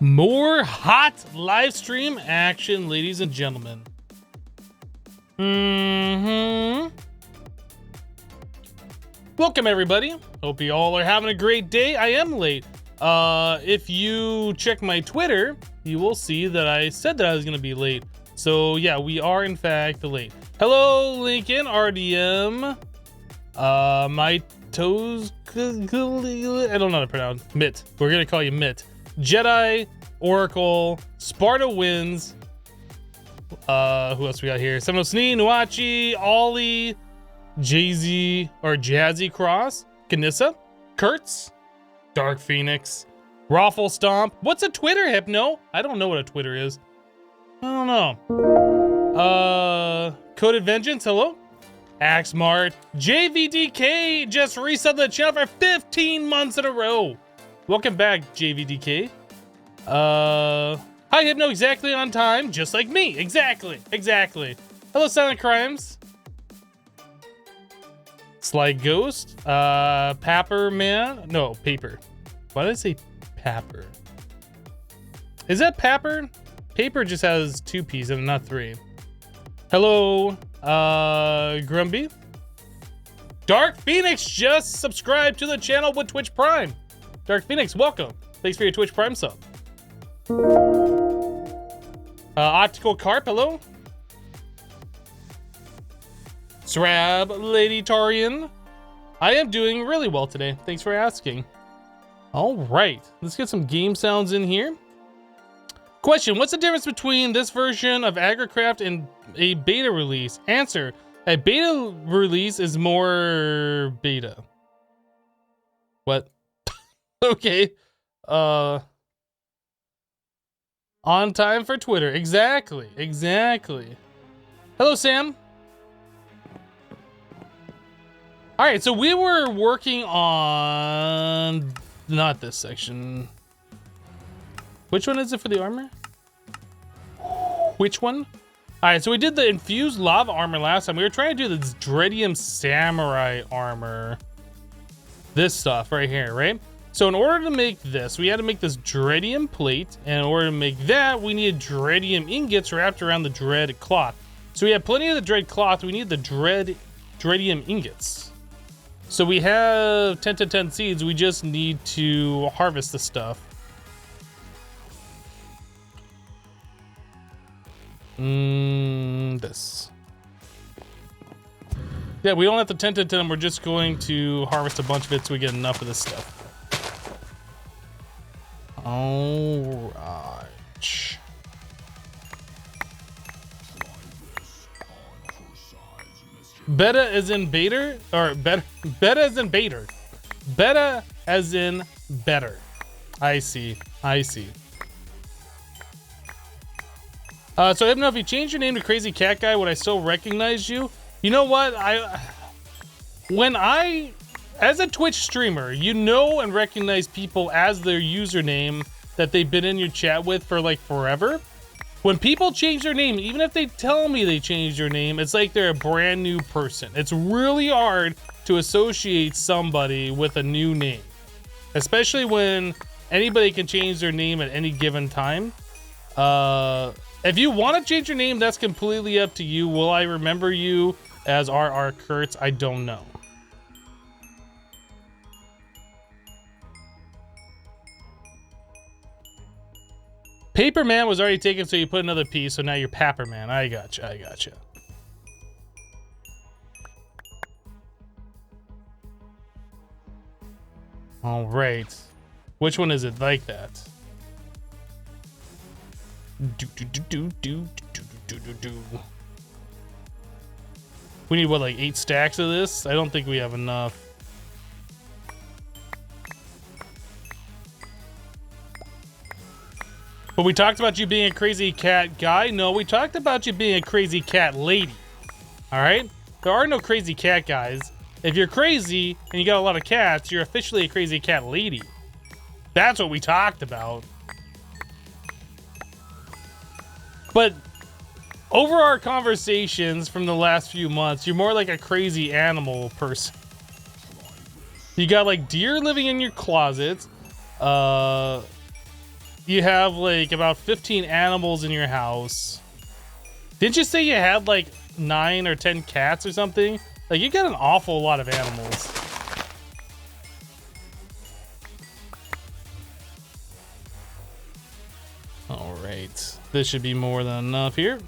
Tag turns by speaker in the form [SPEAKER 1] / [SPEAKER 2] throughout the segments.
[SPEAKER 1] More hot live stream action, ladies and gentlemen. Welcome everybody. Hope you all are having a great day. I am late. If you check my Twitter, you will see that I said that I was gonna be late. So yeah, we are in fact late. Hello, Lincoln, RDM. My toes. I don't know how to pronounce Mitt. We're gonna call you Mitt. Jedi, Oracle, Sparta wins. Who else we got here? Seminole Snee, Nuachi, Ollie, Jay-Z or Jazzy Cross, Kanissa, Kurtz, Dark Phoenix, Raffle Stomp. What's a Twitter, Hypno? I don't know what a Twitter is. I don't know. Coded Vengeance, hello. Axmart, JVDK just resubbed the channel for 15 months in a row. Welcome back, JVDK. Hi, Hypno, exactly on time, just like me. Exactly. Hello, Silent Crimes. Sly Ghost, Papper Man. No, Paper. Why did I say Papper? Is that Papper? Paper just has 2 P's and not 3. Hello, Grumby. Dark Phoenix just subscribed to the channel with Twitch Prime. Dark Phoenix, welcome. Thanks for your Twitch Prime sub. Optical Carp, hello. Srab, Lady Tarian. I am doing really well today. Thanks for asking. All right, let's get some game sounds in here. Question, what's the difference between this version of AgriCraft and a beta release? Answer, a beta release is more beta. What? Okay. On time for Twitter. Exactly. Hello, Sam. All right, so we were working on not this section. Which one is it for the armor? Which one? All right, so we did the infused lava armor last time. We were trying to do the Dreadium Samurai armor. This stuff right here, right? So in order to make this, we had to make this Dreadium plate. And in order to make that, we needed Dreadium ingots wrapped around the Dread cloth. So we have plenty of the Dread cloth. We need the Dreadium ingots. So we have 10 to 10 seeds. We just need to harvest the stuff. This. Yeah, we don't have the 10 to 10. We're just going to harvest a bunch of it so we get enough of this stuff. All right. Beta as in baiter, or beta as in baiter. Beta as in better. I see. So Hypno, if you change your name to Crazy Cat Guy, would I still recognize you? You know what? As a Twitch streamer, you know and recognize people as their username that they've been in your chat with for like forever. When people change their name, even if they tell me they changed their name, it's like they're a brand new person. It's really hard to associate somebody with a new name, especially when anybody can change their name at any given time. If you want to change your name, that's completely up to you. Will I remember you as RR Kurtz? I don't know. Paperman was already taken, so you put another piece, so now you're Paperman. I gotcha. All right. Which one is it like that? We need what, like 8 stacks of this? I don't think we have enough. But we talked about you being a crazy cat guy. No, we talked about you being a crazy cat lady. All right? There are no crazy cat guys. If you're crazy and you got a lot of cats, you're officially a crazy cat lady. That's what we talked about. But over our conversations from the last few months, you're more like a crazy animal person. You got like deer living in your closets, you have like about 15 animals in your house. Didn't you say you had like 9 or 10 cats or something? Like, you got an awful lot of animals. All right, this should be more than enough here.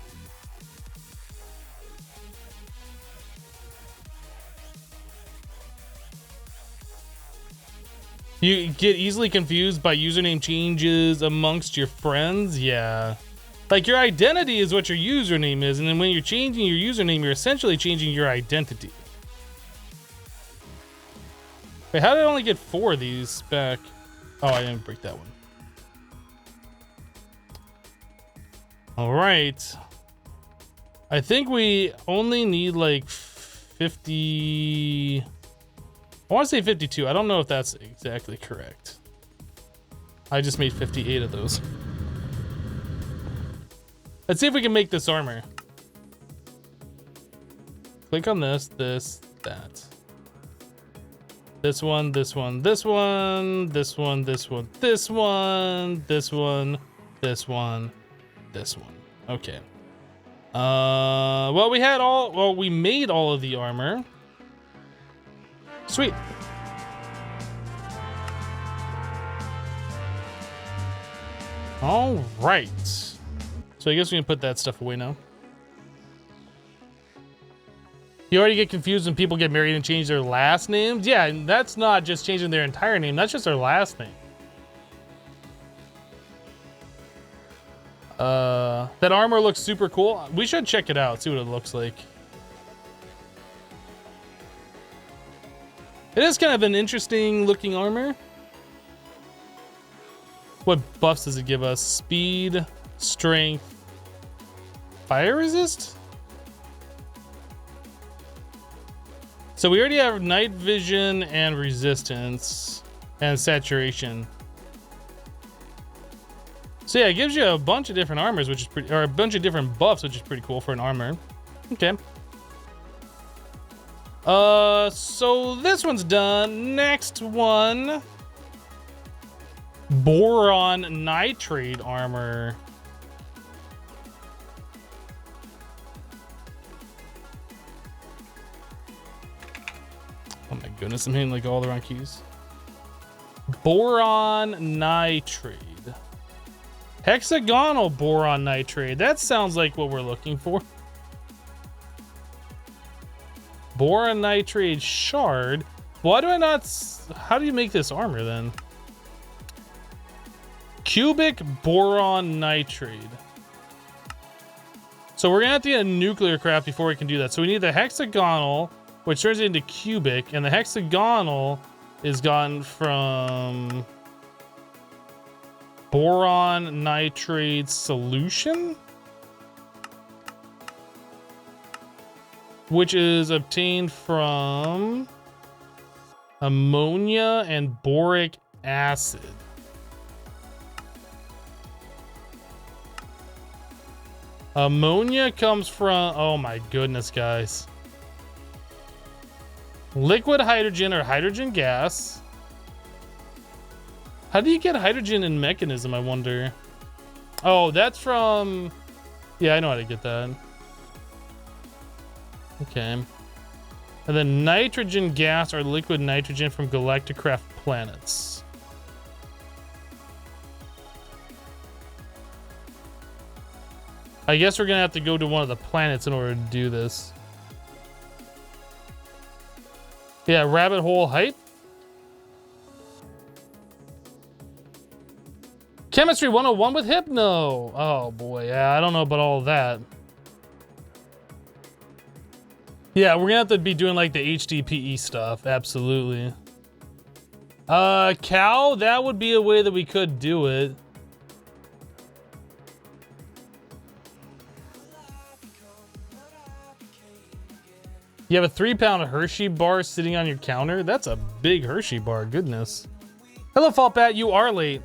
[SPEAKER 1] You get easily confused by username changes amongst your friends. Yeah. Like, your identity is what your username is, and then when you're changing your username, you're essentially changing your identity. Wait, how did I only get 4 of these back? Oh, I didn't break that one. All right. I think we only need like 50... I want to say 52. I don't know if that's exactly correct. I just made 58 of those. Let's see if we can make this armor. Click on this, this, that. This one, this one, this one, this one, this one, this one, this one, this one, this one. Okay. Well, we made all of the armor. Sweet. All right. So I guess we can put that stuff away now. You already get confused when people get married and change their last names? Yeah, and that's not just changing their entire name. That's just their last name. That armor looks super cool. We should check it out, see what it looks like. It is kind of an interesting looking armor. What buffs does it give us? Speed, strength, fire resist? So we already have night vision and resistance and saturation. So yeah, it gives you a bunch of different armors, which is pretty, or a bunch of different buffs, which is pretty cool for an armor. Okay. So this one's done. Next one. Boron nitrate armor. Oh my goodness, I'm hitting like all the wrong keys. Boron nitrate. Hexagonal boron nitrate. That sounds like what we're looking for. Boron nitrate shard. Why do I not... How do you make this armor then? Cubic boron nitrate. So we're gonna have to get a nuclear craft before we can do that. So we need the hexagonal, which turns it into cubic, and the hexagonal is gotten from boron nitrate solution, which is obtained from ammonia and boric acid. Ammonia comes from, oh my goodness, guys. Liquid hydrogen or hydrogen gas. How do you get hydrogen in mechanism, I wonder? Oh, that's from... Yeah, I know how to get that. Okay. And then nitrogen gas or liquid nitrogen from Galacticraft planets. I guess we're gonna have to go to one of the planets in order to do this. Yeah, rabbit hole hype. Chemistry 101 with Hypno. Oh boy, yeah, I don't know about all that. Yeah, we're gonna have to be doing like the HDPE stuff, absolutely. Cow, that would be a way that we could do it. You have a 3-pound Hershey bar sitting on your counter? That's a big Hershey bar, goodness. Hello, Fallbat, you are late.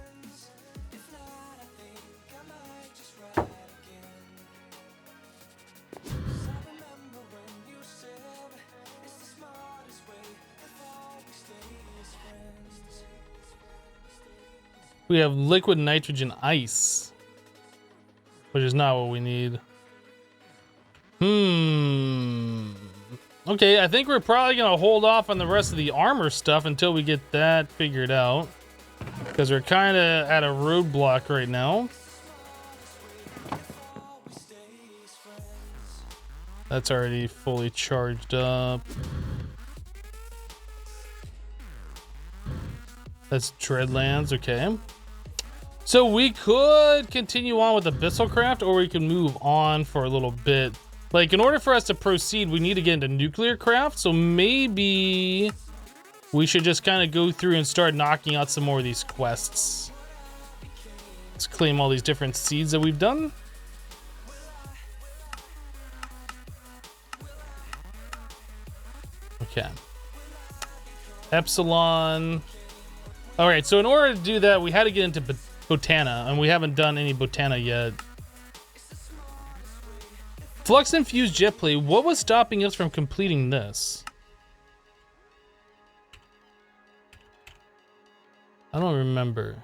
[SPEAKER 1] We have liquid nitrogen ice, which is not what we need. Okay, I think we're probably gonna hold off on the rest of the armor stuff until we get that figured out, because we're kind of at a roadblock right now. That's already fully charged up. That's Dreadlands, okay. So we could continue on with Abyssalcraft, or we can move on for a little bit. Like, in order for us to proceed, we need to get into nuclear craft, so maybe we should just kind of go through and start knocking out some more of these quests. Let's claim all these different seeds that we've done. Okay. Epsilon. All right, so in order to do that, we had to get into Botana, and we haven't done any Botana yet. Flux infused jet plate. What was stopping us from completing this? I don't remember.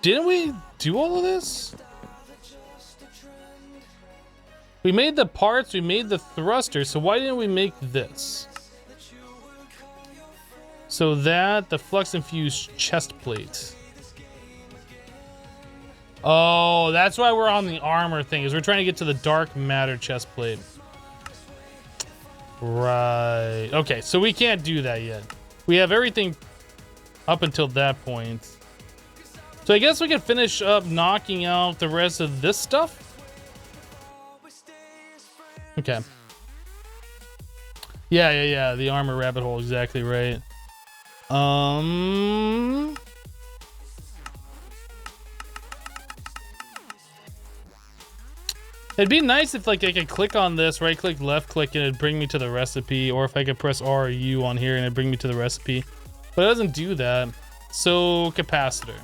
[SPEAKER 1] Didn't we do all of this? We made the parts, we made the thruster, so why didn't we make this? So that, the flux infused chest plate. Oh, that's why we're on the armor thing, is we're trying to get to the dark matter chest plate. Right. Okay, so we can't do that yet. We have everything up until that point. So I guess we can finish up knocking out the rest of this stuff. Okay. Yeah, the armor rabbit hole, exactly right. It'd be nice if like I could click on this, right click, left click, and it'd bring me to the recipe, or if I could press R or U on here and it'd bring me to the recipe. But it doesn't do that. So, capacitor.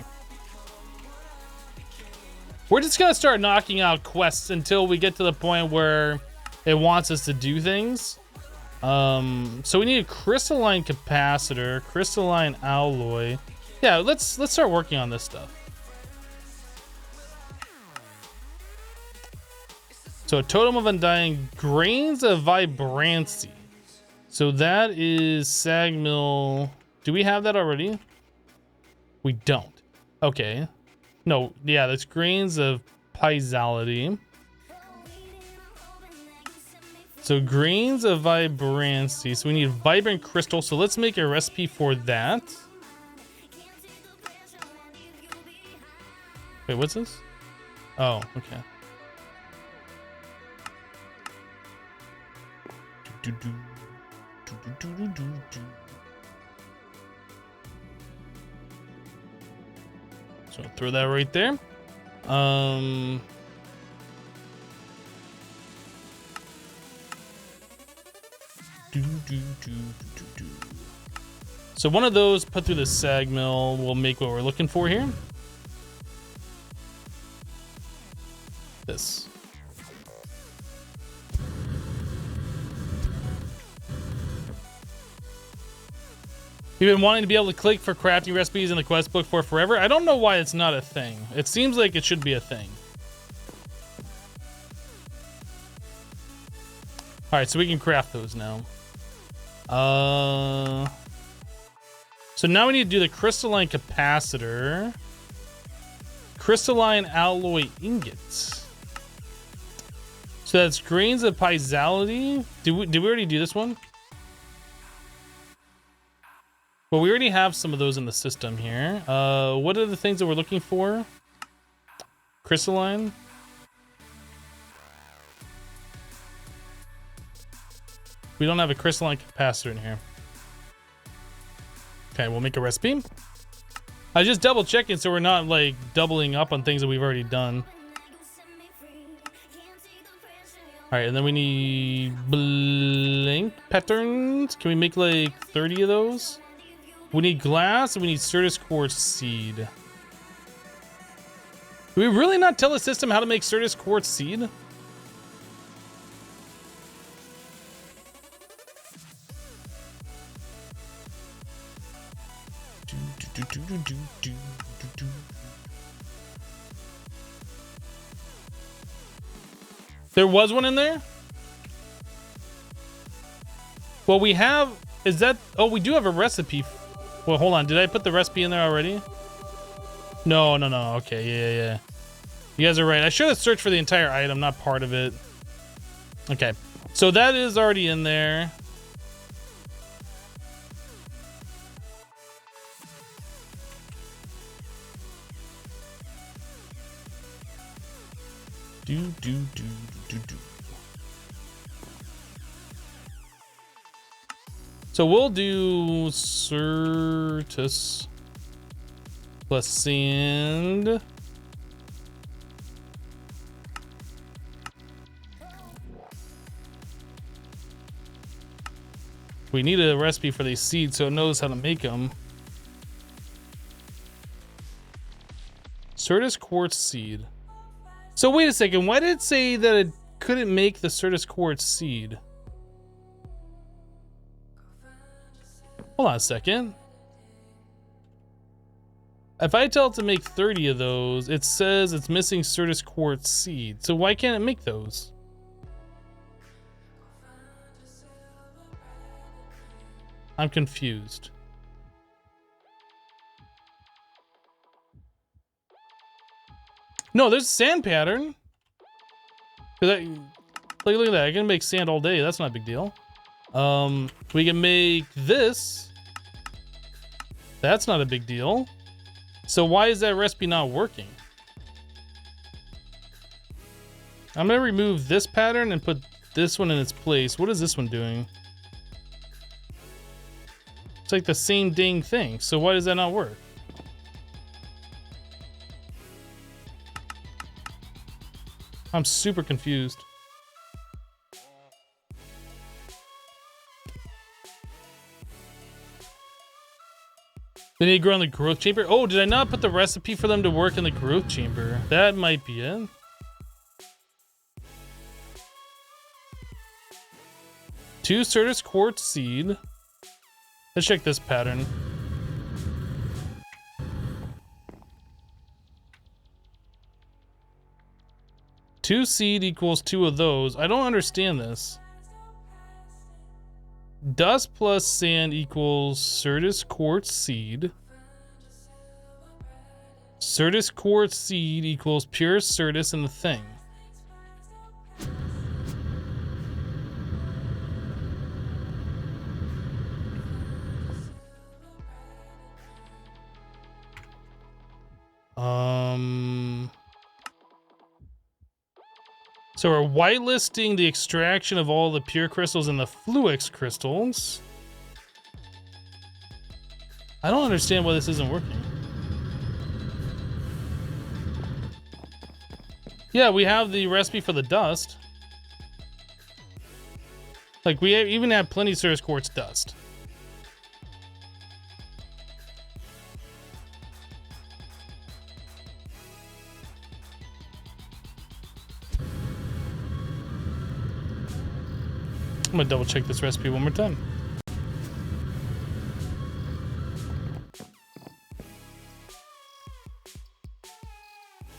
[SPEAKER 1] We're just gonna start knocking out quests until we get to the point where it wants us to do things. So we need a crystalline capacitor, crystalline alloy. Yeah, let's start working on this stuff. So a totem of undying, grains of vibrancy. So that is Sagmill. Do we have that already? We don't. Okay. No, yeah, that's grains of piezoality. So grains of vibrancy. So we need vibrant crystal. So let's make a recipe for that. Wait, what's this? Oh, okay. So throw that right there. So one of those put through the sag mill will make what we're looking for here. This. You've been wanting to be able to click for crafting recipes in the quest book for forever. I don't know why it's not a thing. It seems like it should be a thing. All right, so we can craft those now. So now we need to do the crystalline capacitor. Crystalline alloy ingots. So that's grains of piezoality. Did we already do this one? Well, we already have some of those in the system here. What are the things that we're looking for? Crystalline. We don't have a crystalline capacitor in here. Okay, we'll make a recipe. I just double checking so we're not like doubling up on things that we've already done. All right, and then we need blank patterns. Can we make like 30 of those? We need glass and we need Certus quartz seed. Do we really not tell the system how to make Certus quartz seed? There was one in there? Well, we have, is that, oh, we do have a recipe. Well, hold on. Did I put the recipe in there already? No. Okay, yeah. You guys are right. I should have searched for the entire item, not part of it. Okay, so that is already in there. Do. So we'll do Certus plus sand. We need a recipe for these seeds so it knows how to make them. Certus quartz seed. So wait a second, why did it say that it couldn't make the Certus quartz seed? Hold on a second. If I tell it to make 30 of those, it says it's missing Certus quartz seed. So why can't it make those? I'm confused. No, there's a sand pattern. Look at that. I can make sand all day. That's not a big deal. We can make this. That's not a big deal. So why is that recipe not working? I'm gonna remove this pattern and put this one in its place. What is this one doing? It's like the same dang thing. So why does that not work? I'm super confused. They need to grow in the growth chamber. Oh, did I not put the recipe for them to work in the growth chamber? That might be it. Two Certus quartz seed. Let's check this pattern. Two seed equals two of those. I don't understand this. Dust plus sand equals Certus quartz seed. Certus quartz seed equals pure Certus in the thing. So we're whitelisting the extraction of all the pure crystals and the Fluix crystals. I don't understand why this isn't working. Yeah, we have the recipe for the dust. Like, we even have plenty of Certus quartz dust. I'm gonna double check this recipe one more time.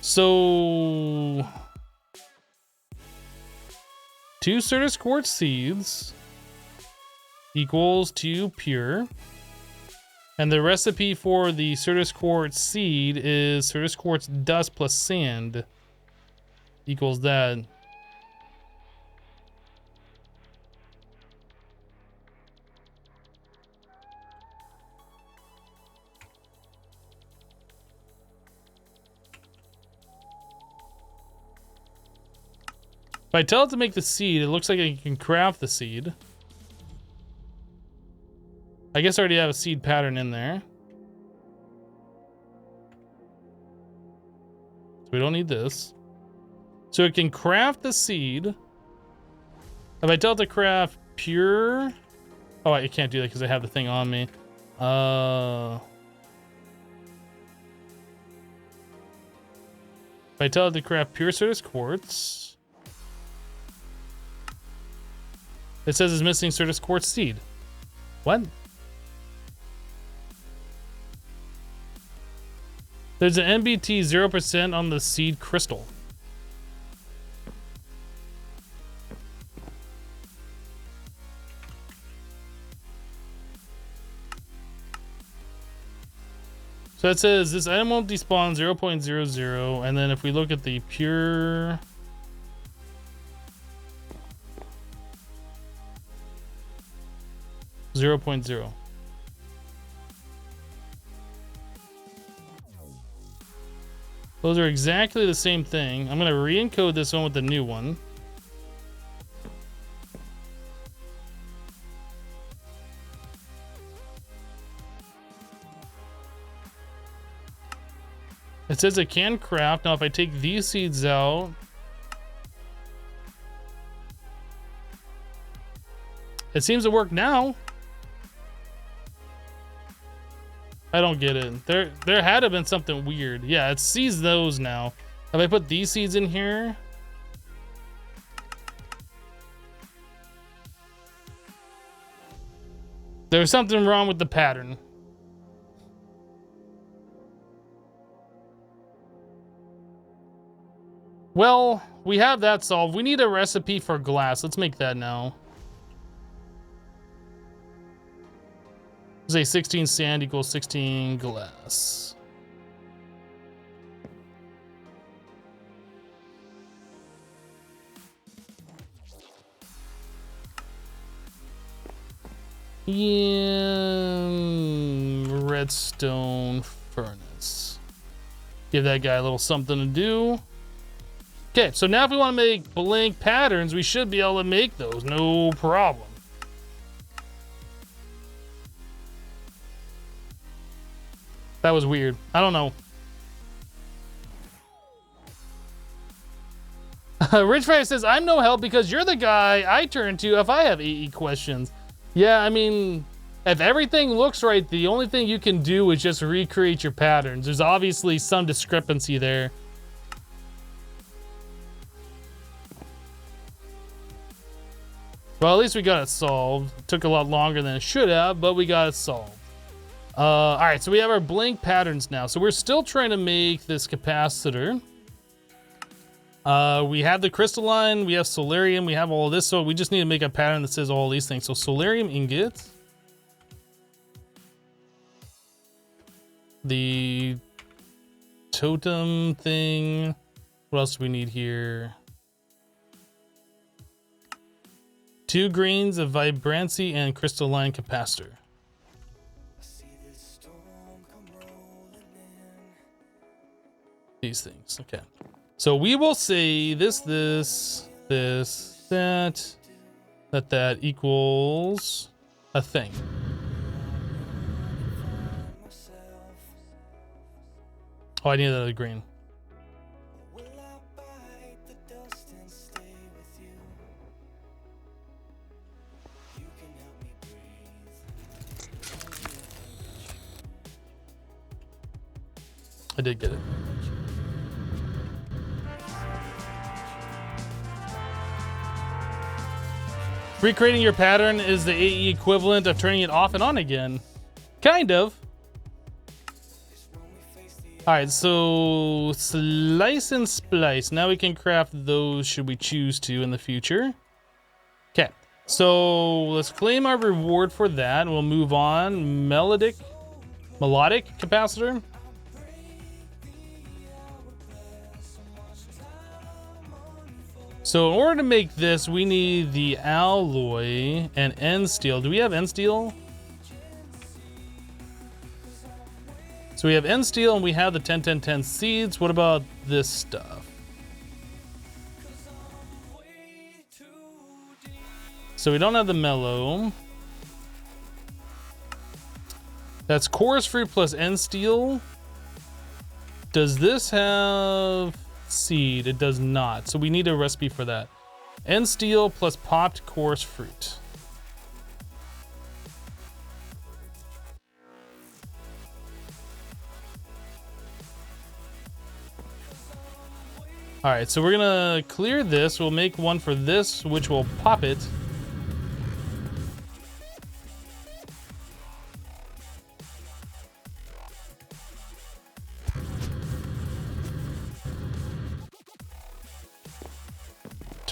[SPEAKER 1] So, two Certus quartz seeds equals two pure. And the recipe for the Certus quartz seed is Certus quartz dust plus sand equals that. If I tell it to make the seed, it looks like I can craft the seed. I guess I already have a seed pattern in there. So we don't need this. So it can craft the seed. If I tell it to craft pure... Oh, I can't do that because I have the thing on me. If I tell it to craft pure Certus quartz... It says it's missing Certus quartz seed. What? There's an NBT 0% on the seed crystal. So it says this item won't despawn 0.00, and then if we look at the pure... .0. Those are exactly the same thing. I'm gonna re-encode this one with the new one. It says it can craft. Now if I take these seeds out, it seems to work now. I don't get it. There had to have been something weird. Yeah, it sees those now. If I put these seeds in here, there's something wrong with the pattern. Well, we have that solved. We need a recipe for glass. Let's make that now. Say 16 sand equals 16 glass. Yeah, redstone furnace. Give that guy a little something to do. Okay, so now if we want to make blank patterns, we should be able to make those, no problem. That was weird. I don't know. Rich Fire says, I'm no help because you're the guy I turn to if I have AE questions. Yeah, I mean, if everything looks right, the only thing you can do is just recreate your patterns. There's obviously some discrepancy there. Well, at least we got it solved. It took a lot longer than it should have, but we got it solved. All right, so we have our blank patterns now. So we're still trying to make this capacitor. We have the crystalline, we have solarium, we have all of this. So we just need to make a pattern that says all these things. So solarium ingot. The totem thing. What else do we need here? 2 greens of vibrancy and crystalline capacitor. These things, okay. So we will say that equals a thing. Oh, I need another green. I did get it. Recreating your pattern is the AE equivalent of turning it off and on again. Kind of. All right, so slice and splice. Now we can craft those should we choose to in the future. Okay, so let's claim our reward for that. We'll move on. Melodic capacitor. So in order to make this, we need the alloy and end steel. Do we have end steel? So we have end steel and we have the 10-10-10 seeds. What about this stuff? So we don't have the mellow. That's chorus fruit plus end steel. Does this have seed? It does not. So we need a recipe for that. End steel plus popped chorus fruit. All right, so we're gonna clear this. We'll make one for this, which will pop it.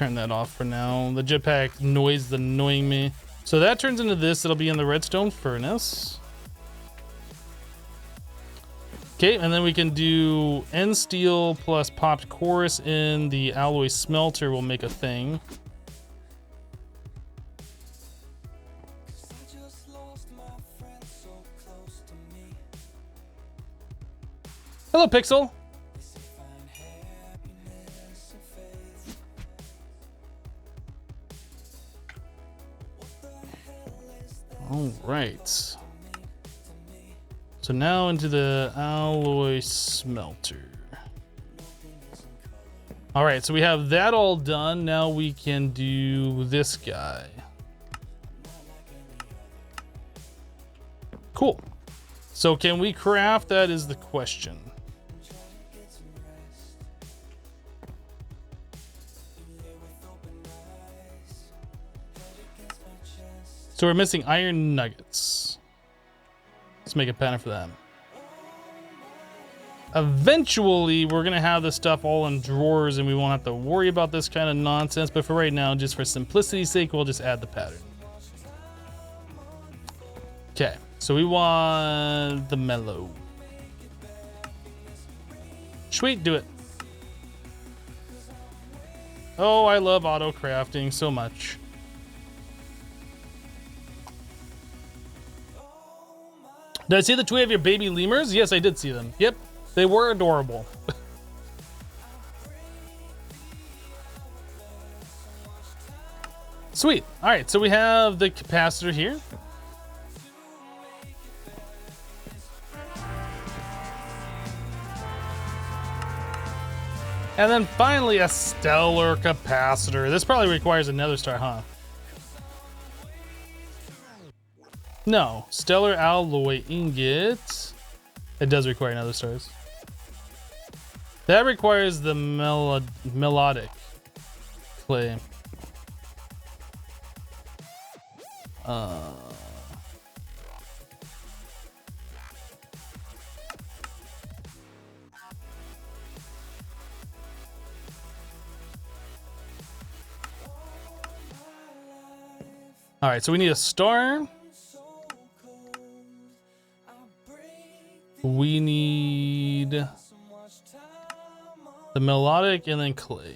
[SPEAKER 1] turn that off for now. The jetpack noise is annoying me. So that turns into this. It'll be in the redstone furnace. Okay, and then we can do end steel plus popped chorus in the alloy smelter will make a thing. Hello, Pixel. All right. So now into the alloy smelter. All right, so we have that all done. Now we can do this guy. Cool. So can we craft that is the question. So we're missing iron nuggets. Let's make a pattern for them. Eventually, we're gonna have this stuff all in drawers and we won't have to worry about this kind of nonsense. But for right now, just for simplicity's sake, we'll just add the pattern. Okay, so we want the mellow. Sweet, do it. Oh, I love auto crafting so much. Did I see the tweet of your baby lemurs? Yes, I did see them. Yep, they were adorable. Sweet. All right, so we have the capacitor here. And then finally a stellar capacitor. This probably requires another star, huh? No, stellar alloy ingot. It does require another stars. That requires the melodic clay. All right, so we need a star. We need the melodic and then clay.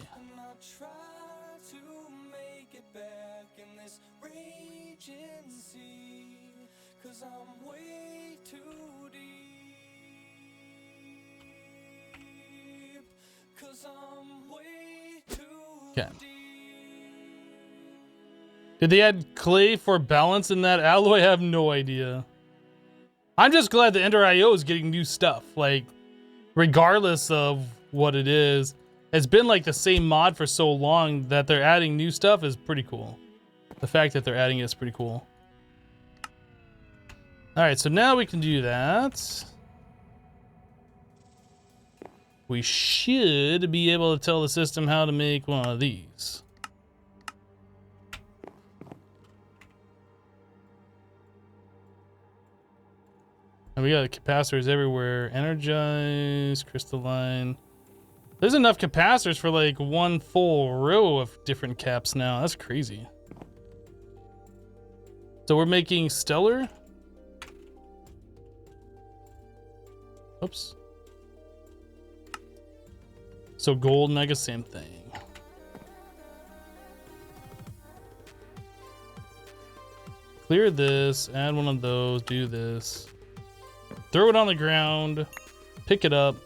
[SPEAKER 1] Okay. Did they add clay for balance in that alloy? I have no idea. I'm just glad the Ender IO is getting new stuff. Like, regardless of what it is, it's been like the same mod for so long that they're adding new stuff is pretty cool. The fact that they're adding it is pretty cool. All right, so now we can do that. We should be able to tell the system how to make one of these. And we got capacitors everywhere. Energized, crystalline. There's enough capacitors for like one full row of different caps now. That's crazy. So we're making stellar. Oops. So gold, mega, same thing. Clear this, add one of those, do this. Throw it on the ground, pick it up.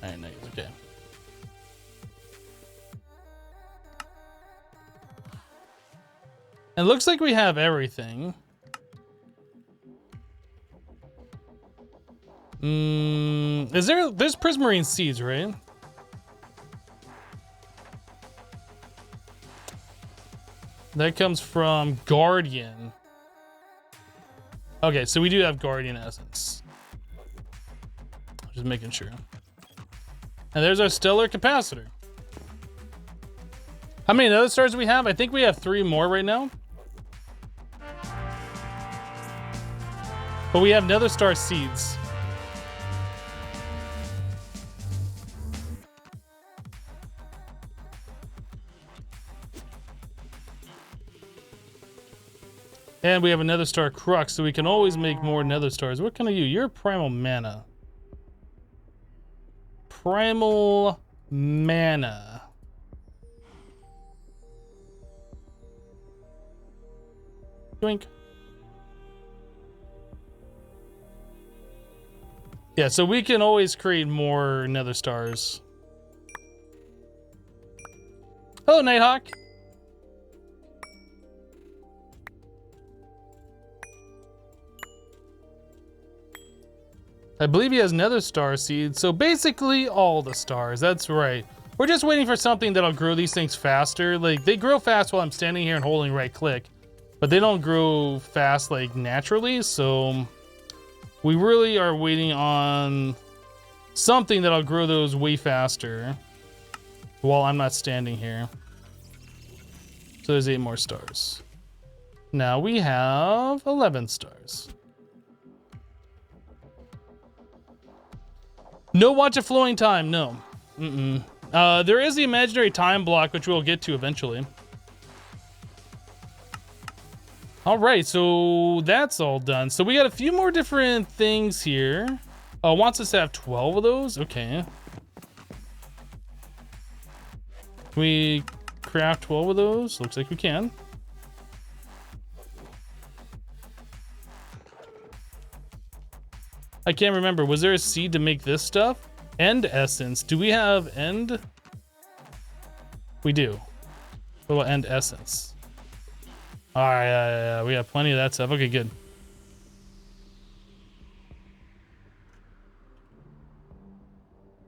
[SPEAKER 1] Iron nuggets, okay. It looks like we have everything. There's prismarine seeds, right? That comes from Guardian. Okay, so we do have Guardian essence. Just making sure. And there's our stellar capacitor. How many other stars do we have? I think we have 3 more right now. But we have nether star seeds. And we have another star crux, so we can always make more nether stars. What can I do? You're primal mana. Primal mana. Doink. Yeah, so we can always create more nether stars. Hello, Nighthawk. I believe he has nether star seeds, so basically all the stars, that's right. We're just waiting for something that'll grow these things faster. Like, they grow fast while I'm standing here and holding right click, but they don't grow fast like naturally, so we really are waiting on something that'll grow those way faster while I'm not standing here. So there's 8 more stars. Now we have 11 stars. No watch a flowing time, no. There is the imaginary time block, which we'll get to eventually. All right, so that's all done. So we got a few more different things here. Oh, wants us to have 12 of those? Okay. Can we craft 12 of those? Looks like we can. I can't remember. Was there a seed to make this stuff? End essence. Do we have end? We do. What about end essence? All right, yeah, we have plenty of that stuff. Okay, good.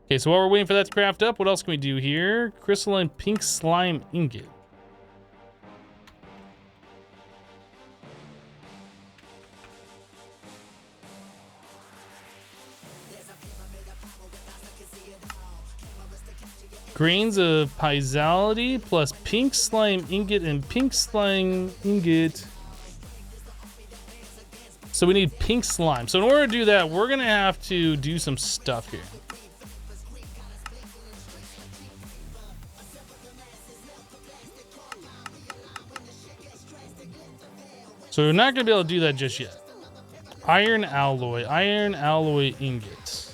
[SPEAKER 1] Okay, so while we're waiting for that to craft up, what else can we do here? Crystalline pink slime ingot. Grains of piezoality plus pink slime ingot and pink slime ingot. So we need pink slime. So in order to do that, we're gonna have to do some stuff here. So we're not gonna be able to do that just yet. Iron alloy ingot.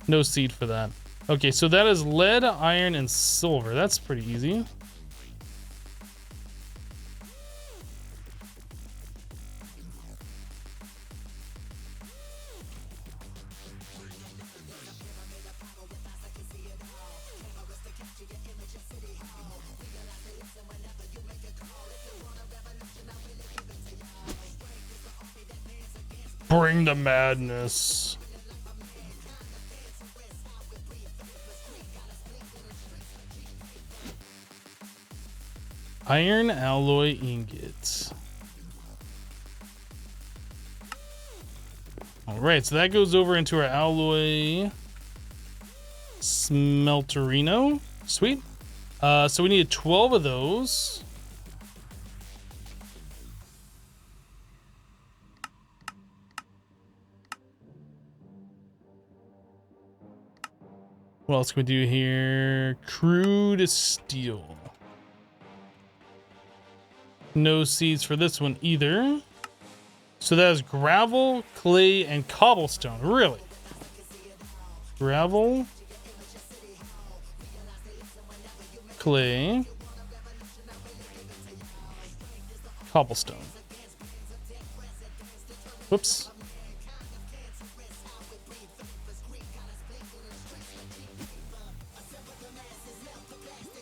[SPEAKER 1] No seed for that. Okay, so that is lead, iron, and silver. That's pretty easy. Bring the madness. Iron alloy ingots. All right, so that goes over into our alloy smelterino. Sweet. So we need 12 of those. What else can we do here? Crude steel. No seeds for this one either. So that is gravel, clay, and cobblestone. Really? Gravel, clay, cobblestone. Whoops.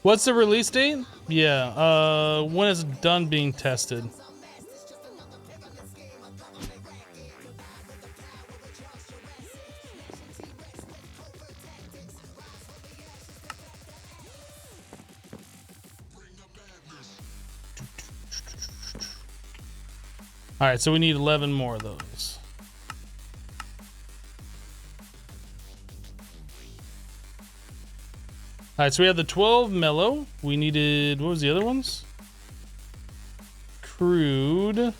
[SPEAKER 1] What's the release date? Yeah, when it's done being tested. All right, so we need 11 more of those. All right, so we have the 12 mellow. We needed, what was the other ones? Crude.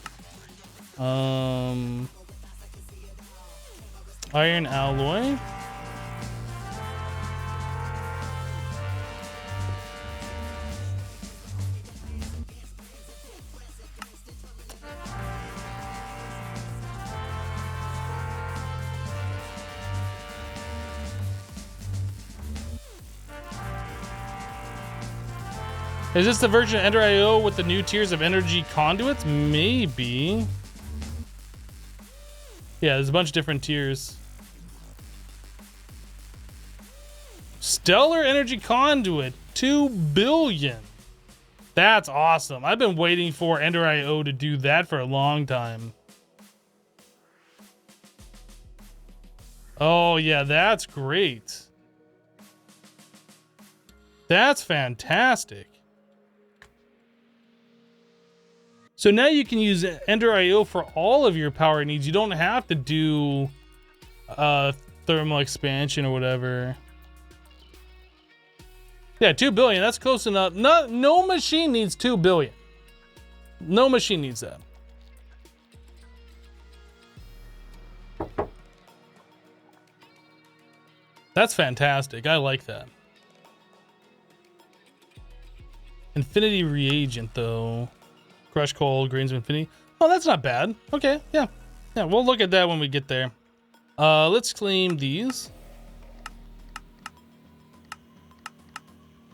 [SPEAKER 1] Iron alloy. Is this the version of Ender IO with the new tiers of energy conduits? Maybe. Yeah, there's a bunch of different tiers. Stellar energy conduit, 2 billion. That's awesome. I've been waiting for Ender IO to do that for a long time. Oh yeah, that's great. That's fantastic. So now you can use Ender IO for all of your power needs. You don't have to do thermal expansion or whatever. Yeah, 2 billion, that's close enough. No machine needs 2 billion. No machine needs that. That's fantastic. I like that. Infinity reagent though. Crush coal, grains of infinity. Oh, that's not bad. Okay, yeah. Yeah, we'll look at that when we get there. Let's claim these.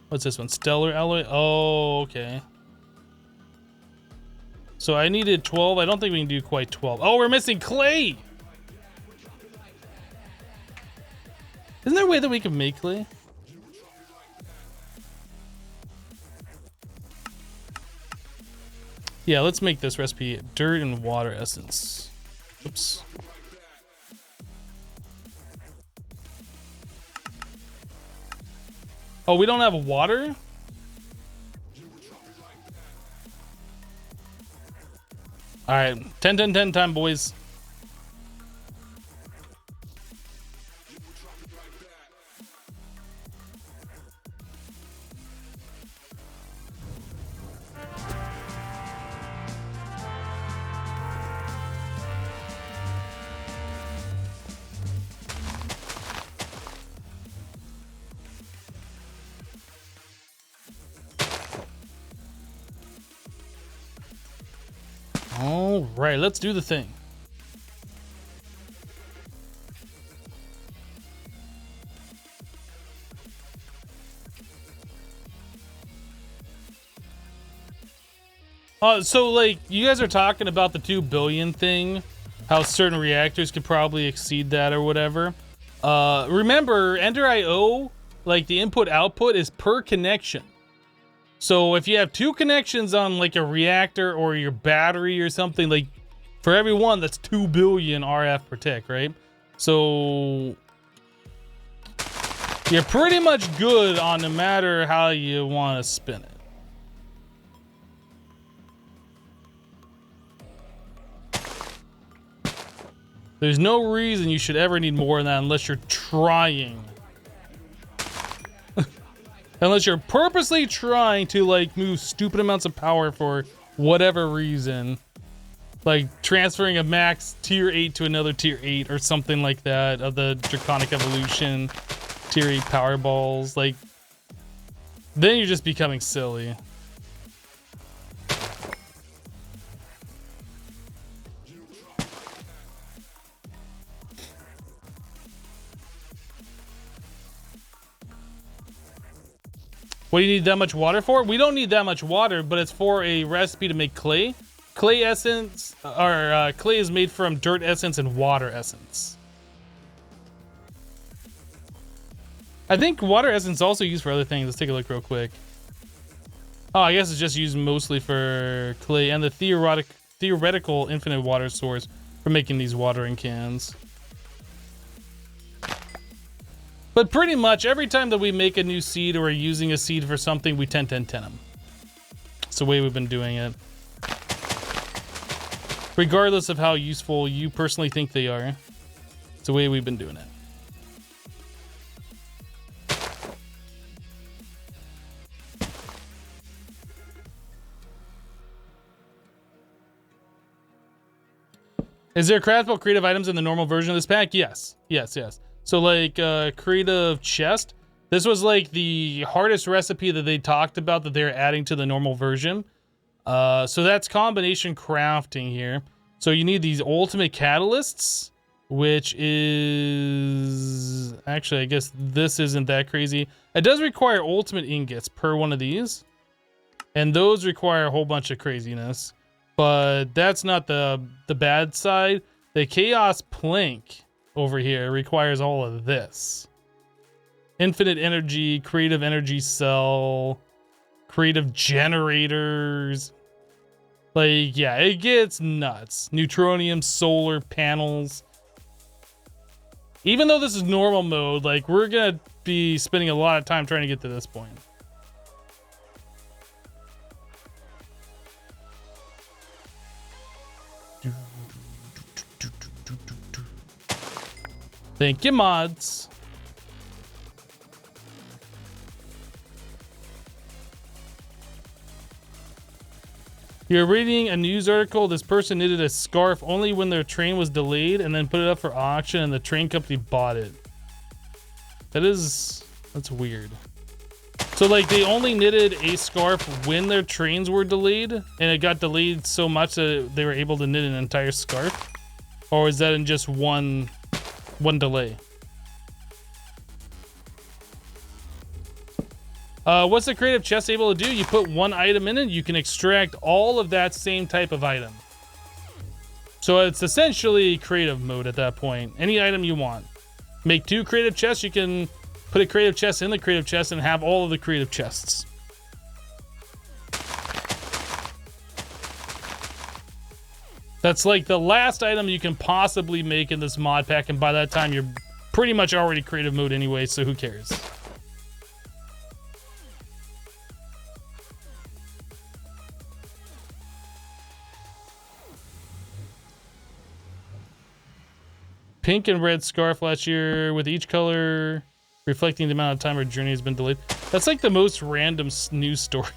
[SPEAKER 1] What's this one? Stellar alloy? Oh, okay. So I needed 12. I don't think we can do quite 12. Oh, we're missing clay! Isn't there a way that we can make clay? Yeah, let's make this recipe. Dirt and water essence. Oops. Oh, we don't have water? All right, 10, 10, 10 time, boys. All right, let's do the thing. So like you guys are talking about the 2 billion thing, how certain reactors could probably exceed that or whatever. Remember, Ender IO, like the input output is per connection. So if you have 2 connections on like a reactor or your battery or something, like for every one, that's 2 billion RF per tick, right? So you're pretty much good on no matter how you want to spin it. There's no reason you should ever need more than that unless you're trying. Unless you're purposely trying to like move stupid amounts of power for whatever reason. Like transferring a max tier 8 to another tier 8 or something like that of the Draconic Evolution tier 8 power balls. Like, then you're just becoming silly. What do you need that much water for? We don't need that much water, but it's for a recipe to make clay. Clay essence, or clay is made from dirt essence and water essence. I think water essence is also used for other things. Let's take a look real quick. Oh, I guess it's just used mostly for clay and the theoretical infinite water source for making these watering cans. But pretty much every time that we make a new seed or are using a seed for something, we 10-10-10 them. It's the way we've been doing it. Regardless of how useful you personally think they are. It's the way we've been doing it. Is there craftable creative items in the normal version of this pack? Yes. Yes, yes. So like creative chest. This was like the hardest recipe that they talked about that they're adding to the normal version. So that's combination crafting here. So you need these ultimate catalysts, which is... Actually, I guess this isn't that crazy. It does require ultimate ingots per one of these. And those require a whole bunch of craziness. But that's not the bad side. The chaos plank over here requires all of this. Infinite energy, creative energy cell, creative generators. Like, yeah, it gets nuts. Neutronium solar panels. Even though this is normal mode, like, we're gonna be spending a lot of time trying to get to this point. Thank you, mods. You're reading a news article. This person knitted a scarf only when their train was delayed and then put it up for auction and the train company bought it. That's weird. So like they only knitted a scarf when their trains were delayed and it got delayed so much that they were able to knit an entire scarf? Or is that in just one delay? What's the creative chest able to do? You put one item in it, you can extract all of that same type of item. So it's essentially creative mode at that point. Any item you want. Make 2 creative chests, you can put a creative chest in the creative chest and have all of the creative chests. That's like the last item you can possibly make in this mod pack, and by that time you're pretty much already creative mode anyway, so who cares? Pink and red scarf last year with each color reflecting the amount of time our journey has been delayed. That's like the most random news story.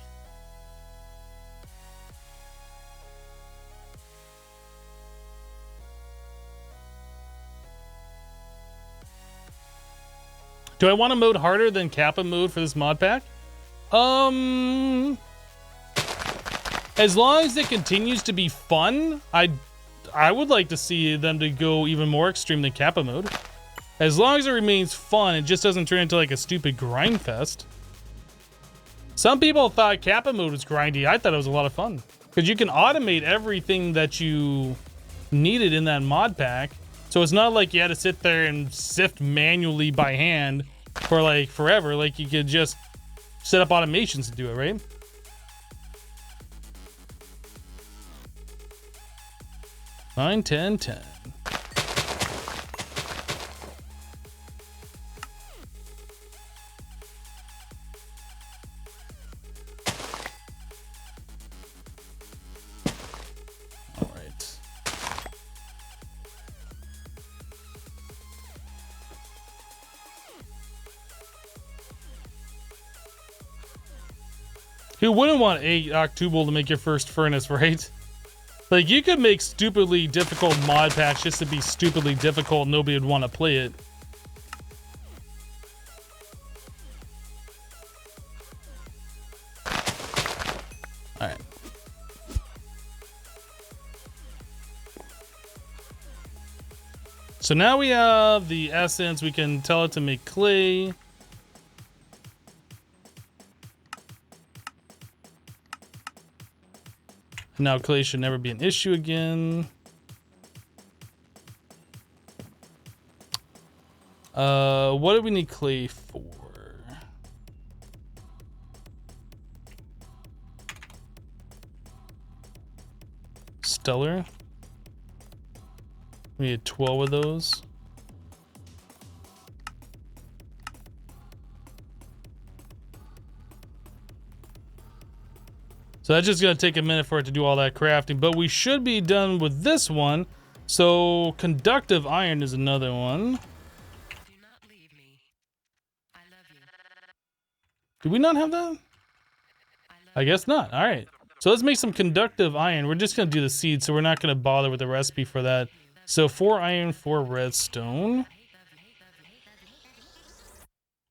[SPEAKER 1] Do I want to mode harder than Kappa mode for this mod pack? As long as it continues to be fun, I would like to see them to go even more extreme than Kappa mode. As long as it remains fun, it just doesn't turn into like a stupid grind fest. Some people thought Kappa mode was grindy. I thought it was a lot of fun. Because you can automate everything that you needed in that mod pack. So it's not like you had to sit there and sift manually by hand for like forever. Like you could just set up automations to do it, right? Nine, 10, 10. All right. Who wouldn't want 8 Octubal to make your first furnace, right? Like, you could make stupidly difficult mod packs just to be stupidly difficult and nobody would want to play it. Alright. So now we have the essence. We can tell it to make clay. Now clay should never be an issue again. What do we need clay for? Stellar. We need 12 of those. So that's just gonna take a minute for it to do all that crafting, but we should be done with this one. So conductive iron is another one.
[SPEAKER 2] Do not leave me. I love you.
[SPEAKER 1] Do we not have that? I guess not. All right. So let's make some conductive iron. We're just gonna do the seed, so we're not gonna bother with the recipe for that. So 4 iron, 4 redstone.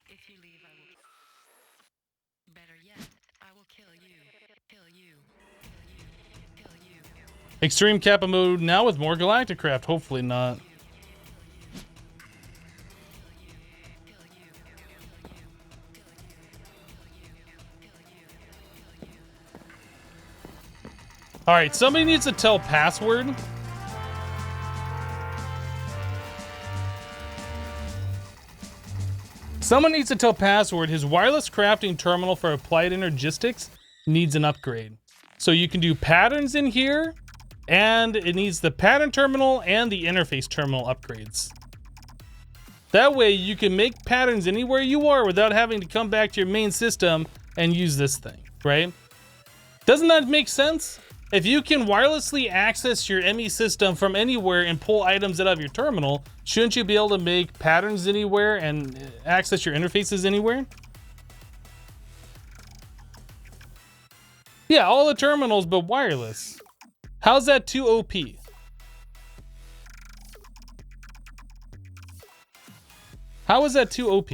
[SPEAKER 2] If you leave, I will. Better yet, I will kill you. Kill you. Kill you. Kill you.
[SPEAKER 1] Extreme Kappa mode now with more Galactic Craft. Hopefully not. All right, somebody needs to tell password. Someone needs to tell password his wireless crafting terminal for applied energistics needs an upgrade. So you can do patterns in here, and it needs the pattern terminal and the interface terminal upgrades. That way you can make patterns anywhere you are without having to come back to your main system and use this thing, right? Doesn't that make sense? If you can wirelessly access your ME system from anywhere and pull items out of your terminal, shouldn't you be able to make patterns anywhere and access your interfaces anywhere? Yeah, all the terminals, but wireless. How's that too OP? How is that too OP?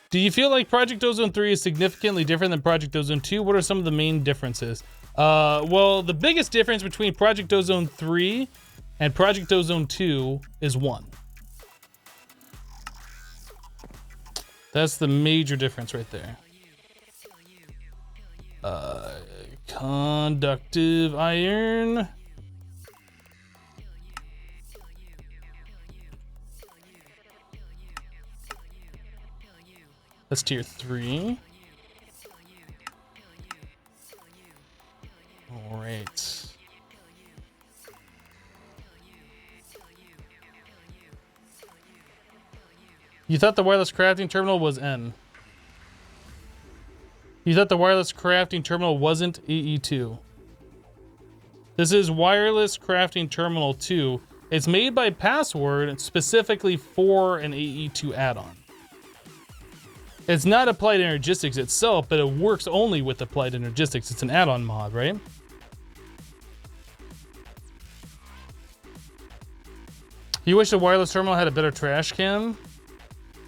[SPEAKER 1] Do you feel like Project Ozone 3 is significantly different than Project Ozone 2? What are some of the main differences? Well, the biggest difference between Project Ozone 3 and Project Ozone 2 is 1. That's the major difference right there. Conductive iron. That's tier 3. All right. You thought the wireless crafting terminal was N. You thought the wireless crafting terminal wasn't AE2. This is wireless crafting terminal 2. It's made by Password specifically for an AE2 add-on. It's not applied energistics itself, but it works only with applied energistics. It's an add-on mod, right? You wish the wireless terminal had a better trash can?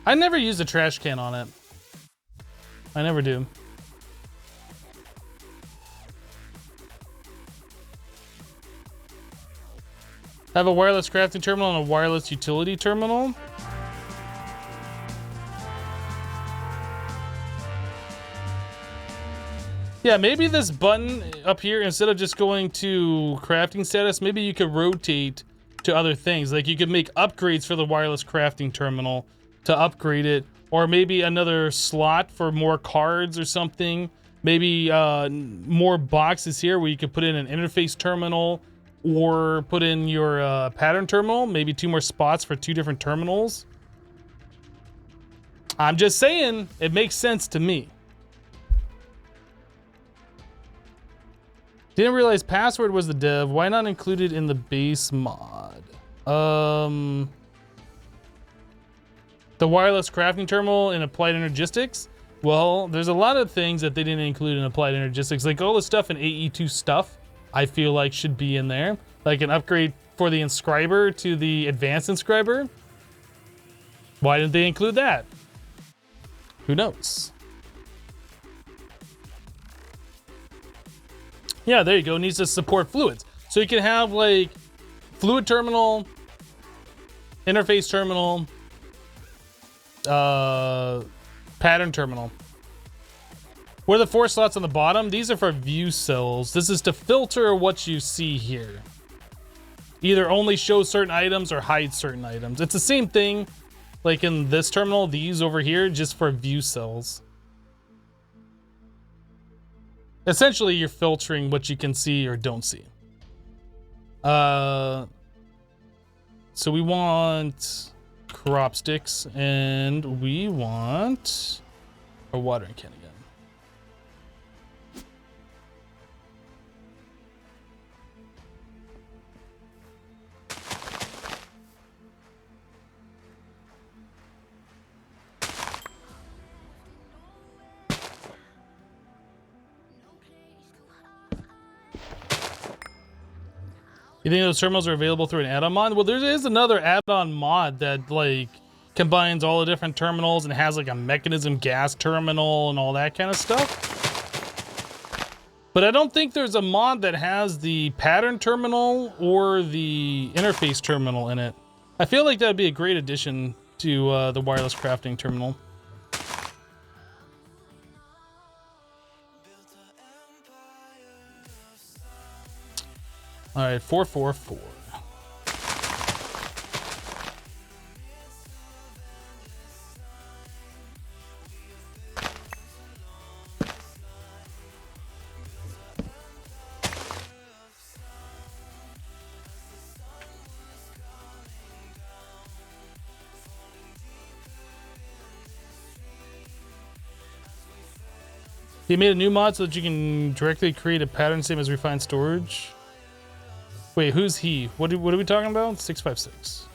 [SPEAKER 1] I never use a trash can on it. I never do. Have a wireless crafting terminal and a wireless utility terminal. Yeah, maybe this button up here, instead of just going to crafting status, maybe you could rotate to other things. Like you could make upgrades for the wireless crafting terminal to upgrade it, or maybe another slot for more cards or something. Maybe more boxes here where you could put in an interface terminal or put in your pattern terminal. Maybe 2 more spots for 2 different terminals. I'm just saying, it makes sense to me. Didn't realize Password was the dev. Why not include it in the base mod? The wireless crafting terminal in Applied Energistics? Well, there's a lot of things that they didn't include in Applied Energistics. Like all the stuff in AE2 stuff, I feel like should be in there. Like an upgrade for the inscriber to the advanced inscriber. Why didn't they include that? Who knows? Yeah, there you go. It needs to support fluids. So you can have like fluid terminal, interface terminal, pattern terminal. What are the 4 slots on the bottom? These are for view cells. This is to filter what you see here. Either only show certain items or hide certain items. It's the same thing like in this terminal, these over here, just for view cells. Essentially, you're filtering what you can see or don't see. So we want crop sticks and we want a watering can again. You think those terminals are available through an add-on mod? Well, there is another add-on mod that like combines all the different terminals and has like a mechanism gas terminal and all that kind of stuff. But I don't think there's a mod that has the pattern terminal or the interface terminal in it. I feel like that'd be a great addition to the wireless crafting terminal. All right, 444. He made a new mod so that you can directly create a pattern same as refined storage. Wait, who's he? What are we talking about? 656.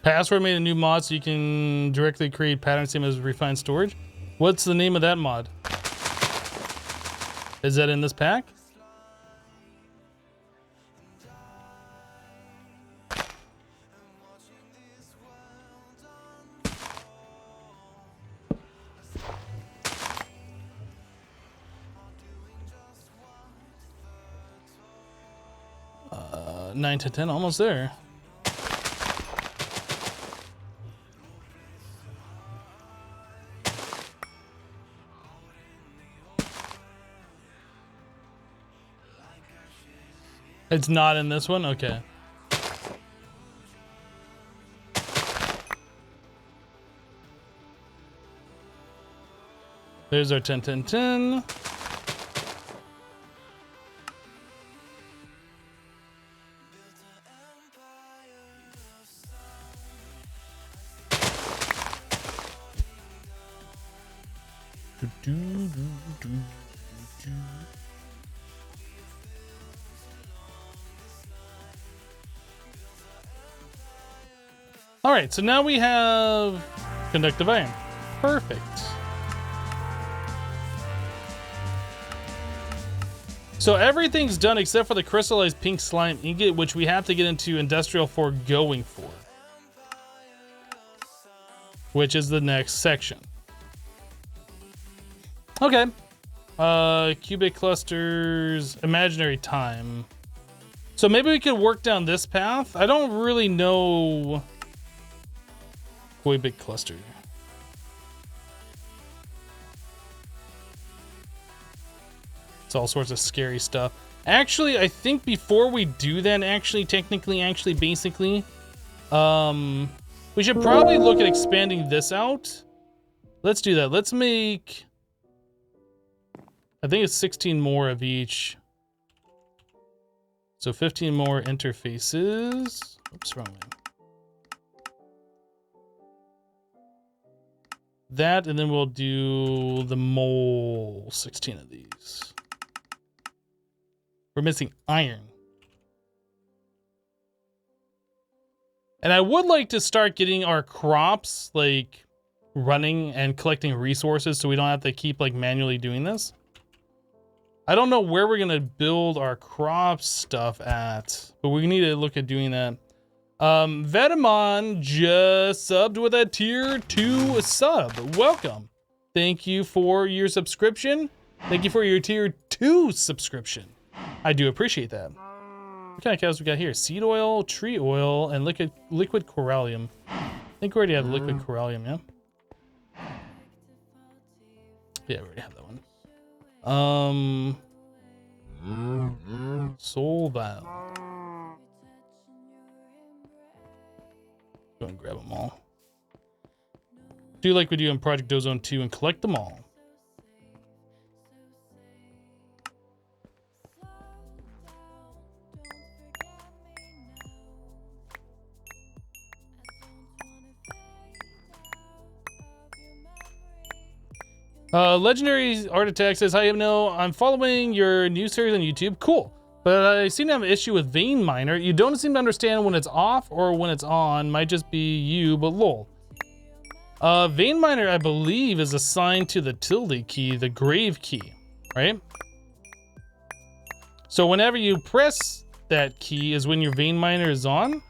[SPEAKER 1] Password made a new mod so you can directly create pattern same as refined storage. What's the name of that mod? Is that in this pack? Uh, 9 to 10, almost there. It's not in this one? Okay. There's our 10, 10, 10. All right, so now we have conductive iron. Perfect. So everything's done except for the crystallized pink slime ingot, which we have to get into industrial for going for, which is the next section. Okay. Cubic clusters, imaginary time. So maybe we could work down this path. I don't really know. Cubic cluster. It's all sorts of scary stuff. Actually, I think before we do that, basically, we should probably look at expanding this out. Let's do that. Let's make, I think it's 16 more of each. So 15 more interfaces. Oops, wrong way. That, and then we'll do the mole, 16 of these. We're missing iron. And I would like to start getting our crops like running and collecting resources so we don't have to keep like manually doing this. I don't know where we're gonna build our crop stuff at, but we need to look at doing that. Vetemon just subbed with a tier 2 sub. Welcome. Thank you for your subscription. Thank you for your tier 2 subscription. I do appreciate that. What kind of cows we got here? Seed oil, tree oil, and liquid corallium. I think we already have liquid corallium, yeah? Yeah, we already have that one. Soul vial. Go and grab them all. Do like we do in Project Ozone 2 and collect them all. Legendary Art Attack says, hi, Hypno. I'm following your new series on YouTube. Cool. But I seem to have an issue with Vein Miner. You don't seem to understand when it's off or when it's on. Might just be you, but lol. Vein Miner, I believe, is assigned to the tilde key, the grave key, right? So whenever you press that key is when your Vein Miner is on.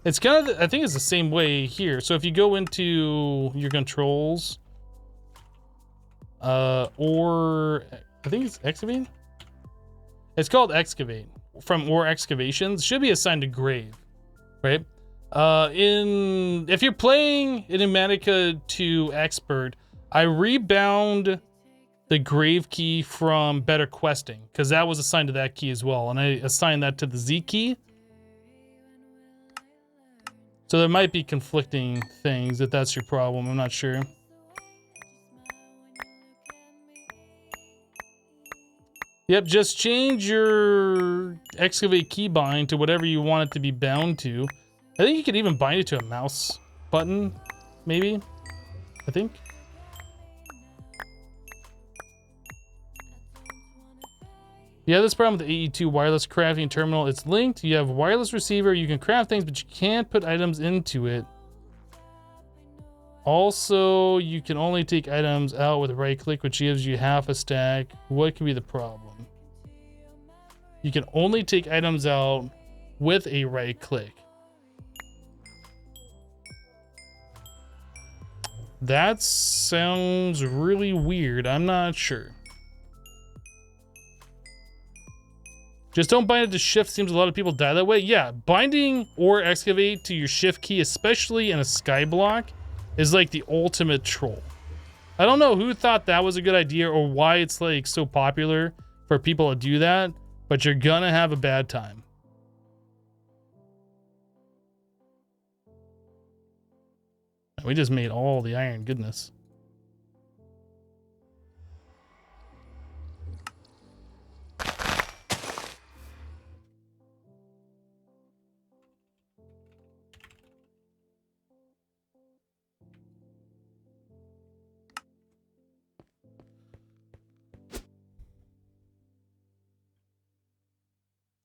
[SPEAKER 1] It's kind of, I think it's the same way here. So if you go into your controls, or I think it's excavate. It's called excavate from or excavations. Should be assigned to grave, right? If you're playing in Pneumatica 2 Expert, I rebound the grave key from Better Questing because that was assigned to that key as well, and I assigned that to the Z key. So there might be conflicting things if that's your problem. I'm not sure. Yep, just change your excavate keybind to whatever you want it to be bound to. I think you could even bind it to a mouse button, maybe. I think. Yeah, this problem with the AE2 wireless crafting terminal. It's linked. You have wireless receiver. You can craft things, but you can't put items into it. Also, you can only take items out with right click, which gives you half a stack. What could be the problem? You can only take items out with a right click. That sounds really weird. I'm not sure. Just don't bind it to shift. Seems a lot of people die that way. Yeah, binding or excavate to your shift key, especially in a skyblock, is like the ultimate troll. I don't know who thought that was a good idea or why it's like so popular for people to do that, but you're gonna have a bad time. We just made all the iron, goodness.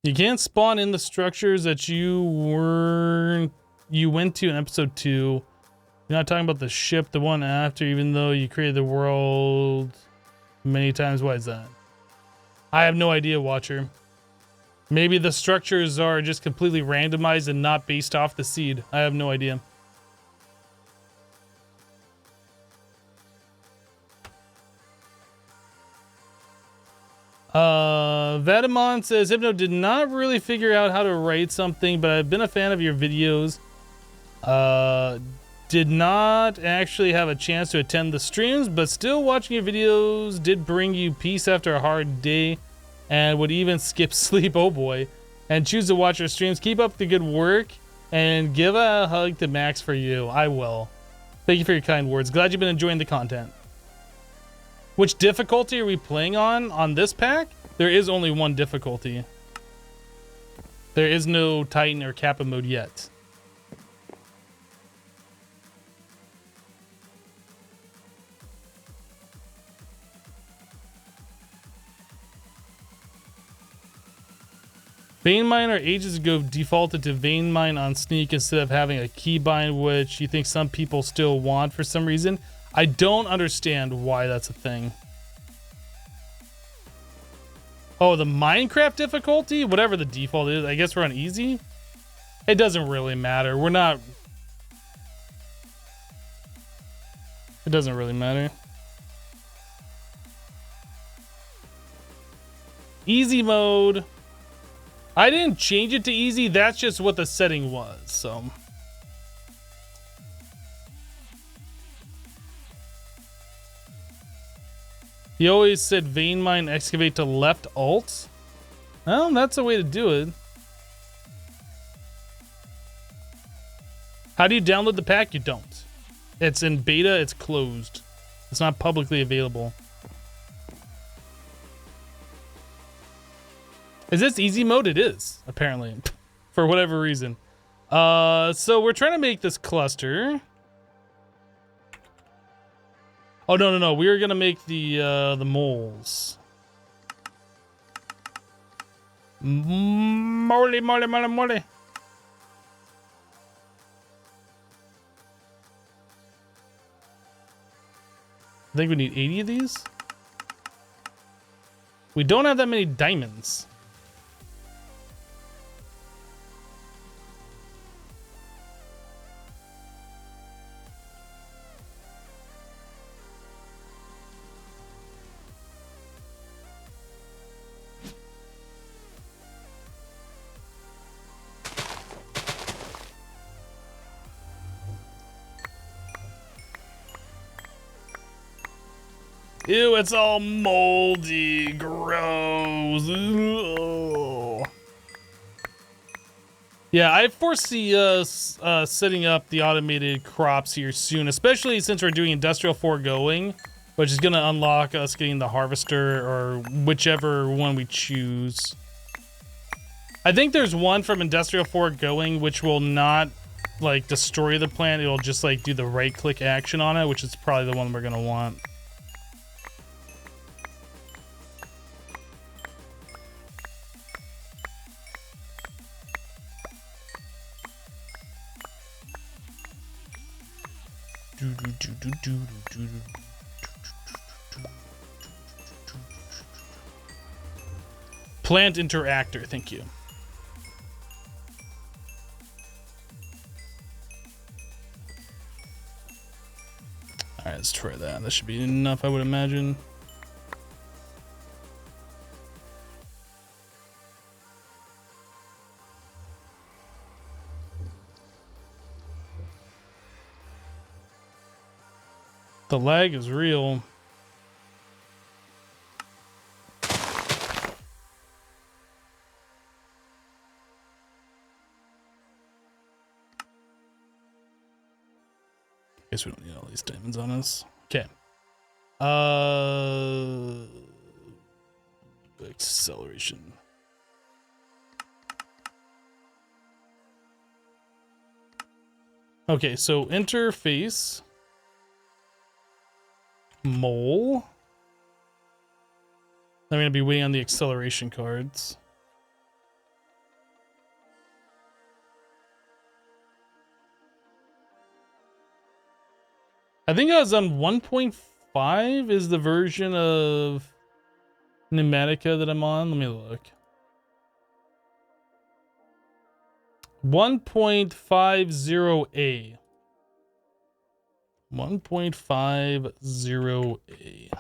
[SPEAKER 1] You can't spawn in the structures that you went to in episode 2. You're not talking about the ship, the one after, even though you created the world many times. Why is that? I have no idea, Watcher. Maybe the structures are just completely randomized and not based off the seed. I have no idea. Vadamon says, Hypno did not really figure out how to write something, but I've been a fan of your videos. Did not actually have a chance to attend the streams, but still watching your videos did bring you peace after a hard day and would even skip sleep, oh boy, and choose to watch your streams. Keep up the good work and give a hug to Max for you. I will. Thank you for your kind words. Glad you've been enjoying the content. Which difficulty are we playing on this pack? There is only one difficulty. There is no Titan or Kappa mode yet. Vein Miner ages ago defaulted to Vein Mine on Sneak instead of having a keybind, which you think some people still want for some reason. I don't understand why that's a thing. Oh, the Minecraft difficulty? Whatever the default is. I guess we're on easy? It doesn't really matter. We're not... It doesn't really matter. Easy mode. I didn't change it to easy. That's just what the setting was, so... He always said vein mine excavate to left alt. Well, that's a way to do it. How do you download the pack? You don't. It's in beta, it's closed. It's not publicly available. Is this easy mode? It is, apparently. For whatever reason. So we're trying to make this cluster. Oh, no. We were gonna make the moles. Mole. I think we need 80 of these. We don't have that many diamonds. Ew, it's all moldy, gross. Ugh. Yeah, I foresee us setting up the automated crops here soon, especially since we're doing Industrial Foregoing, which is going to unlock us getting the harvester or whichever one we choose. I think there's one from Industrial Foregoing which will not like destroy the plant. It'll just like do the right click action on it, which is probably the one we're going to want. Plant interactor, thank you. All right, let's try that. That should be enough, I would imagine. The lag is real. Guess we don't need all these diamonds on us. Okay. Acceleration. Okay, so interface. Mole. I'm going to be waiting on the acceleration cards. I think I was on 1.5 is the version of Pneumatica that I'm on. Let me look. 1.50A. 1.50A.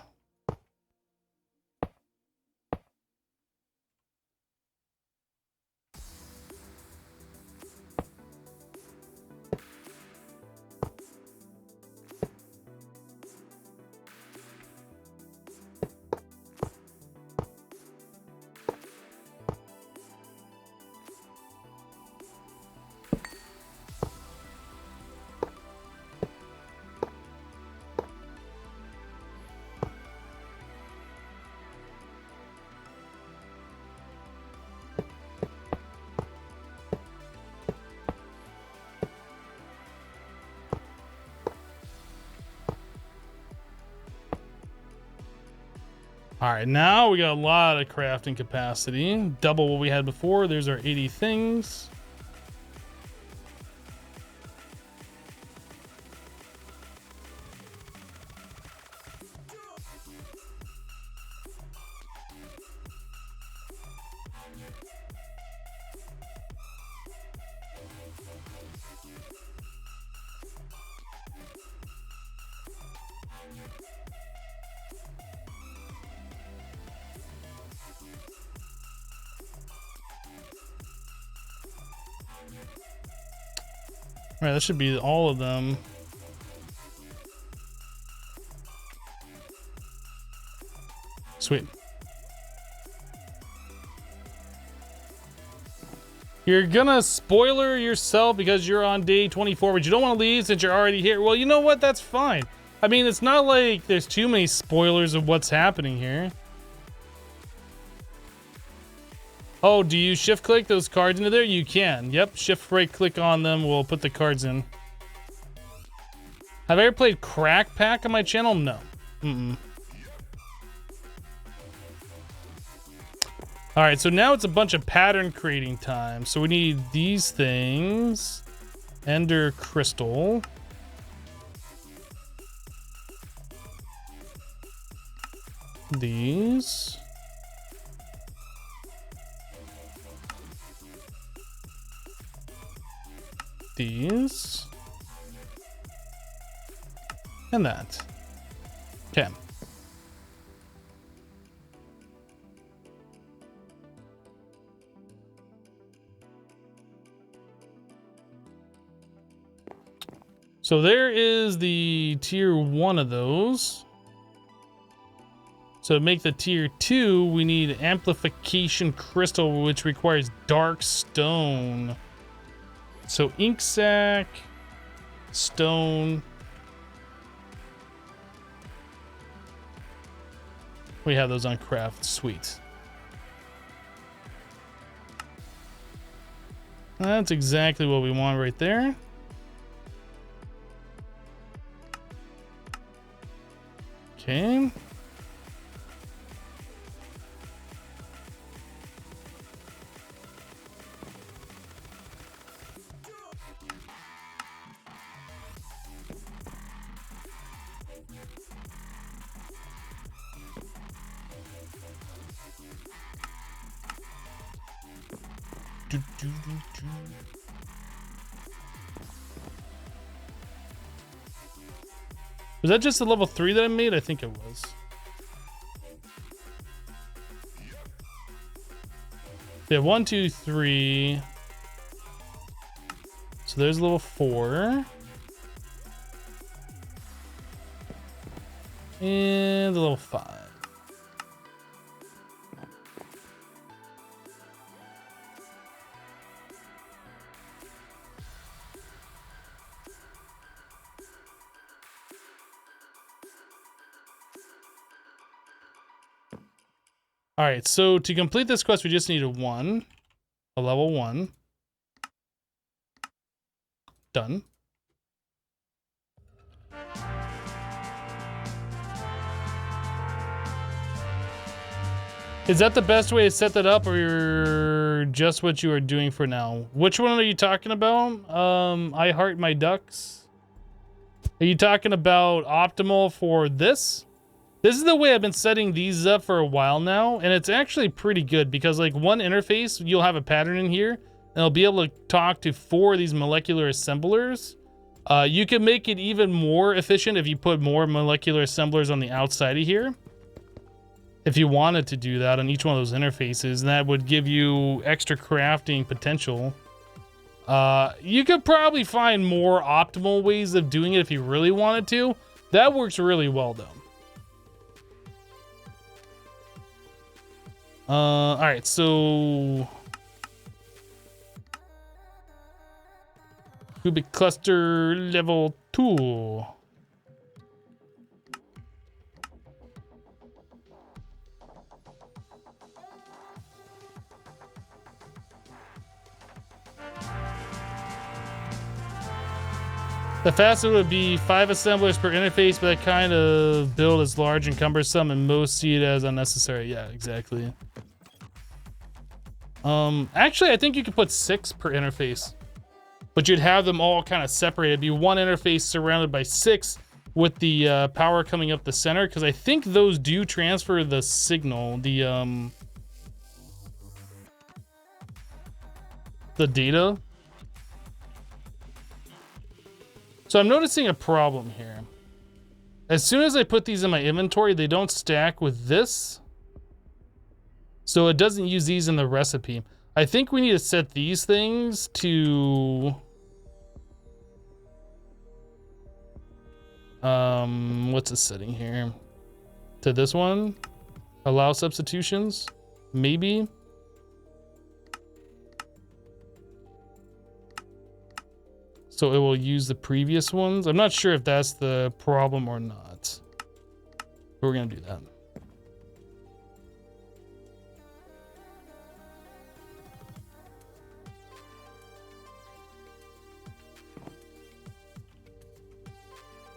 [SPEAKER 1] All right, now we got a lot of crafting capacity. Double what we had before. There's our 80 things. All right, that should be all of them. Sweet. You're gonna spoiler yourself because you're on day 24, but you don't want to leave since you're already here. Well, you know what? That's fine. I mean, it's not like there's too many spoilers of what's happening here. Oh, do you shift click those cards into there? You can. Yep, shift right click on them. We'll put the cards in. Have I ever played Crack Pack on my channel? No. Mm-mm. All right, so now it's a bunch of pattern creating time. So we need these things. Ender crystal. These. These. And that. Okay. So there is the tier 1 of those. So to make the tier 2, we need amplification crystal, which requires dark stone. So ink sac, stone. We have those on craft. Sweet. That's exactly what we want right there. Okay. Was that just the level 3 that I made? I think it was. Yeah, 1, 2, 3. So there's level 4. And the level 5. All right, so to complete this quest, we just need a level 1. Done. Is that the best way to set that up, or just what you are doing for now? Which one are you talking about? I heart my ducks. Are you talking about optimal for this? This is the way I've been setting these up for a while now, and it's actually pretty good because like one interface, you'll have a pattern in here, and it'll be able to talk to 4 of these molecular assemblers. You can make it even more efficient if you put more molecular assemblers on the outside of here. If you wanted to do that on each one of those interfaces, and that would give you extra crafting potential. You could probably find more optimal ways of doing it if you really wanted to. That works really well though. All right, so cubic cluster level 2. The fastest would be 5 assemblers per interface, but that kind of build is large and cumbersome, and most see it as unnecessary. Yeah, exactly. Actually, I think you could put 6 per interface, but you'd have them all kind of separated. It'd be one interface surrounded by 6 with the power coming up the center, because I think those do transfer the signal, the data. So I'm noticing a problem here. As soon as I put these in my inventory, they don't stack with this. So it doesn't use these in the recipe. I think we need to set these things to... what's the setting here? To this one? Allow substitutions? Maybe? So it will use the previous ones. I'm not sure if that's the problem or not. But we're gonna do that.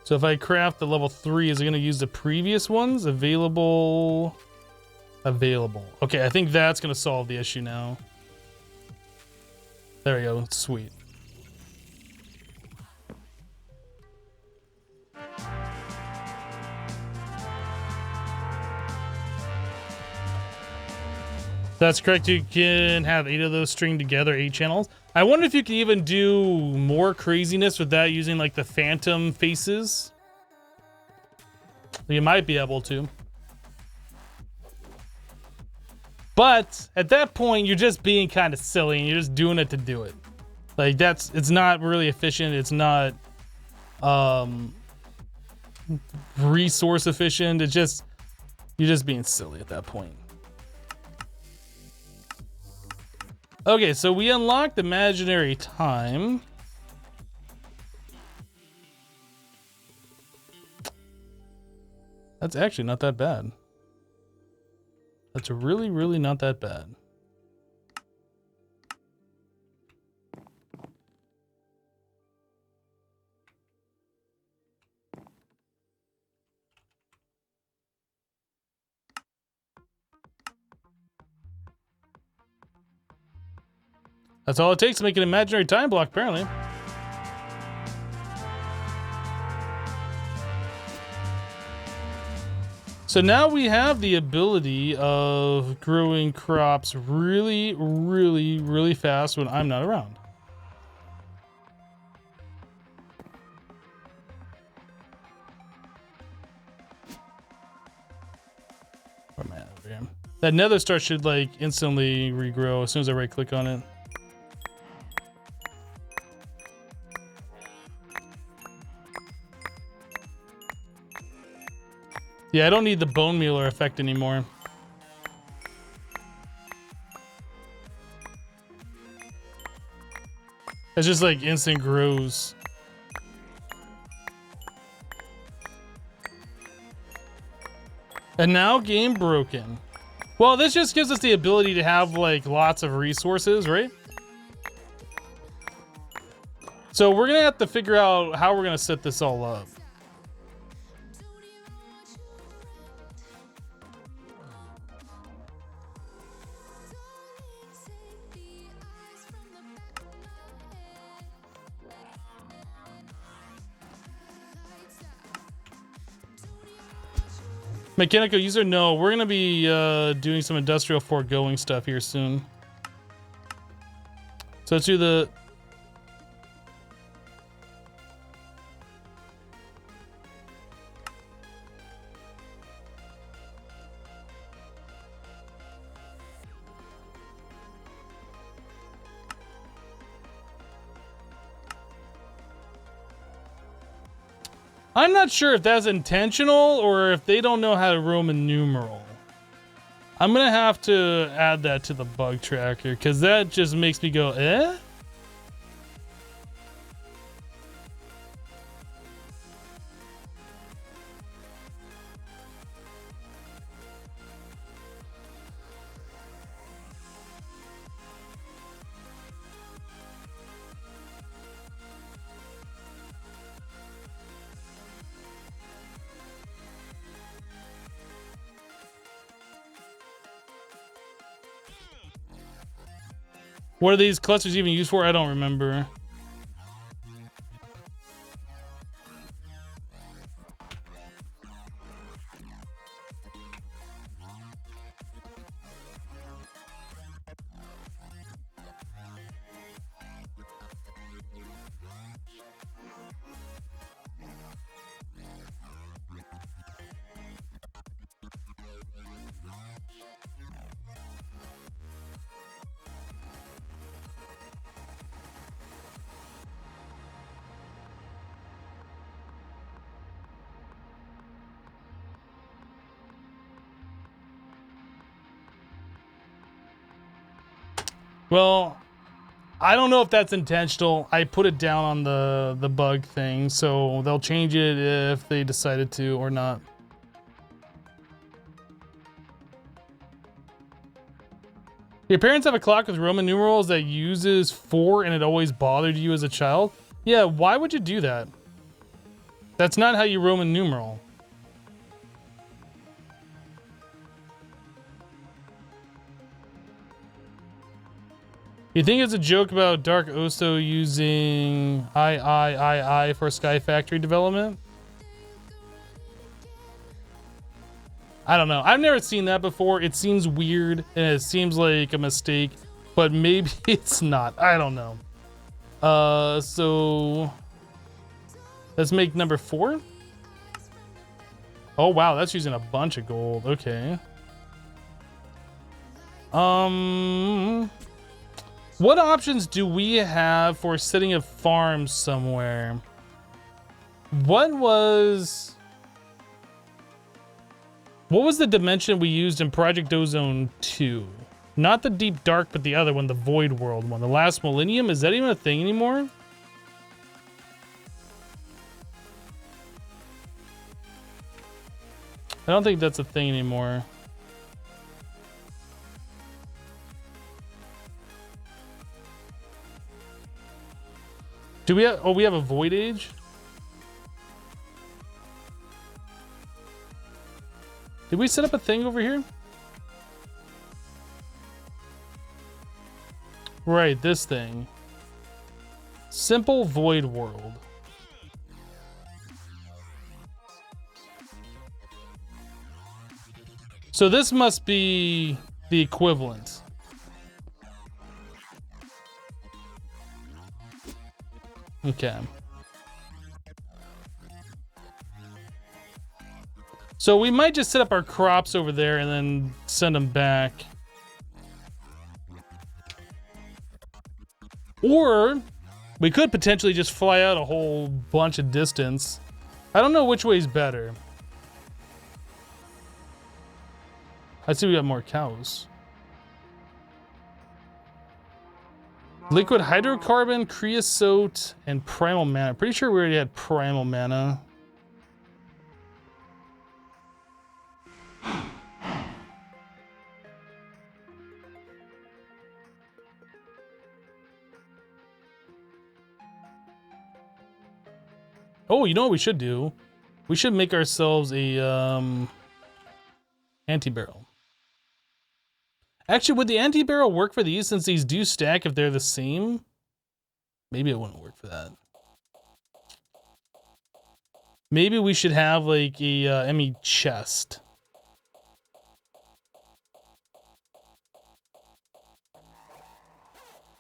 [SPEAKER 1] So if I craft the level 3, is it going to use the previous ones? Available. Okay, I think that's going to solve the issue now. There we go. Sweet. That's correct. You can have 8 of those stringed together, 8 channels. I wonder if you can even do more craziness with that using like the phantom faces. You might be able to. But at that point, you're just being kind of silly and you're just doing it to do it. Like it's not really efficient. It's not resource efficient. It's just, you're just being silly at that point. Okay, so we unlocked imaginary time. That's actually not that bad. That's really, really not that bad. That's all it takes to make an imaginary time block, apparently. So now we have the ability of growing crops really, really, really fast when I'm not around. Where am I at over here? That nether star should like instantly regrow as soon as I right click on it. Yeah, I don't need the bone mealer effect anymore. It's just like instant grows. And now game broken. Well, this just gives us the ability to have like lots of resources, right? So we're gonna have to figure out how we're gonna set this all up. Mechanical user, no. We're gonna be doing some industrial foregoing stuff here soon. So let's do the... I'm not sure if that's intentional or if they don't know how to Roman numeral. I'm gonna have to add that to the bug tracker because that just makes me go, eh? What are these clusters even used for? I don't remember. Well, I don't know if that's intentional. I put it down on the bug thing, so they'll change it if they decided to or not. Your parents have a clock with Roman numerals that uses 4 and it always bothered you as a child? Yeah, why would you do that? That's not how you Roman numeral. You think it's a joke about Dark Oso using I for Sky Factory development? I don't know. I've never seen that before. It seems weird and it seems like a mistake, but maybe it's not. I don't know. So let's make number 4. Oh wow, that's using a bunch of gold. Okay. What options do we have for setting a farm somewhere? What was the dimension we used in Project Ozone 2? Not the Deep Dark, but the other one, the Void World one. The Last Millennium? Is that even a thing anymore? I don't think that's a thing anymore. Do we have, oh, we have a Void Age? Did we set up a thing over here? Right, this thing. Simple Void World. So this must be the equivalent. Okay. So we might just set up our crops over there and then send them back. Or we could potentially just fly out a whole bunch of distance. I don't know which way is better. I see we got more cows. Liquid hydrocarbon, creosote, and primal mana. Pretty sure we already had primal mana. Oh, you know what we should do? We should make ourselves a anti-barrel. Actually, would the anti-barrel work for these since these do stack if they're the same? Maybe it wouldn't work for that. Maybe we should have like a ME chest.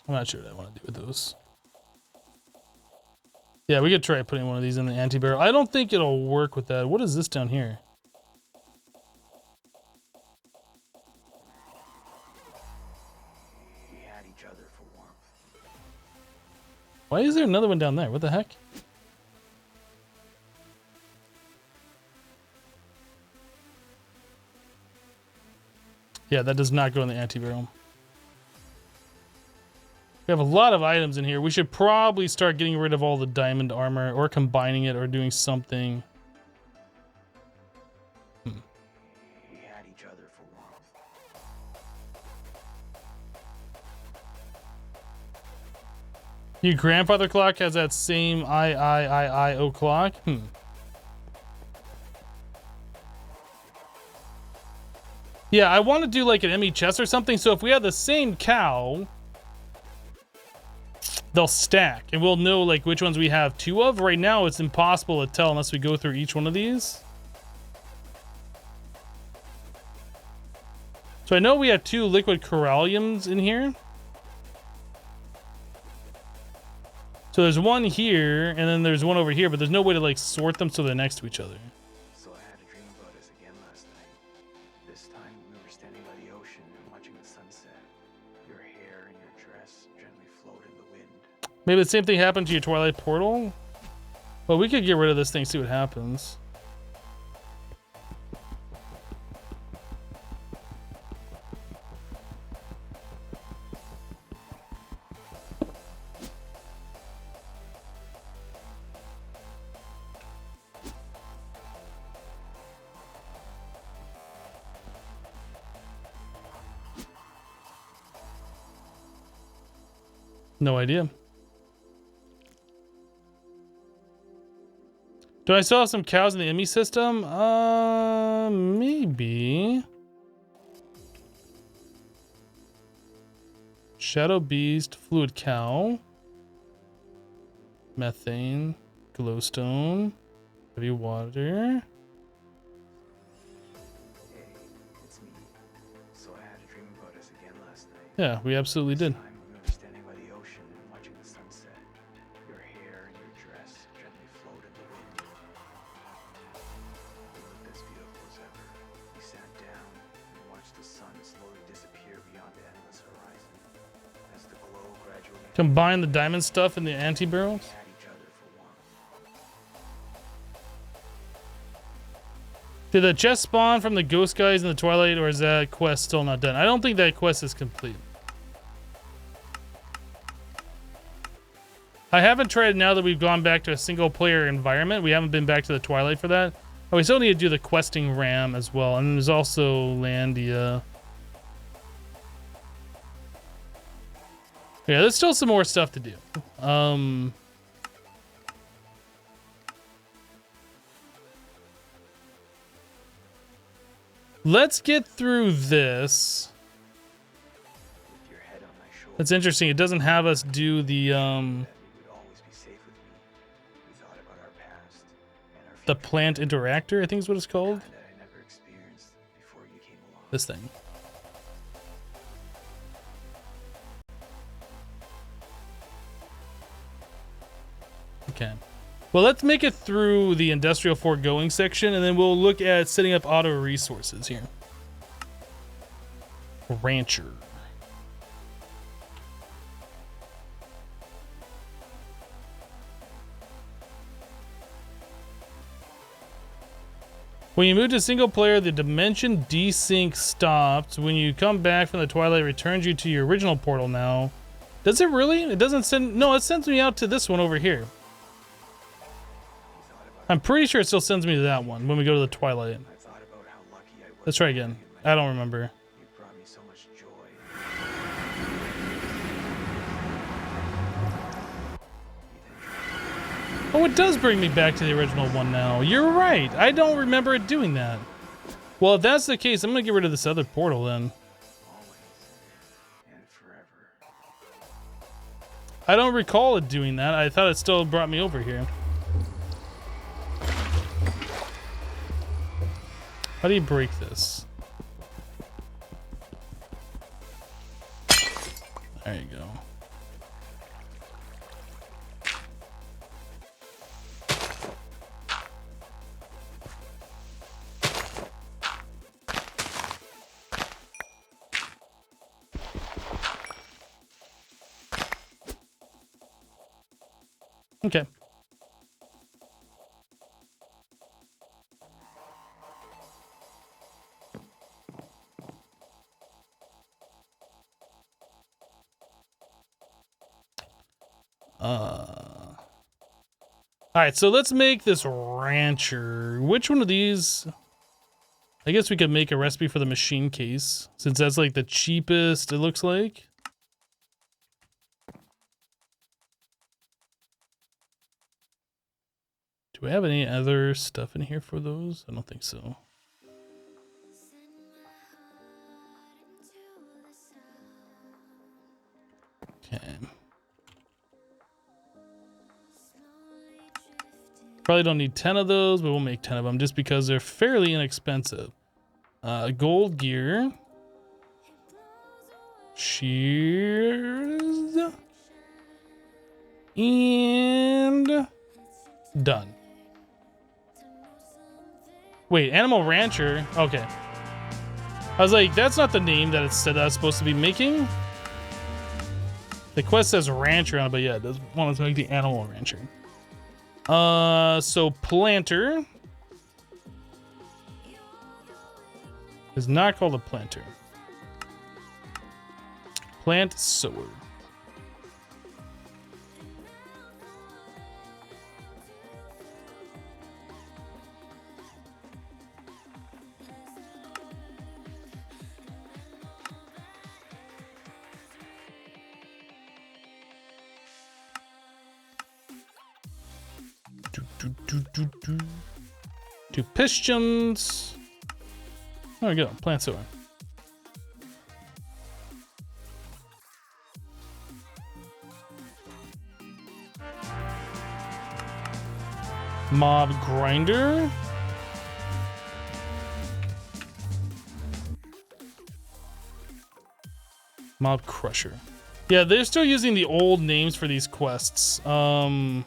[SPEAKER 1] I'm not sure what I want to do with those. Yeah, we could try putting one of these in the anti-barrel. I don't think it'll work with that. What is this down here?
[SPEAKER 3] We had each other for warmth.
[SPEAKER 1] Why is there another one down there? What the heck? Yeah, that does not go in the anti-barrel. We have a lot of items in here. We should probably start getting rid of all the diamond armor or combining it or doing something.
[SPEAKER 3] We had each other for warmth.
[SPEAKER 1] Your grandfather clock has that same I-O clock? Yeah, I want to do like an ME chest or something, so if we have the same cow, they'll stack, and we'll know like which ones we have 2 of. Right now, it's impossible to tell unless we go through each one of these. So I know we have 2 liquid coralliums in here. So there's one here, and then there's one over here, but there's no way to like sort them so they're next to each other.
[SPEAKER 3] So I had a dream about us again last night. This time we were standing by the ocean and watching the sunset. Your hair and your dress gently float in the wind.
[SPEAKER 1] Maybe the same thing happened to your Twilight Portal? Well, we could get rid of this thing, see what happens. No idea. Do I still have some cows in the ME system? Maybe. Shadow Beast, Fluid Cow, Methane, Glowstone, Heavy Water.
[SPEAKER 3] Hey, it's me. So I had a dream about us again last night.
[SPEAKER 1] Yeah, we absolutely did.
[SPEAKER 3] This time we were standing by the ocean and watching the sunset. Your hair and your dress gently flowed in the wind. You looked as beautiful as ever. We sat down and watched the sun slowly disappear beyond the endless horizon. As the glow gradually
[SPEAKER 1] Combine the diamond stuff in the anti-barrels.
[SPEAKER 3] had each other for warmth.
[SPEAKER 1] Did the chest spawn from the ghost guys in the Twilight, or is that quest still not done? I don't think that quest is complete. I haven't tried now that we've gone back to a single player environment. We haven't been back to the Twilight for that. Oh, we still need to do the questing ram as well. And there's also Landia. Yeah, there's still some more stuff to do. Let's get through this.
[SPEAKER 3] With your head on my shoulder,
[SPEAKER 1] That's interesting. It doesn't have us do the
[SPEAKER 3] that you would always be safe with me. We thought about our past and our
[SPEAKER 1] the
[SPEAKER 3] future
[SPEAKER 1] plant interactor, I think is what it's called.
[SPEAKER 3] that I never experienced before you came along.
[SPEAKER 1] This thing. Okay. Well, let's make it through the industrial foregoing section, and then we'll look at setting up auto resources here. Rancher. When you move to single player, the dimension desync stops. When you come back from the Twilight, it returns you to your original portal now. Does it really? It doesn't send... No, it sends me out to this one over here. I'm pretty sure it still sends me to that one when we go to the Twilight.
[SPEAKER 3] I thought about how lucky I was.
[SPEAKER 1] Let's try again. I don't remember.
[SPEAKER 3] You brought me so much joy.
[SPEAKER 1] Oh, it does bring me back to the original one now. You're right. I don't remember it doing that. Well, if that's the case, I'm going to get rid of this other portal then.
[SPEAKER 3] Always and forever.
[SPEAKER 1] I don't recall it doing that. I thought it still brought me over here. How do you break this? There you go. Okay. All right, so let's make this rancher. Which one of these? I guess we could make a recipe for the machine case, since that's like the cheapest, it looks like. Do we have any other stuff in here for those? I don't think so. Okay. Probably don't need 10 of those, but we'll make 10 of them just because they're fairly inexpensive. Gold gear. Shears. And done. Wait, Animal Rancher. Okay. I was like, that's not the name that it said I was supposed to be making. The quest says Rancher on it, but yeah, it does want to make the Animal Rancher. So planter is not called a planter. Plant sower. Two pistons. There we go. Plant soil. Mob grinder. Mob crusher. Yeah, they're still using the old names for these quests. I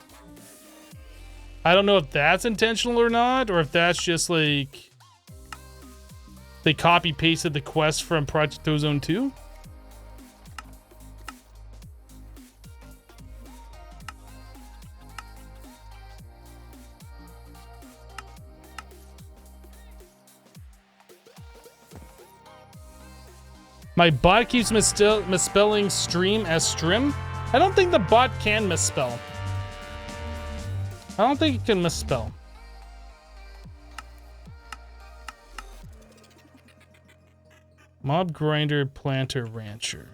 [SPEAKER 1] don't know if that's intentional or not, or if that's just like they copy pasted the quest from Project Ozone 2. My bot keeps misspelling stream as strim. I don't think the bot can misspell. I don't think it can misspell. Mob grinder, planter, rancher.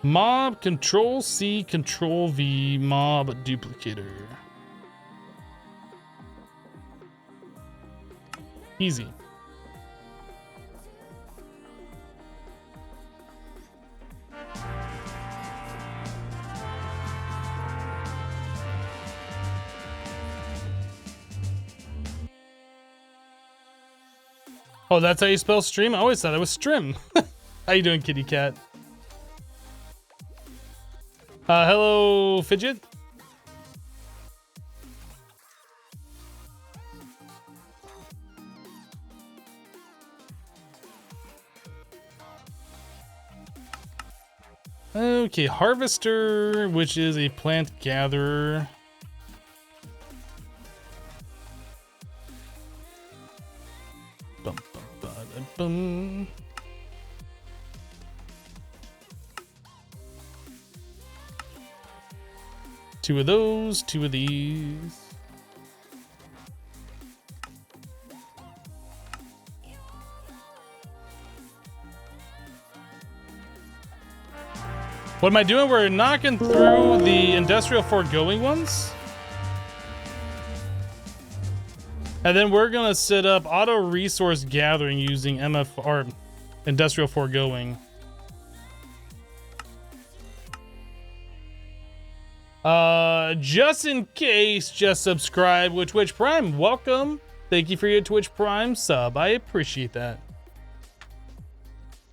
[SPEAKER 1] Mob Control C, Control V, Mob Duplicator. Easy. Oh, that's how you spell stream? I always thought it was strim. How you doing, kitty cat? Hello, Fidget. Okay, Harvester, which is a plant gatherer. Bum, bum, ba, da, bum. Two of those, two of these. What am I doing? We're knocking through the industrial foregoing ones. And then we're gonna set up auto resource gathering using MFR, industrial foregoing. Just in case, just subscribe with Twitch Prime. Welcome. Thank you for your Twitch Prime sub. I appreciate that.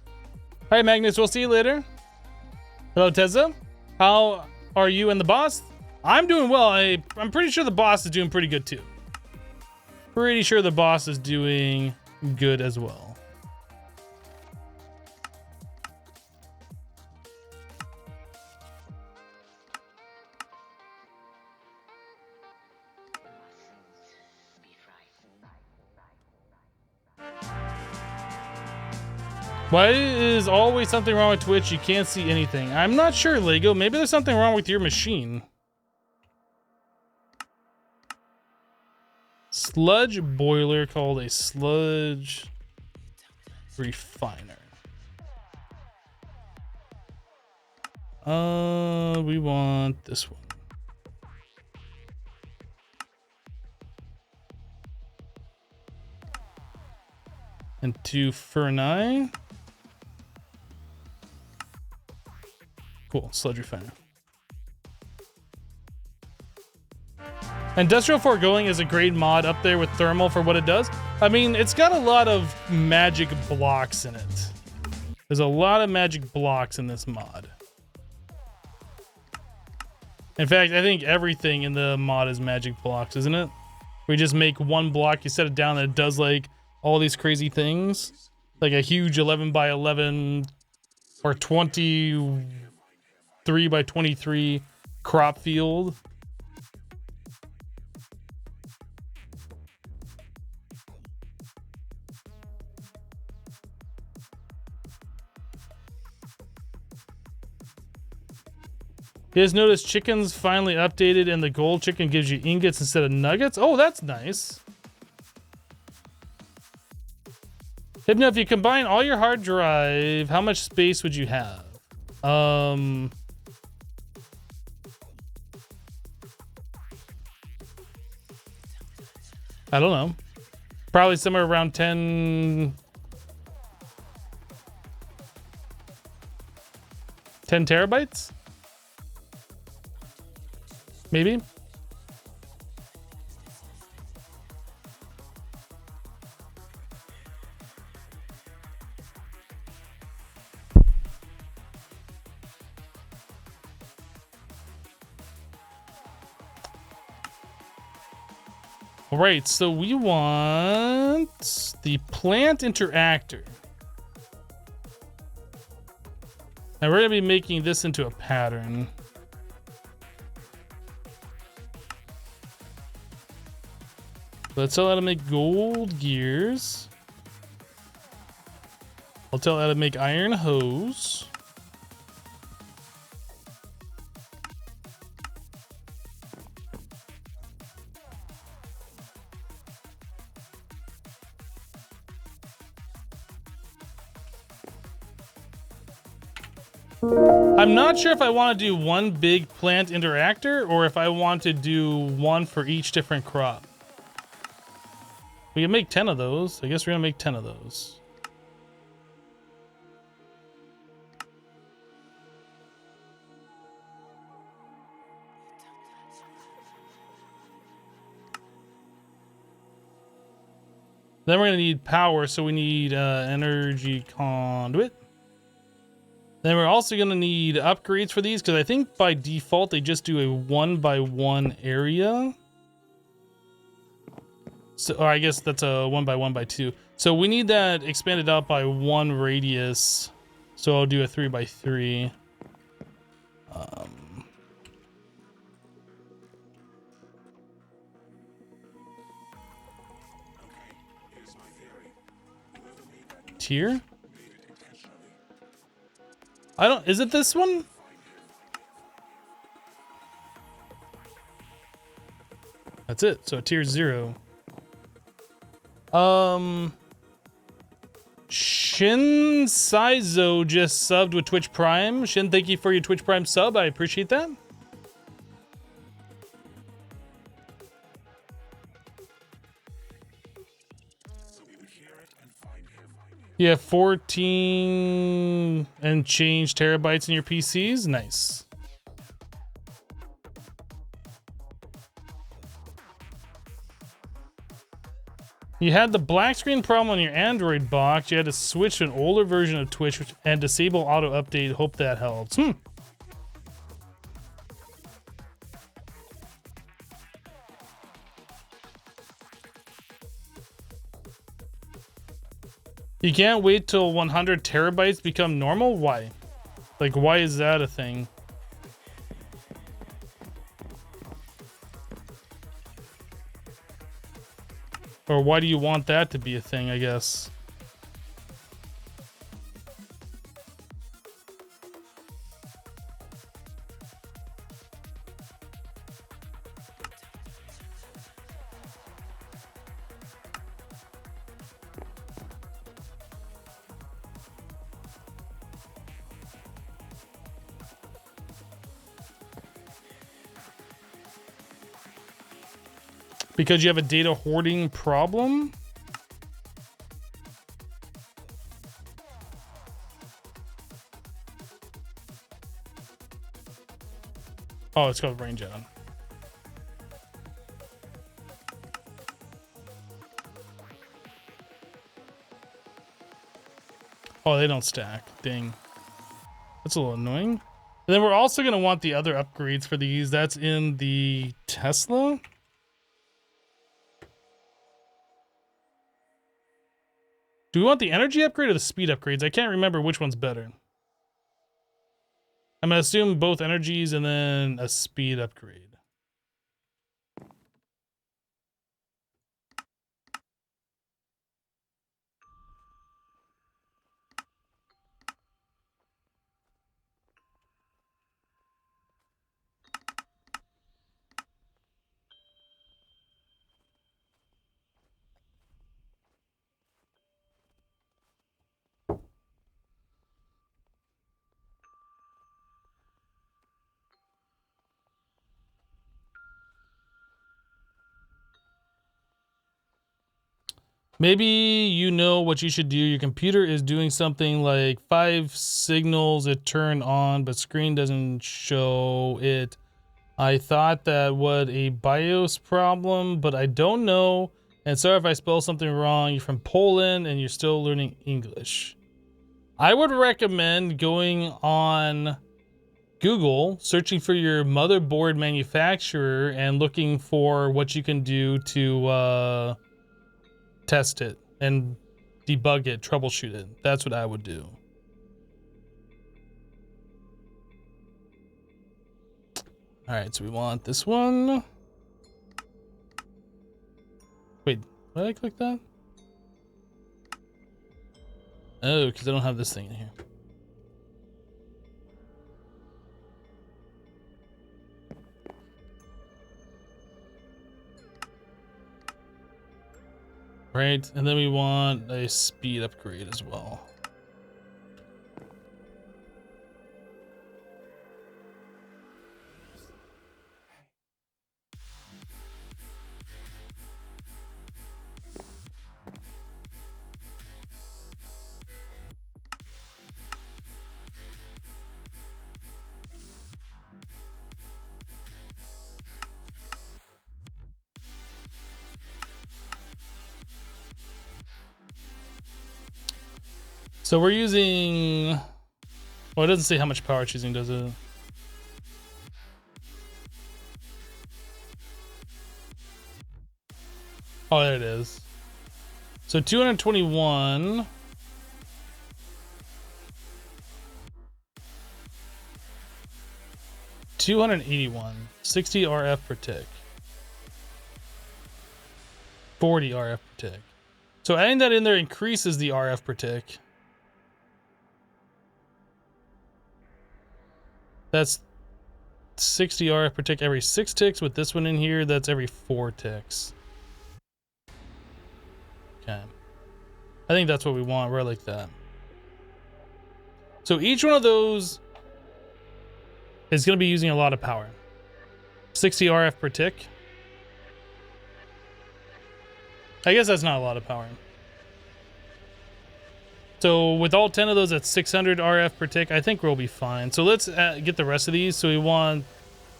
[SPEAKER 1] All right, Magnus, we'll see you later. Hello, Tezza. How are you and the boss? I'm doing well. I'm pretty sure the boss is doing pretty good too. Pretty sure the boss is doing good as well. Why is always something wrong with Twitch? You can't see anything. I'm not sure, Lego. Maybe there's something wrong with your machine. Sludge boiler called a sludge refiner. We want this one. And two Furni. Cool, sludge refiner. Industrial foregoing is a great mod up there with thermal for what it does. I mean, it's got a lot of magic blocks in it. There's a lot of magic blocks in this mod. In fact, I think everything in the mod is magic blocks, isn't it? We just make one block, you set it down, and it does like all these crazy things. Like a huge 11 by 11 or 23 by 23 crop field. You guys notice chicken's finally updated and the gold chicken gives you ingots instead of nuggets? Oh, that's nice. Hypno, if you combine all your hard drive, how much space would you have? I don't know. Probably somewhere around 10 terabytes? Maybe? All right, so we want the plant interactor. Now we're gonna be making this into a pattern. Let's tell how to make gold gears. I'll tell how to make iron hose. I'm not sure if I want to do one big plant interactor or if I want to do one for each different crop. We can make 10 of those. I guess we're gonna make 10 of those. Then we're gonna need power, so we need energy conduit. Then we're also gonna need upgrades for these, because I think by default they just do a 1x1 area. So, or I guess that's a 1x1x2. So we need that expanded out by 1 radius. So I'll do a 3x3. Tier? I don't, is it this one? That's it. So tier 0. Shin Saizo just subbed with Twitch Prime. Shin, thank you for your Twitch Prime sub. I appreciate that. You have 14 and change terabytes in your PCs. Nice. You had the black screen problem on your Android box. You had to switch to an older version of Twitch and disable auto update. Hope that helps. You can't wait till 100 terabytes become normal? Why? Like, why is that a thing? Or why do you want that to be a thing, I guess? Because you have a data hoarding problem? Oh, it's called range out. Oh, they don't stack. Dang. That's a little annoying. And then we're also going to want the other upgrades for these. That's in the Tesla. Do we want the energy upgrade or the speed upgrades? I can't remember which one's better. I'm gonna assume both energies and then a speed upgrade. Maybe you know what you should do. Your computer is doing something like 5 signals it turn on, but screen doesn't show it. I thought that was a BIOS problem, but I don't know. And sorry if I spell something wrong. You're from Poland and you're still learning English. I would recommend going on Google, searching for your motherboard manufacturer and looking for what you can do to test it and debug it, troubleshoot it. That's what I would do. All right, so we want this one. Wait, why did I click that? Oh, because I don't have this thing in here. Right, and then we want a speed upgrade as well. So we're using, well, it doesn't say how much power it's using, does it? Oh, there it is. So 221. $281, 60 RF per tick, 40 RF per tick. So adding that in there increases the RF per tick. That's 60 RF per tick every 6 ticks. With this one in here, that's every 4 ticks. Okay. I think that's what we want. We're like that. So each one of those is going to be using a lot of power. 60 RF per tick. I guess that's not a lot of power. So with all 10 of those at 600 RF per tick, I think we'll be fine. So let's get the rest of these. So we want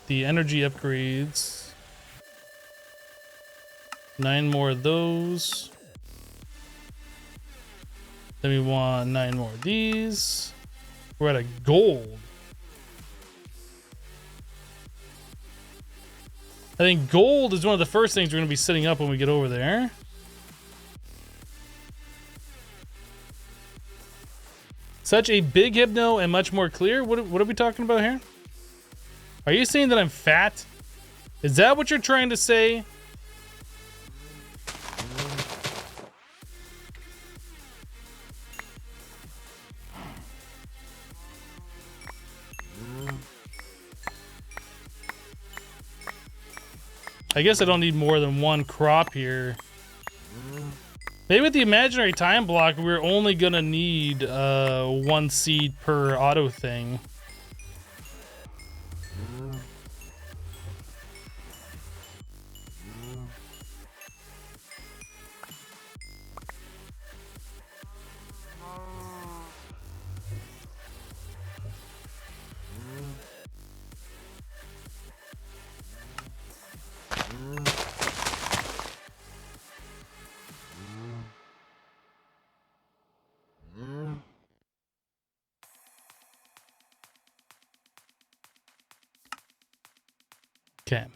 [SPEAKER 1] the energy upgrades. 9 more of those. Then we want 9 more of these. We're at a gold. I think gold is one of the first things we're going to be setting up when we get over there. Such a big Hypno and much more clear. What are we talking about here? Are you saying that I'm fat? Is that what you're trying to say? I guess I don't need more than one crop here. Maybe with the imaginary time block, we're only gonna need 1 seed per auto thing. Okay.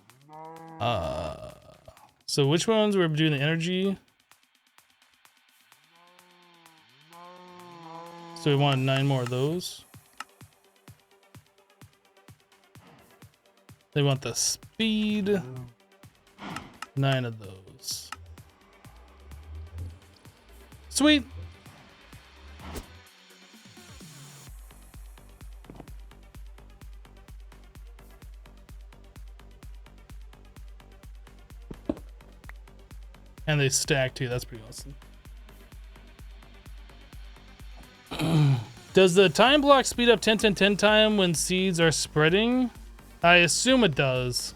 [SPEAKER 1] So which ones we're doing the energy? So we want 9 more of those. They want the speed. 9 of those. Sweet. And they stack too. That's pretty awesome. Does the time block speed up 10-10-10 time when seeds are spreading? I assume it does.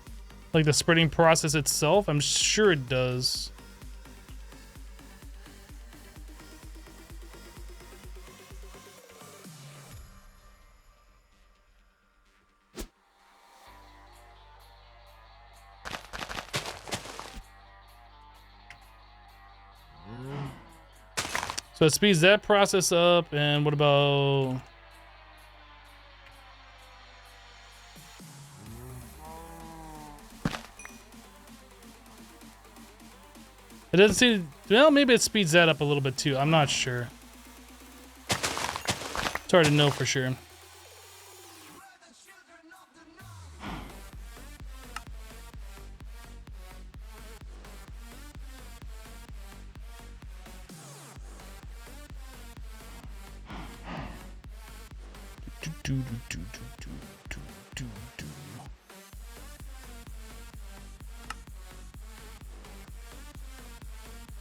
[SPEAKER 1] Like the spreading process itself, I'm sure it does. So it speeds that process up, and what about... It doesn't seem... Well, maybe it speeds that up a little bit too. I'm not sure. It's hard to know for sure.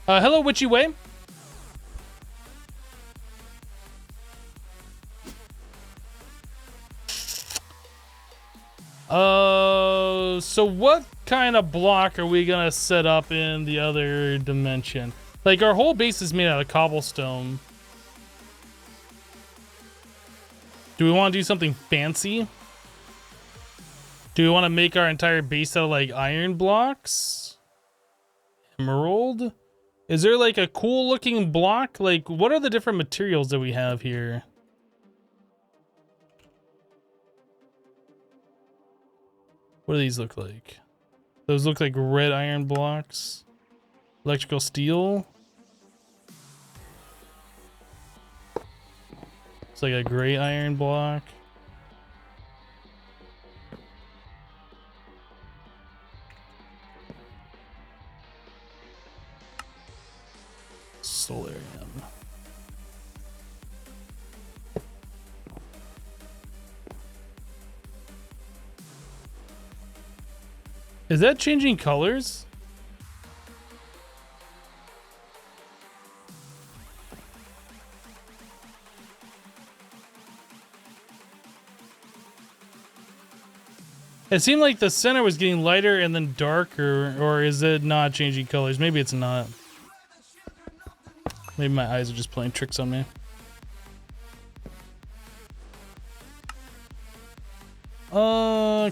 [SPEAKER 1] Hello, Witchy Way. So what kind of block are we gonna set up in the other dimension? Like, our whole base is made out of cobblestone. Do we want to do something fancy? Do we want to make our entire base out of like iron blocks? Emerald? Is there like a cool looking block? Like, what are the different materials that we have here? What do these look like? Those look like red iron blocks. Electrical steel. It's like a gray iron block. Solarium. Is that changing colors? It seemed like the center was getting lighter and then darker, or is it not changing colors? Maybe it's not. Maybe my eyes are just playing tricks on me.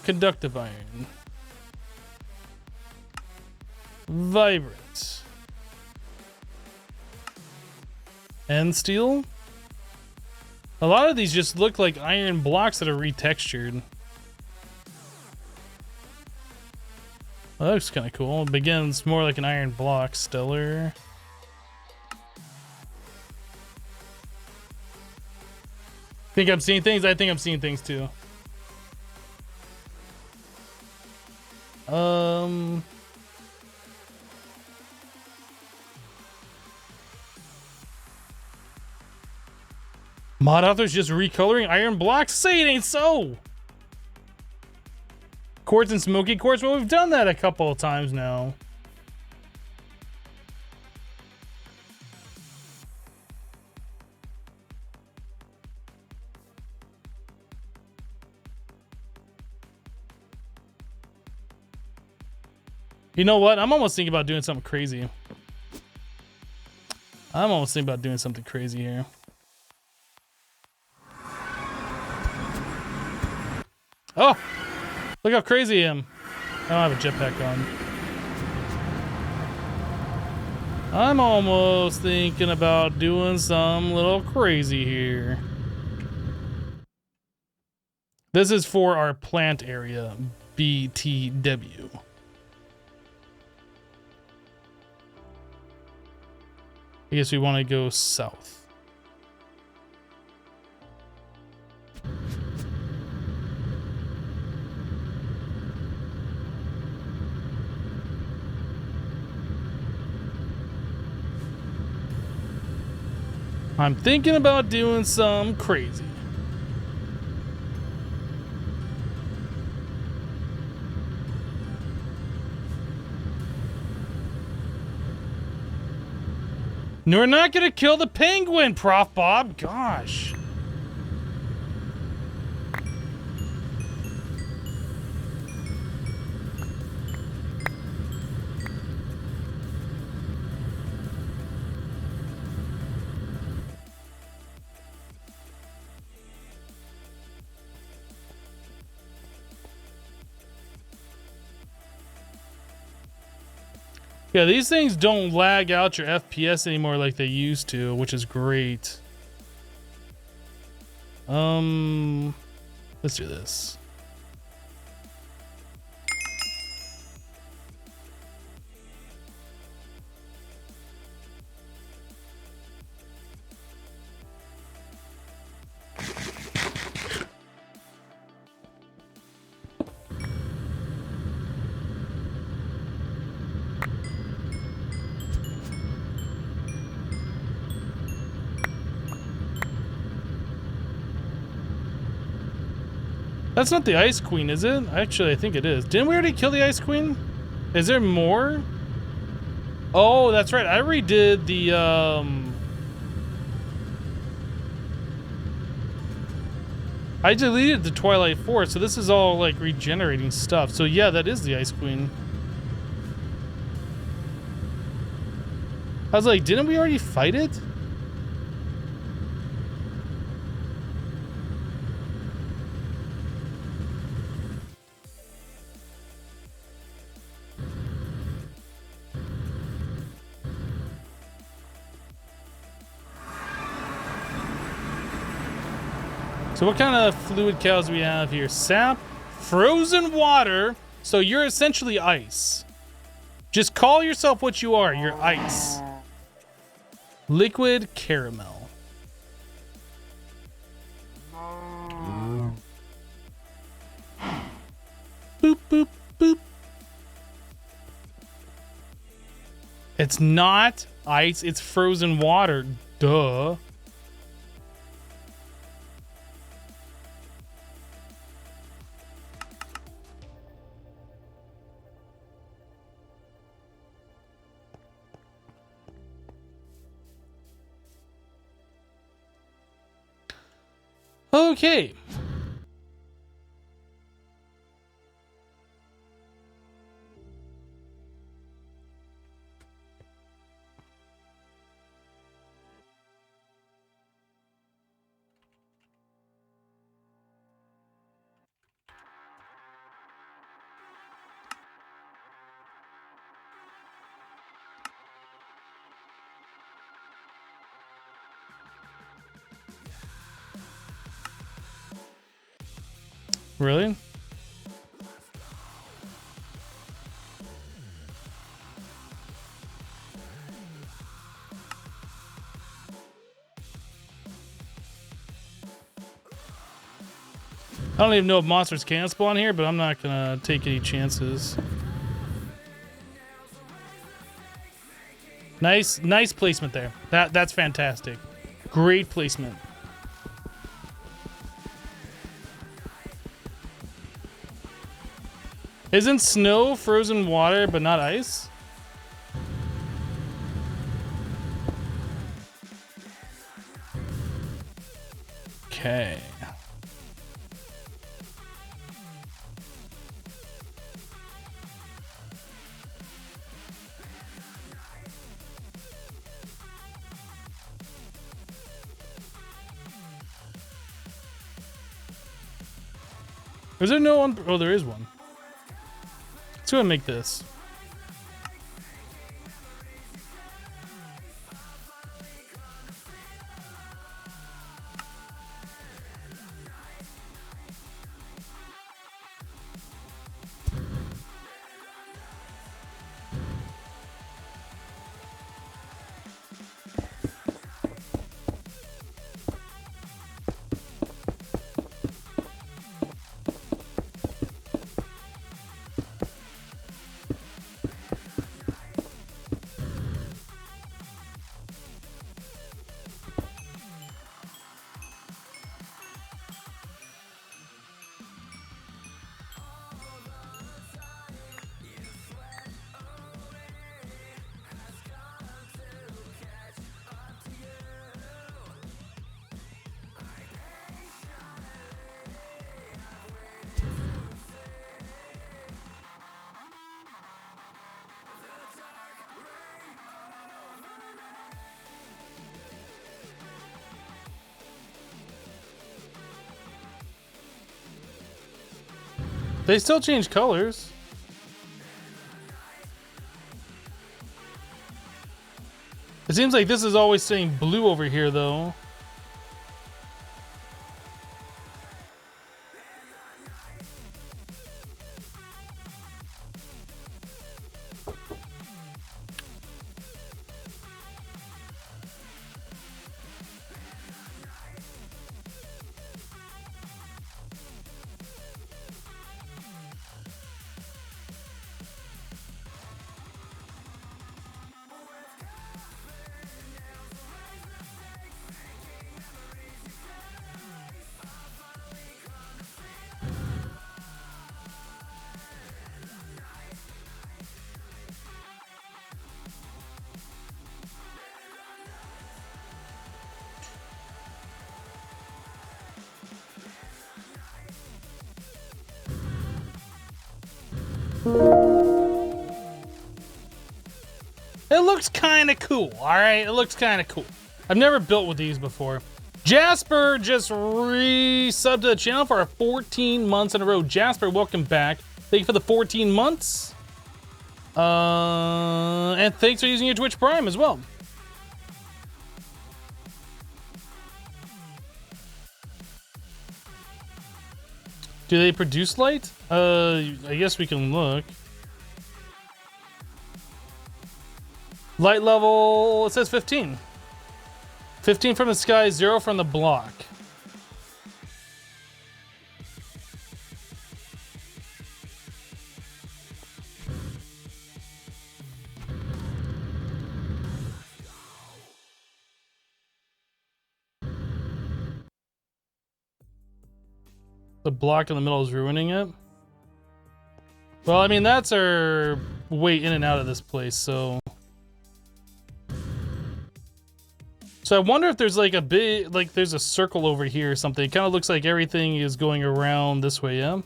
[SPEAKER 1] Conductive iron. Vibrant. And steel? A lot of these just look like iron blocks that are retextured. Well, that looks kind of cool. It begins more like an iron block. Stellar. Think I'm seeing things? I think I'm seeing things too. Mod authors just recoloring iron blocks? Say it ain't so! Quartz and smoky quartz? Well, we've done that a couple of times now. You know what? I'm almost thinking about doing something crazy. I'm almost thinking about doing something crazy here. Oh! Look how crazy I am. I don't have a jetpack on. I'm almost thinking about doing some little crazy here. This is for our plant area, BTW. I guess we want to go south. I'm thinking about doing some crazy. No, we're not gonna kill the penguin, Prof Bob. Gosh. Yeah, these things don't lag out your FPS anymore like they used to, which is great. Let's do this. That's not the Ice Queen, is it? Actually, I think it is. Didn't we already kill the Ice Queen? Is there more? Oh, that's right. I redid the, I deleted the Twilight Forest, so this is all, like, regenerating stuff. So, yeah, that is the Ice Queen. I was like, didn't we already fight it? So what kind of fluid cows do we have here? Sap, frozen water. So you're essentially ice. Just call yourself what you are. You're ice. Liquid caramel. Boop, boop, boop. It's not ice, it's frozen water. Duh. Okay. Really? I don't even know if monsters can spawn here, but I'm not gonna take any chances. Nice placement there. That's fantastic. Great placement. Isn't snow frozen water but not ice? Okay. Is there no one? Oh, there is one. Let's go and make this. They still change colors. It seems like this is always saying blue over here, though. It looks kind of cool, all right? It looks kind of cool. I've never built with these before. Jasper just re-subbed to the channel for 14 months in a row. Jasper, welcome back. Thank you for the 14 months. And thanks for using your Twitch Prime as well. Do they produce light? I guess we can look. Light level, it says 15. 15 from the sky, 0 from the block. The block in the middle is ruining it. Well, I mean, that's our way in and out of this place, so... So I wonder if there's like a big, like there's a circle over here or something. It kind of looks like everything is going around this way, yeah?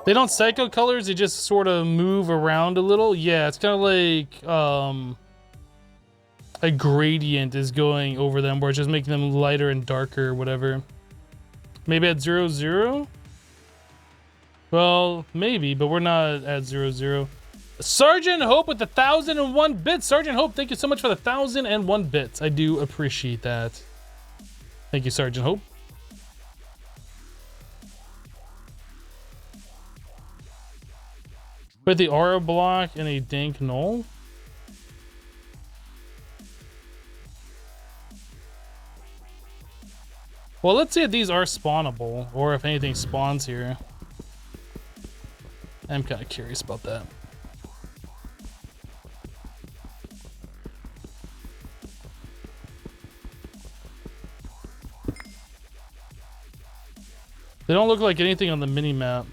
[SPEAKER 1] They don't cycle colors, they just sort of move around a little. Yeah, it's kind of like a gradient is going over them where it's just making them lighter and darker or whatever. Maybe at 0, 0? Well, maybe, but we're not at 0, 0. Sergeant Hope with the 1,001 bits. Sergeant Hope, thank you so much for the 1,001 bits. I do appreciate that. Thank you, Sergeant Hope. With the aura block and a dank null. Well, let's see if these are spawnable or if anything spawns here. I'm kind of curious about that. They don't look like anything on the mini map.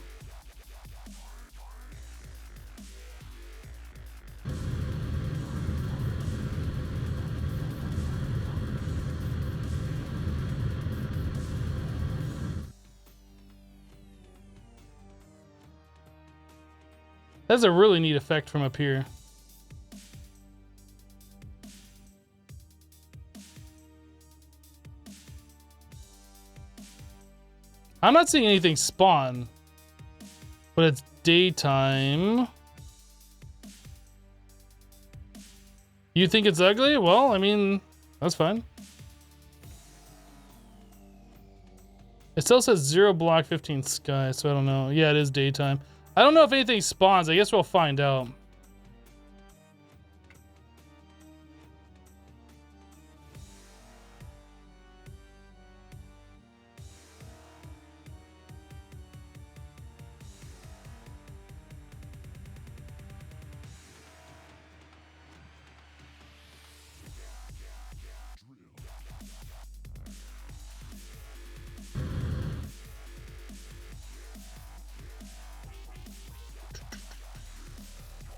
[SPEAKER 1] That's a really neat effect from up here. I'm not seeing anything spawn, but it's daytime. You think it's ugly? Well, I mean, that's fine. It still says 0 block 15 sky, so I don't know. Yeah, it is daytime. I don't know if anything spawns. I guess we'll find out.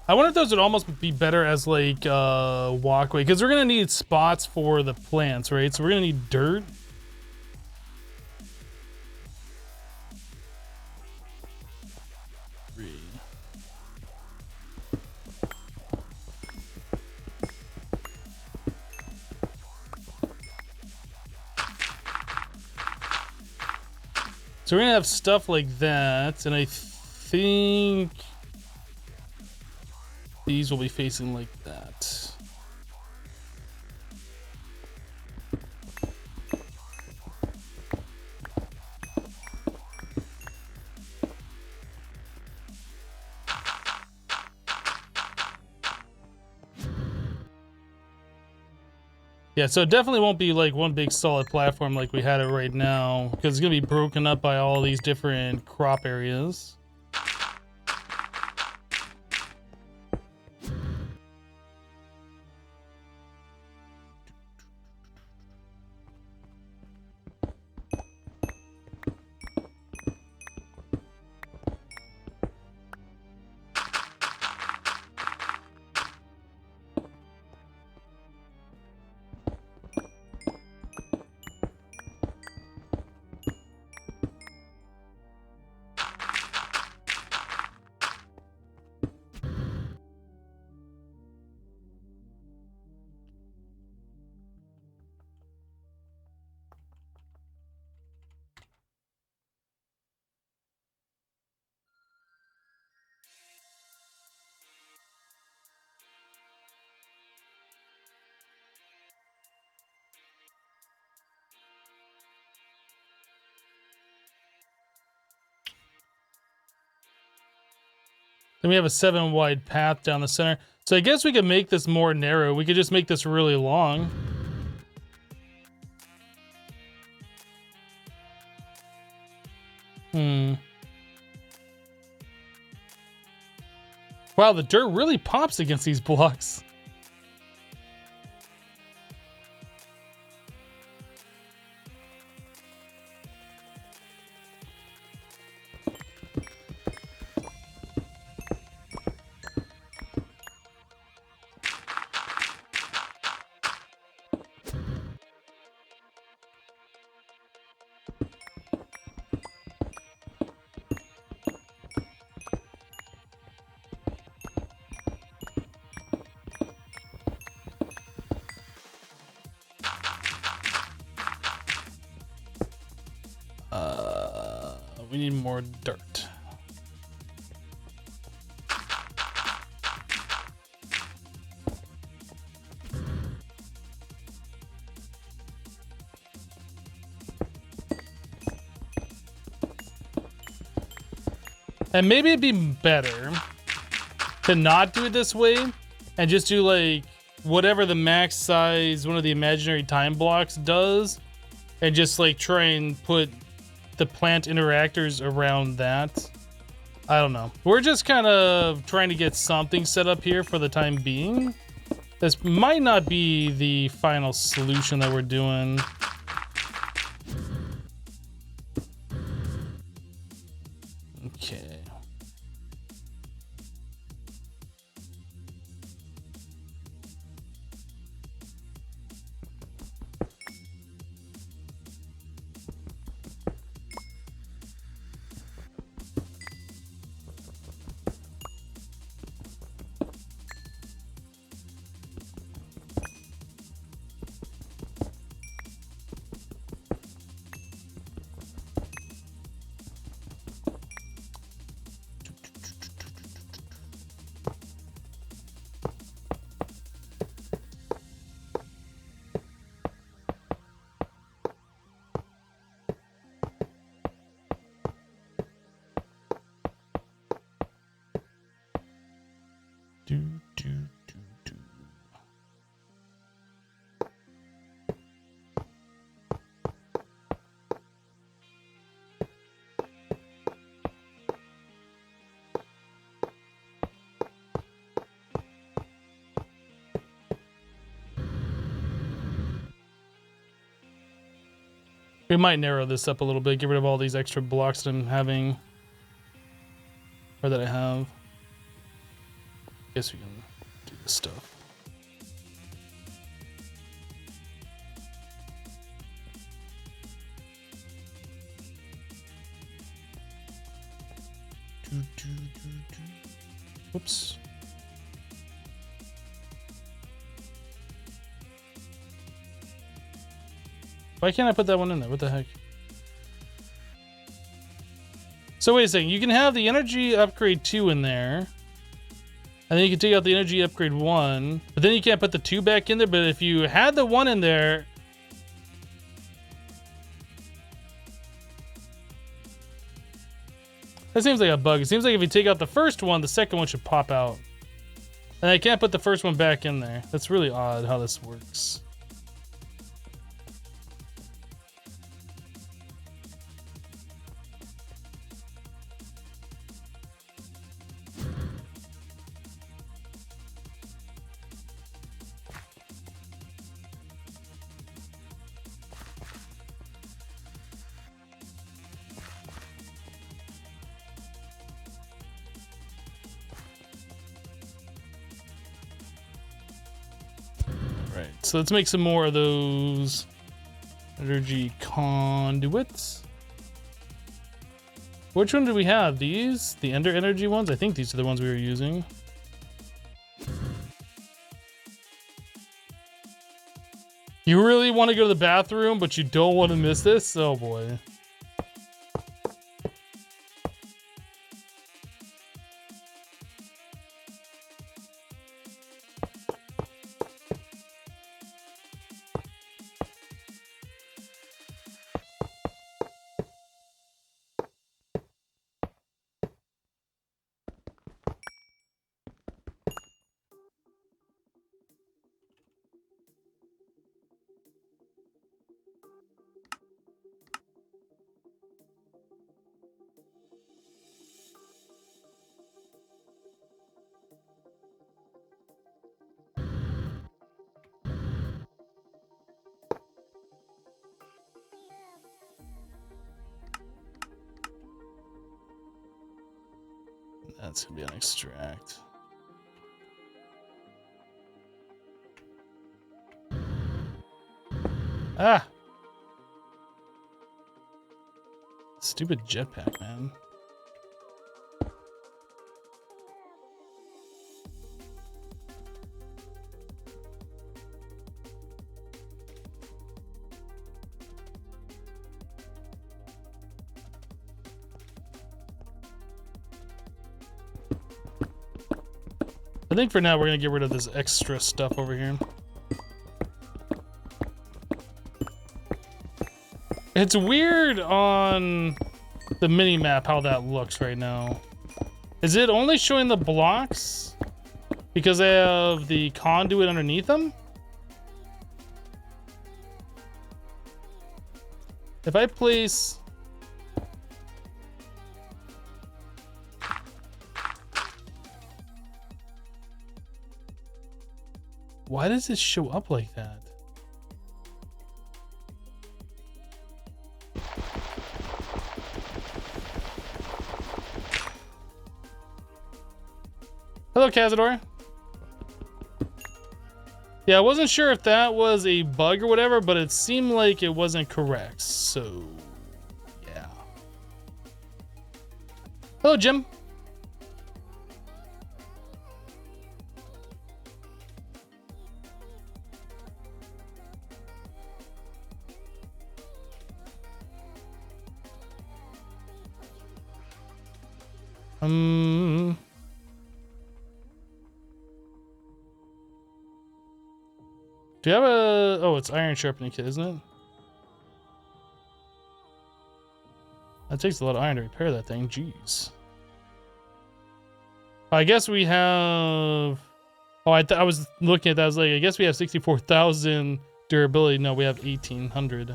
[SPEAKER 1] I wonder if those would almost be better as like walkway, because we're gonna need spots for the plants, right? So we're gonna need dirt. So we're gonna have stuff like that, and I think these will be facing like that. Yeah, so it definitely won't be like one big solid platform like we had it right now, because it's gonna be broken up by all these different crop areas. Then we have a 7 wide path down the center. So I guess we could make this more narrow. We could just make this really long. Wow, the dirt really pops against these blocks. We need more dirt. And maybe it'd be better to not do it this way and just do like whatever the max size one of the imaginary time blocks does, and just like try and put the plant interactors around that. I don't know. We're just kind of trying to get something set up here for the time being. This might not be the final solution that we're doing. Okay. We might narrow this up a little bit, get rid of all these extra blocks that I'm having, or that I have. Guess we can do this stuff. Whoops. Why can't I put that one in there? What the heck? So wait a second, you can have the energy upgrade 2 in there. And then you can take out the energy upgrade 1. But then you can't put the 2 back in there. But if you had the 1 in there... That seems like a bug. It seems like if you take out the first one, the second one should pop out. And I can't put the first one back in there. That's really odd how this works. Right, so let's make some more of those energy conduits. Which one do we have? These? The Ender energy ones? I think these are the ones we were using. You really want to go to the bathroom, but you don't want to miss this? Oh boy. That's gonna be an extract. Ah! Stupid jetpack, man. I think for now we're gonna get rid of this extra stuff over here. It's weird on the mini map how that looks right now. Is it only showing the blocks because they have the conduit underneath them? If I place... Why does it show up like that? Hello, Cazador. Yeah, I wasn't sure if that was a bug or whatever, but it seemed like it wasn't correct, so yeah. Hello, Jim. Do you have a... Oh, it's iron sharpening kit, isn't it? That takes a lot of iron to repair that thing. Jeez. I guess we have... Oh, I was looking at that. I was like, I guess we have 64,000 durability. No, we have 1,800.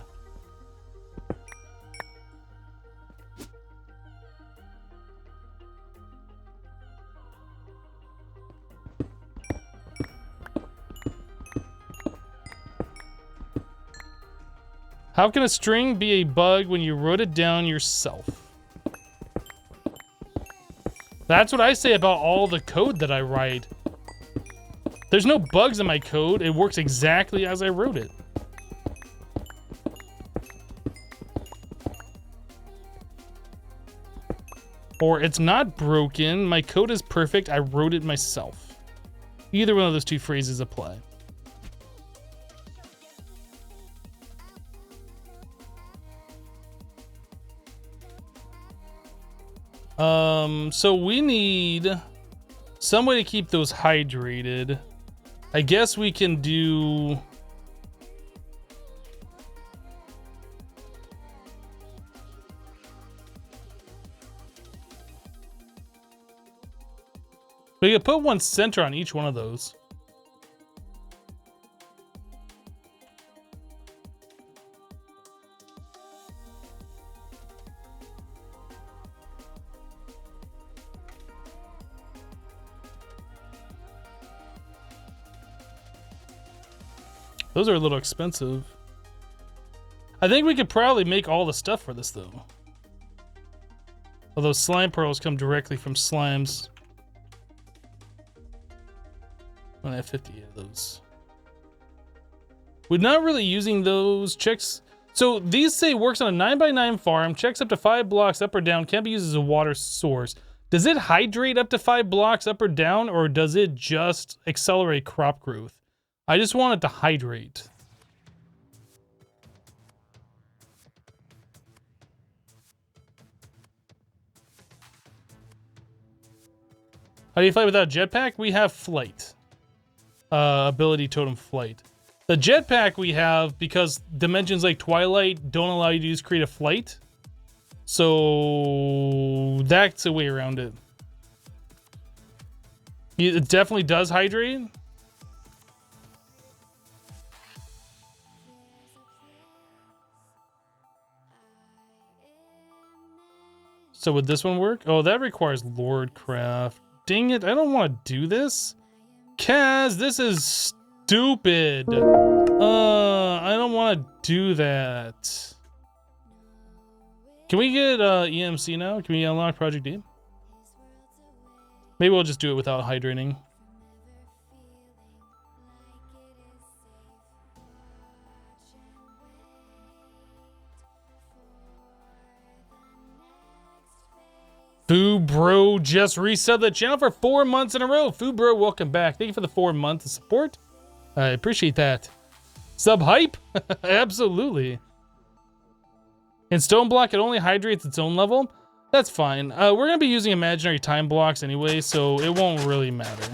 [SPEAKER 1] How can a string be a bug when you wrote it down yourself? That's what I say about all the code that I write. There's no bugs in my code. It works exactly as I wrote it. Or it's not broken. My code is perfect. I wrote it myself. Either one of those two phrases apply. So we need some way to keep those hydrated. I guess we can do... We could put one center on each one of those. Those are a little expensive. I think we could probably make all the stuff for this though. Although slime pearls come directly from slimes. I have 50 of those. We're not really using those checks. So these say works on a 9x9 farm, checks up to 5 blocks up or down, can't be used as a water source. Does it hydrate up to 5 blocks up or down, or does it just accelerate crop growth? I just want it to hydrate. How do you fly without jetpack? We have flight. Ability totem flight. The jetpack we have because dimensions like Twilight don't allow you to just create a flight. So that's a way around it. It definitely does hydrate. So would this one work? Oh, that requires Lordcraft. Dang it, I don't want to do this. Kaz, this is stupid. I don't want to do that. Can we get EMC now? Can we unlock Project D? Maybe we'll just do it without hydrating. Foo Bro just resubbed the channel for 4 months in a row. Foo Bro, welcome back. Thank you for the 4 months of support. I appreciate that. Sub hype? Absolutely. In Stone Block, it only hydrates its own level. That's fine. We're going to be using imaginary time blocks anyway, so it won't really matter.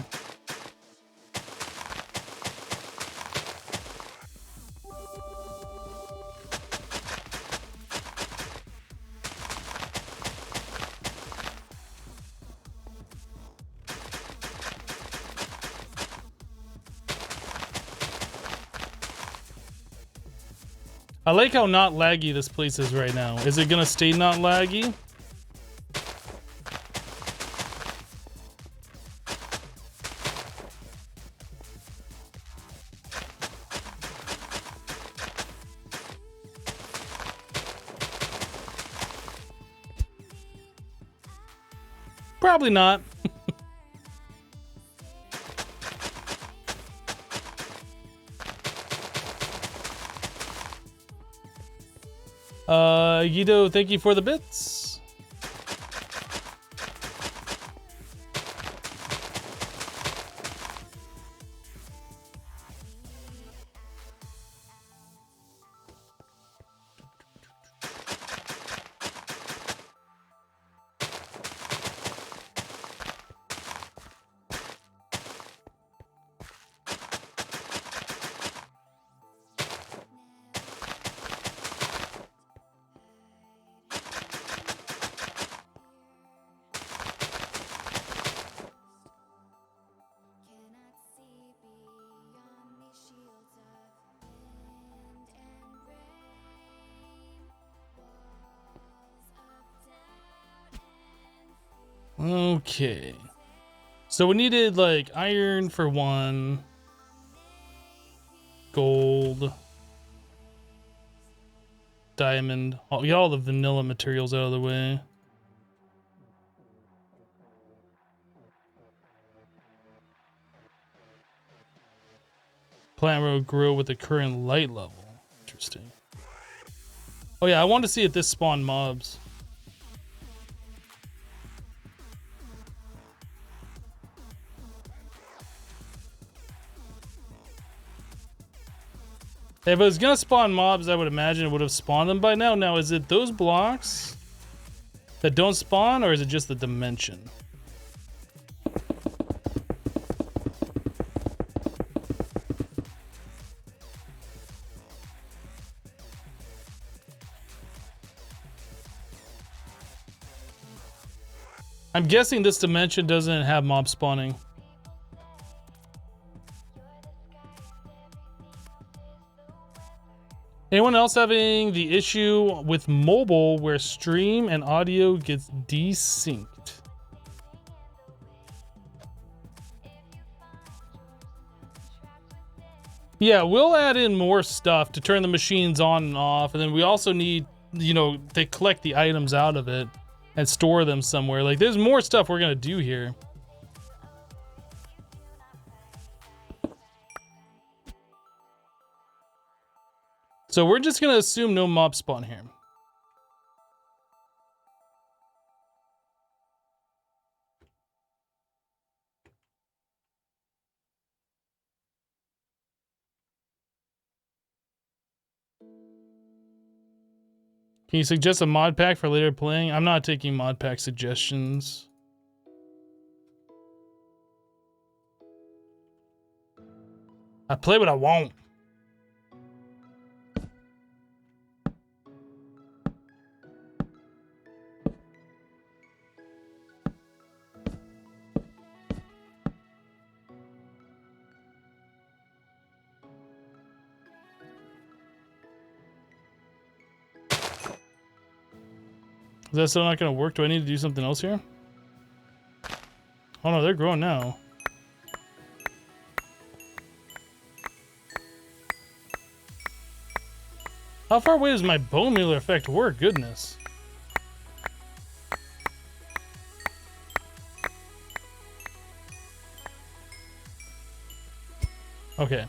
[SPEAKER 1] I like how not laggy this place is right now. Is it gonna stay not laggy? Probably not. Guido, thank you for the bits. Okay. So we needed like iron for 1, gold, diamond. Oh, get all the vanilla materials out of the way. Plant road grow with the current light level. Interesting. Oh yeah, I want to see if this spawned mobs. If it was gonna spawn mobs, I would imagine it would have spawned them by now. Now, is it those blocks that don't spawn, or is it just the dimension? I'm guessing this dimension doesn't have mob spawning. Anyone else having the issue with mobile where stream and audio gets desynced? Yeah, we'll add in more stuff to turn the machines on and off, and then we also need, you know, to collect the items out of it and store them somewhere. Like, there's more stuff we're gonna do here. So we're just gonna assume no mob spawn here. Can you suggest a mod pack for later playing? I'm not taking mod pack suggestions. I play what I want. Is that still not gonna work? Do I need to do something else here? Oh no, they're growing now. How far away does my bone mealer effect work? Goodness. Okay.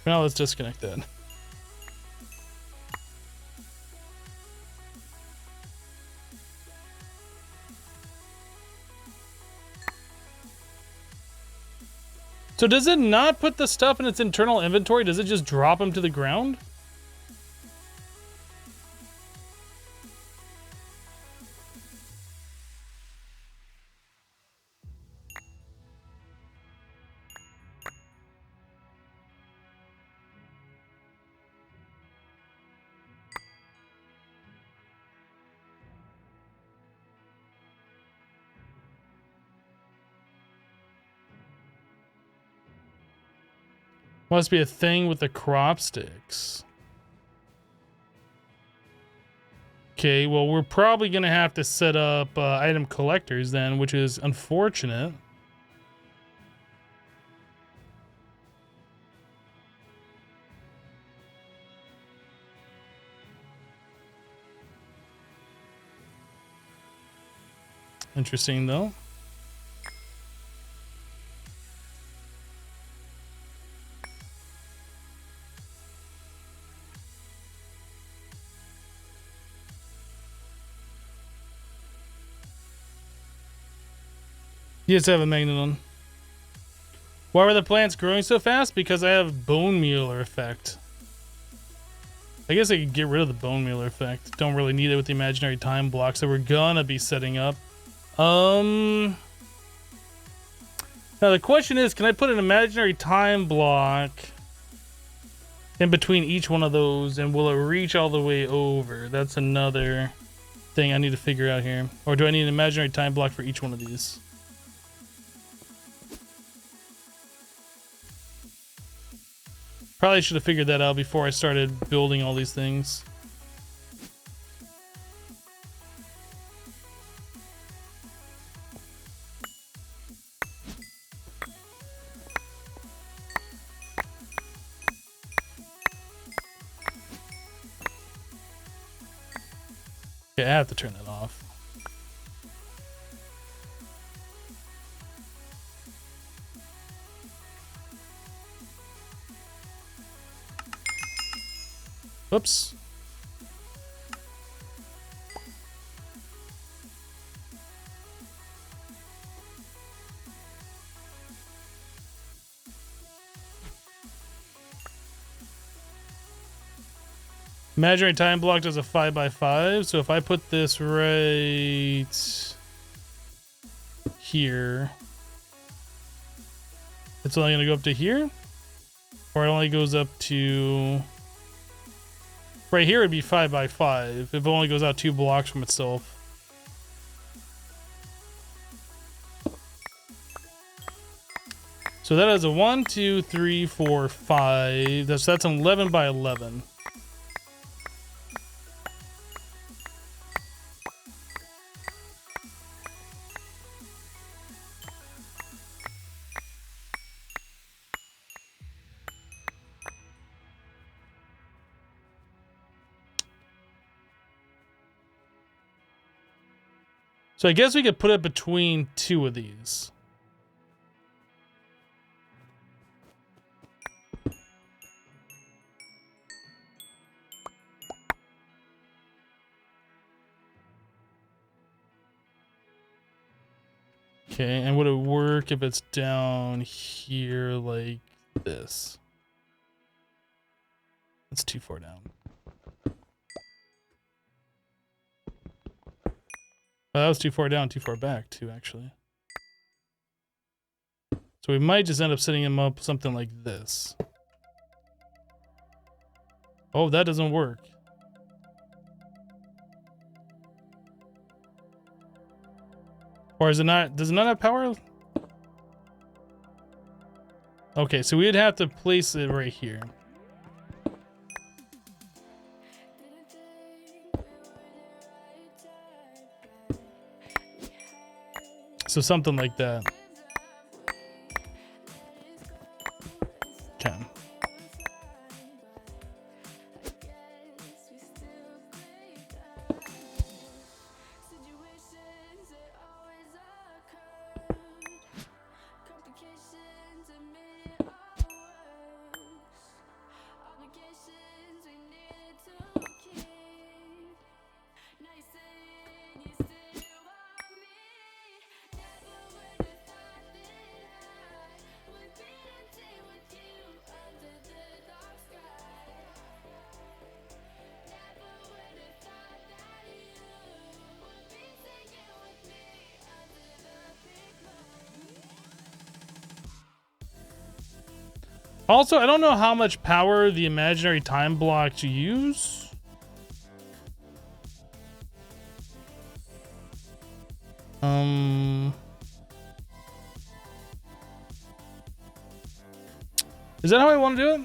[SPEAKER 1] Now let's disconnect that. So does it not put the stuff in its internal inventory? Does it just drop them to the ground? Must be a thing with the crop sticks. Okay, well, we're probably gonna have to set up item collectors then, which is unfortunate. Interesting though. You just have a magnet on. Why were the plants growing so fast? Because I have bone mealer effect. I guess I could get rid of the bone mealer effect. Don't really need it with the imaginary time blocks that we're gonna be setting up. Now the question is, can I put an imaginary time block in between each one of those, and will it reach all the way over? That's another thing I need to figure out here. Or do I need an imaginary time block for each one of these? Probably should have figured that out before I started building all these things. Okay, I have to turn that off. Oops. Imaginary time block does a 5x5. So if I put this right here, it's only going to go up to here? Or it only goes up to... Right here would be 5x5 if it only goes out 2 blocks from itself. So that is a 1, 2, 3, 4, 5. That's an 11 by 11. So I guess we could put it between 2 of these. Okay, and would it work if it's down here like this? That's too far down. Oh, that was too far down, too far back too, actually. So we might just end up setting him up something like this. Oh, that doesn't work. Or is it not? Does it not have power? Okay, so we'd have to place it right here. So something like that. Okay. Also, I don't know how much power the imaginary time blocks use. Is that how I want to do it?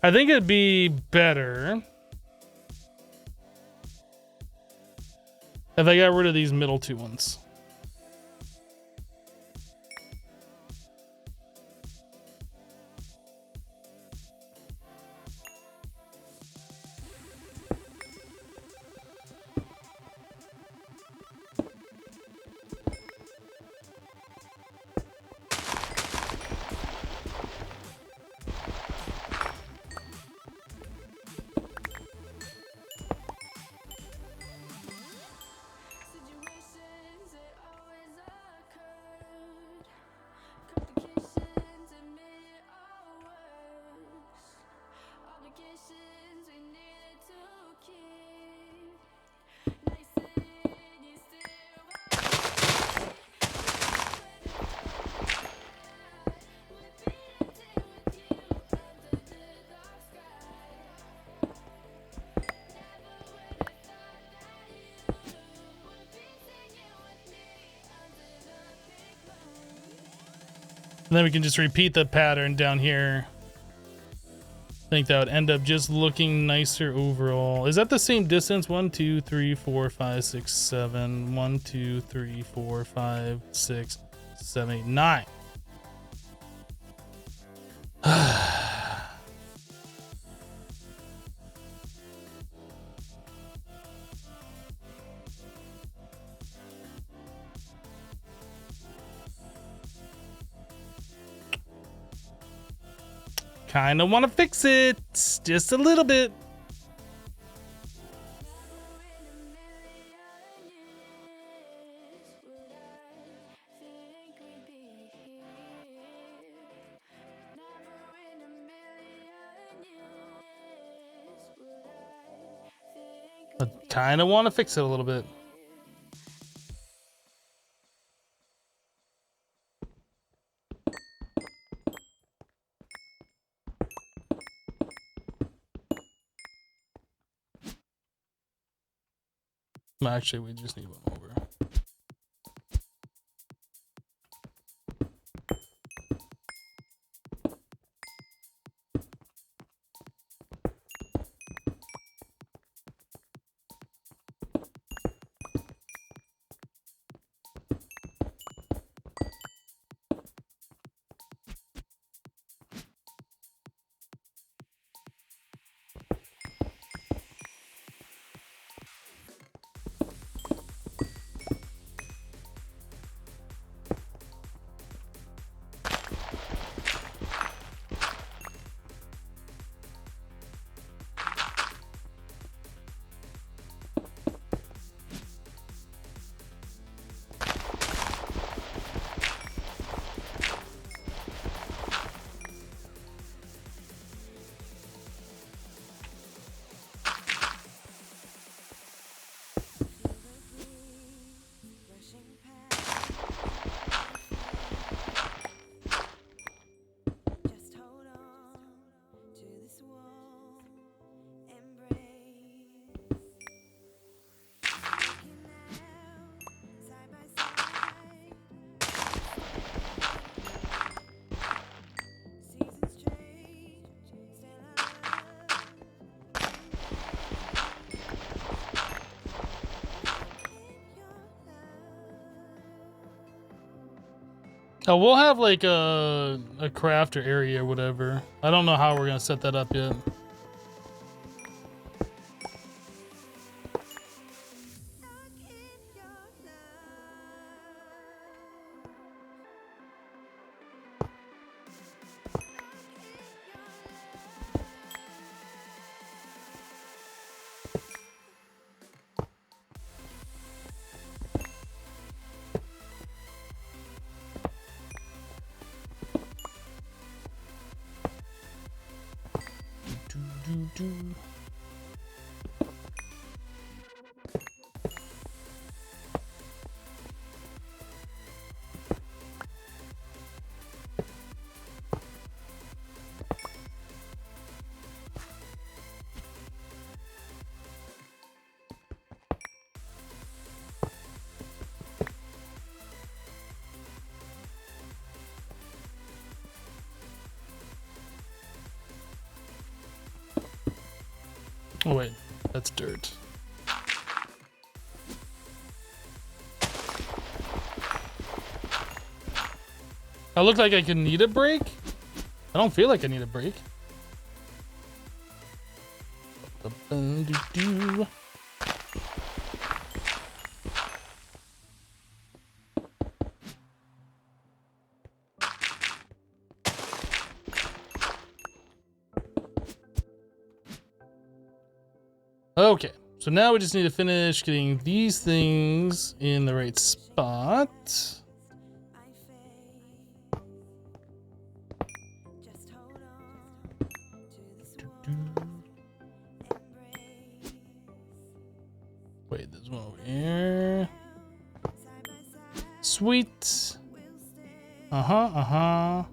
[SPEAKER 1] I think it'd be better if I got rid of these middle 2 ones. And then we can just repeat the pattern down here. I think that would end up just looking nicer overall. Is that the same distance? 1, 2, 3, 4, 5, 6, 7. 1, 2, 3, 4, 5, 6, 7, 8, 9. Kinda wanna fix it. Just a little bit. I kinda wanna fix it a little bit. Actually, we just need one over. Oh, we'll have like a crafter area or whatever. I don't know how we're gonna set that up yet. Oh wait, that's dirt. I look like I could need a break. I don't feel like I need a break. Okay, so now we just need to finish getting these things in the right spot. Wait, there's one over here. Sweet. Now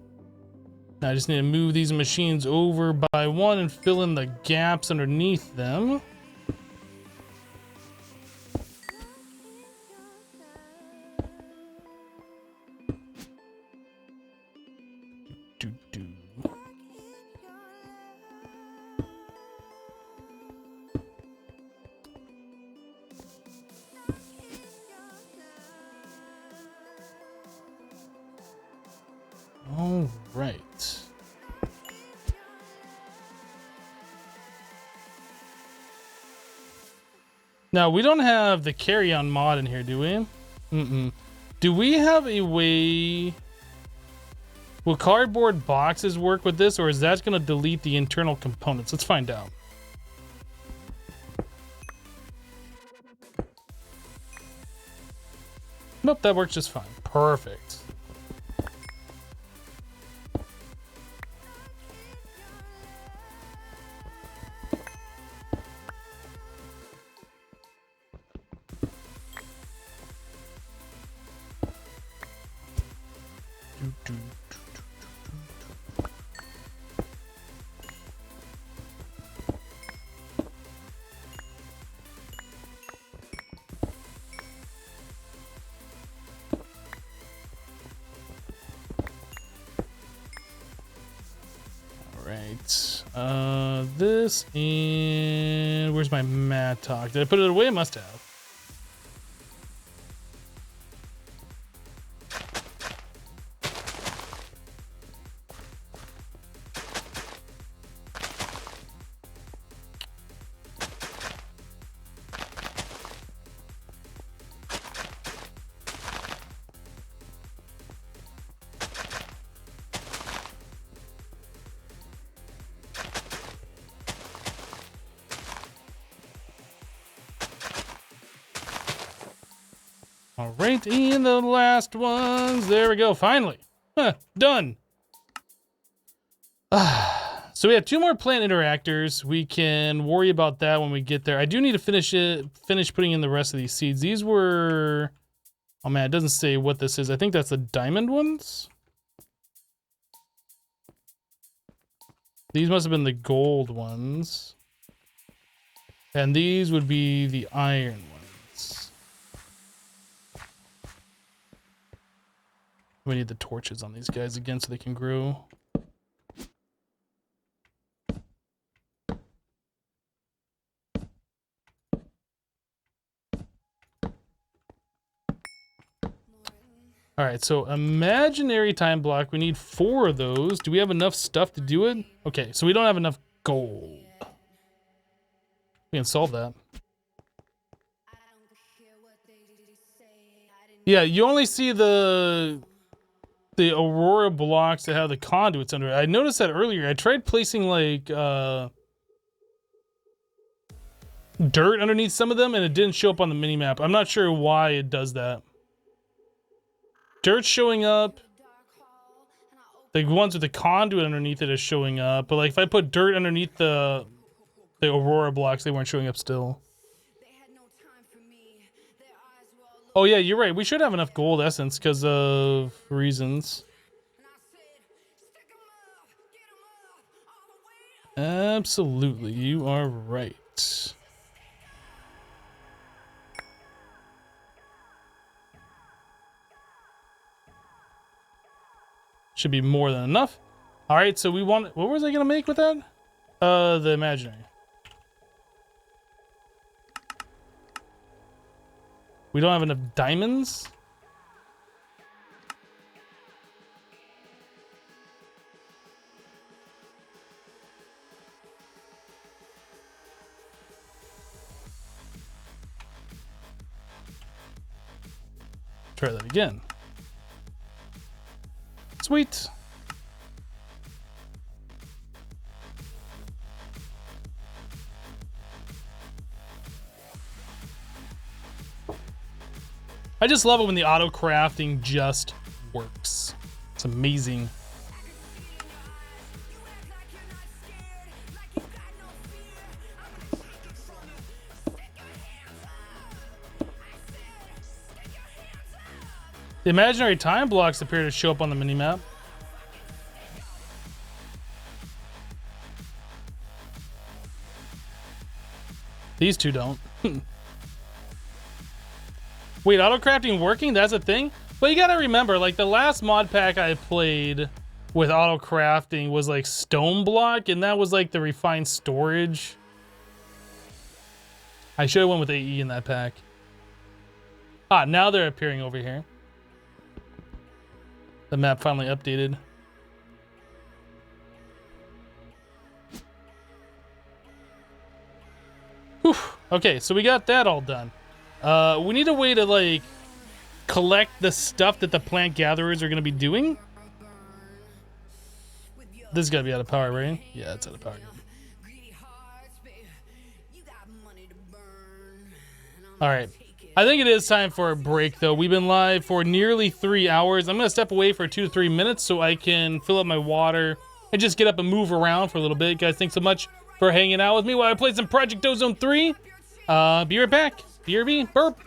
[SPEAKER 1] I just need to move these machines over by one and fill in the gaps underneath them. All right. Now we don't have the carry-on mod in here, do we? Do we have a way Will cardboard boxes work with this, or is that going to delete the internal components? Let's find out. Nope, that works just fine. Perfect. This and where's my MODPACK? Did I put it away? I must have. All right, and the last ones. There we go. Finally, done. So we have 2 more plant interactors. We can worry about that when we get there. I do need to finish putting in the rest of these seeds. These were, oh man, it doesn't say what this is. I think that's the diamond ones. These must have been the gold ones, and these would be the iron ones. We need the torches on these guys again so they can grow. All right, so imaginary time block. We need 4 of those. Do we have enough stuff to do it? Okay, so we don't have enough gold. We can solve that. Yeah, you only see the Aurora blocks that have the conduits under it. I noticed that earlier. I tried placing like dirt underneath some of them and it didn't show up on the minimap. I'm not sure why it does that. Dirt's showing up. The ones with the conduit underneath it is showing up. But like if I put dirt underneath the Aurora blocks, they weren't showing up still. Oh yeah, you're right. We should have enough gold essence because of reasons. Absolutely, you are right. Should be more than enough. All right, so we want, what was I gonna make with that? The imaginary. We don't have enough diamonds. Try that again. Sweet. I just love it when the auto crafting just works. It's amazing. The imaginary time blocks appear to show up on the minimap. These 2 don't. Wait, auto crafting working? That's a thing? But you gotta remember, like the last mod pack I played with auto crafting was like stone block, and that was like the refined storage. I should have went with AE in that pack. Ah, now they're appearing over here. The map finally updated. Whew. Okay, so we got that all done. We need a way to like collect the stuff that the plant gatherers are going to be doing. This is gotta be out of power, right? Yeah, it's out of power. All right. I think it is time for a break, though. We've been live for nearly 3 hours. I'm going to step away for 2 to 3 minutes so I can fill up my water and just get up and move around for a little bit. Guys, thanks so much for hanging out with me while I play some Project Ozone 3. Be right back. BRB, burp.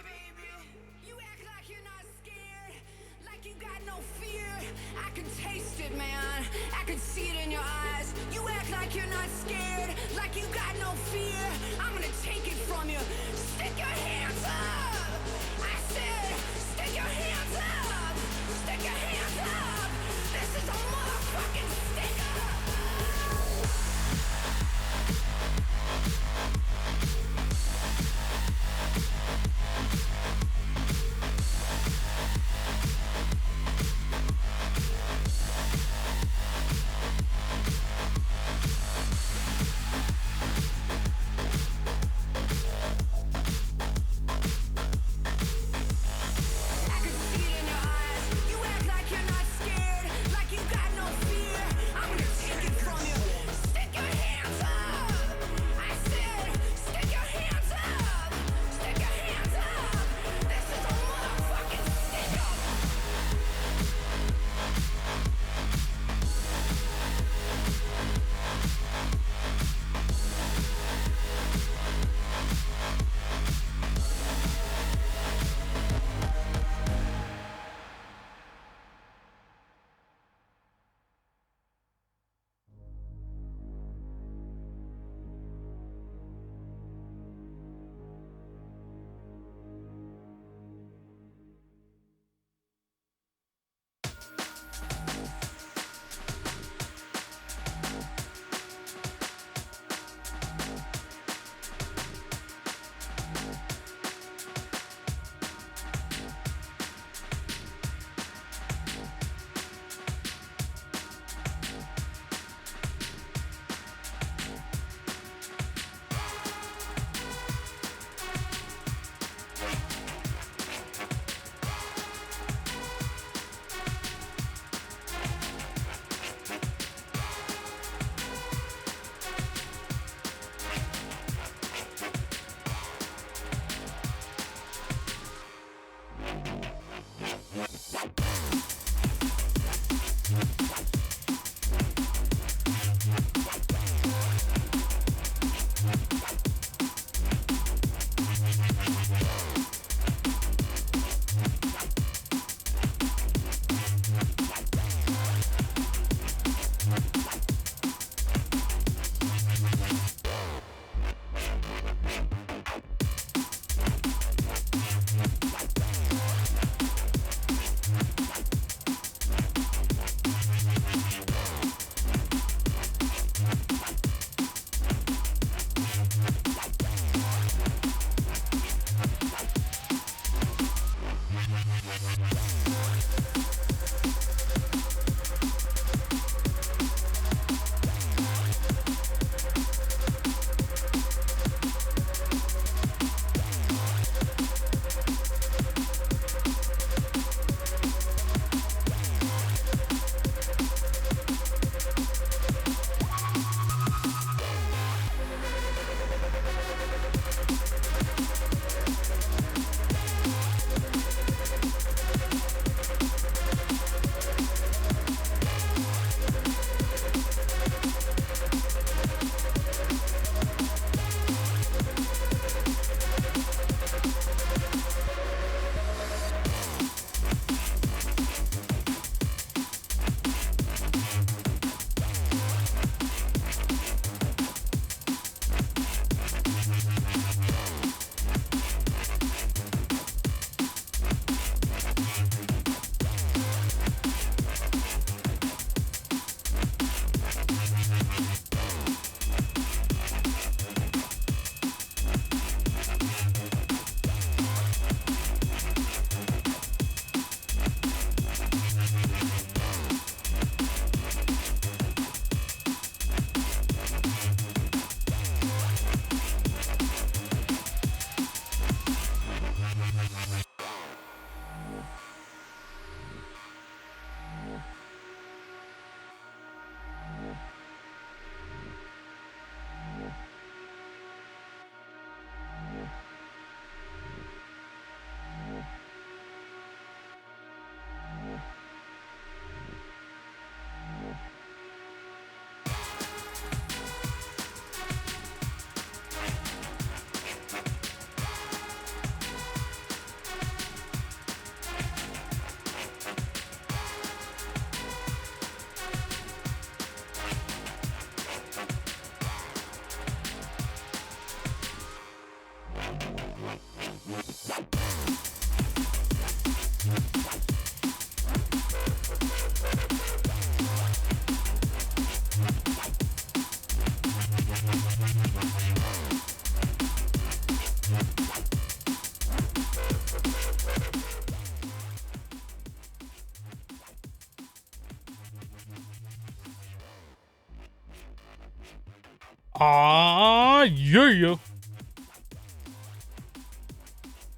[SPEAKER 1] Ah, yeah.